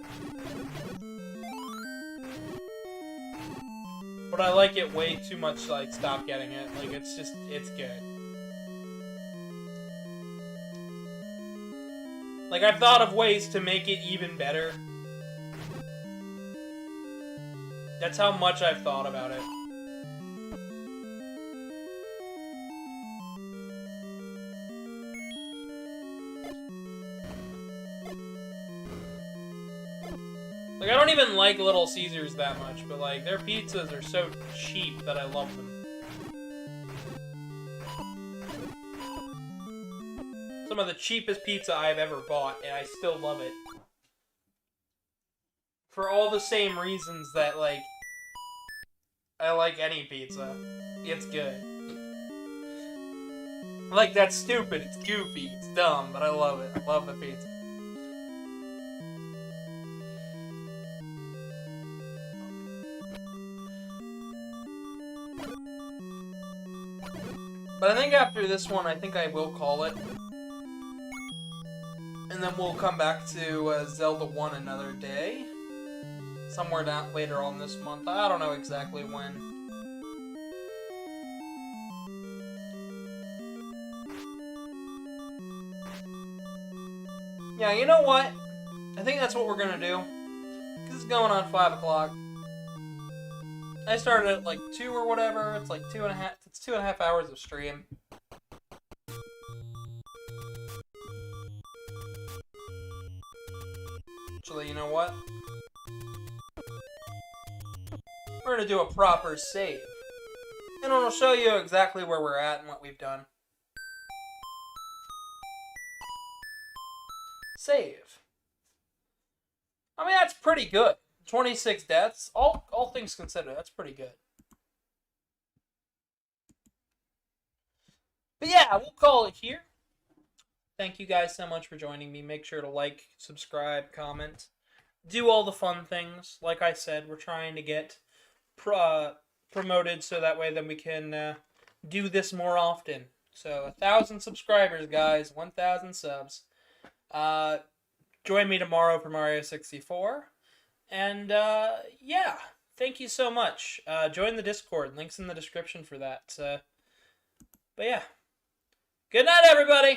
But I like it way too much to like stop getting it. Like it's good. Like I've thought of ways to make it even better. That's how much I've thought about it. Like, I don't even like Little Caesars that much, but, like, their pizzas are so cheap that I love them. Some of the cheapest pizza I've ever bought, and I still love it. For all the same reasons that, like, I like any pizza. It's good. Like, that's stupid, it's goofy, it's dumb, but I love it. I love the pizza. But I think after this one, I think I will call it. And then we'll come back to Zelda 1 another day. Somewhere down later on this month. I don't know exactly when. Yeah, you know what? I think that's what we're gonna do. This is going on 5 o'clock. I started at like 2 or whatever. It's like 2.5. It's 2.5 hours of stream. So you know what? We're gonna do a proper save. And it'll show you exactly where we're at and what we've done. Save. I mean, that's pretty good. 26 deaths. All things considered, that's pretty good. But yeah, we'll call it here. Thank you guys so much for joining me. Make sure to like, subscribe, comment. Do all the fun things. Like I said, we're trying to get promoted so that way then we can do this more often. So 1,000 subscribers, guys. 1,000 subs. Join me tomorrow for Mario 64. And yeah, thank you so much. Join the Discord. Links in the description for that. But yeah. Good night, everybody!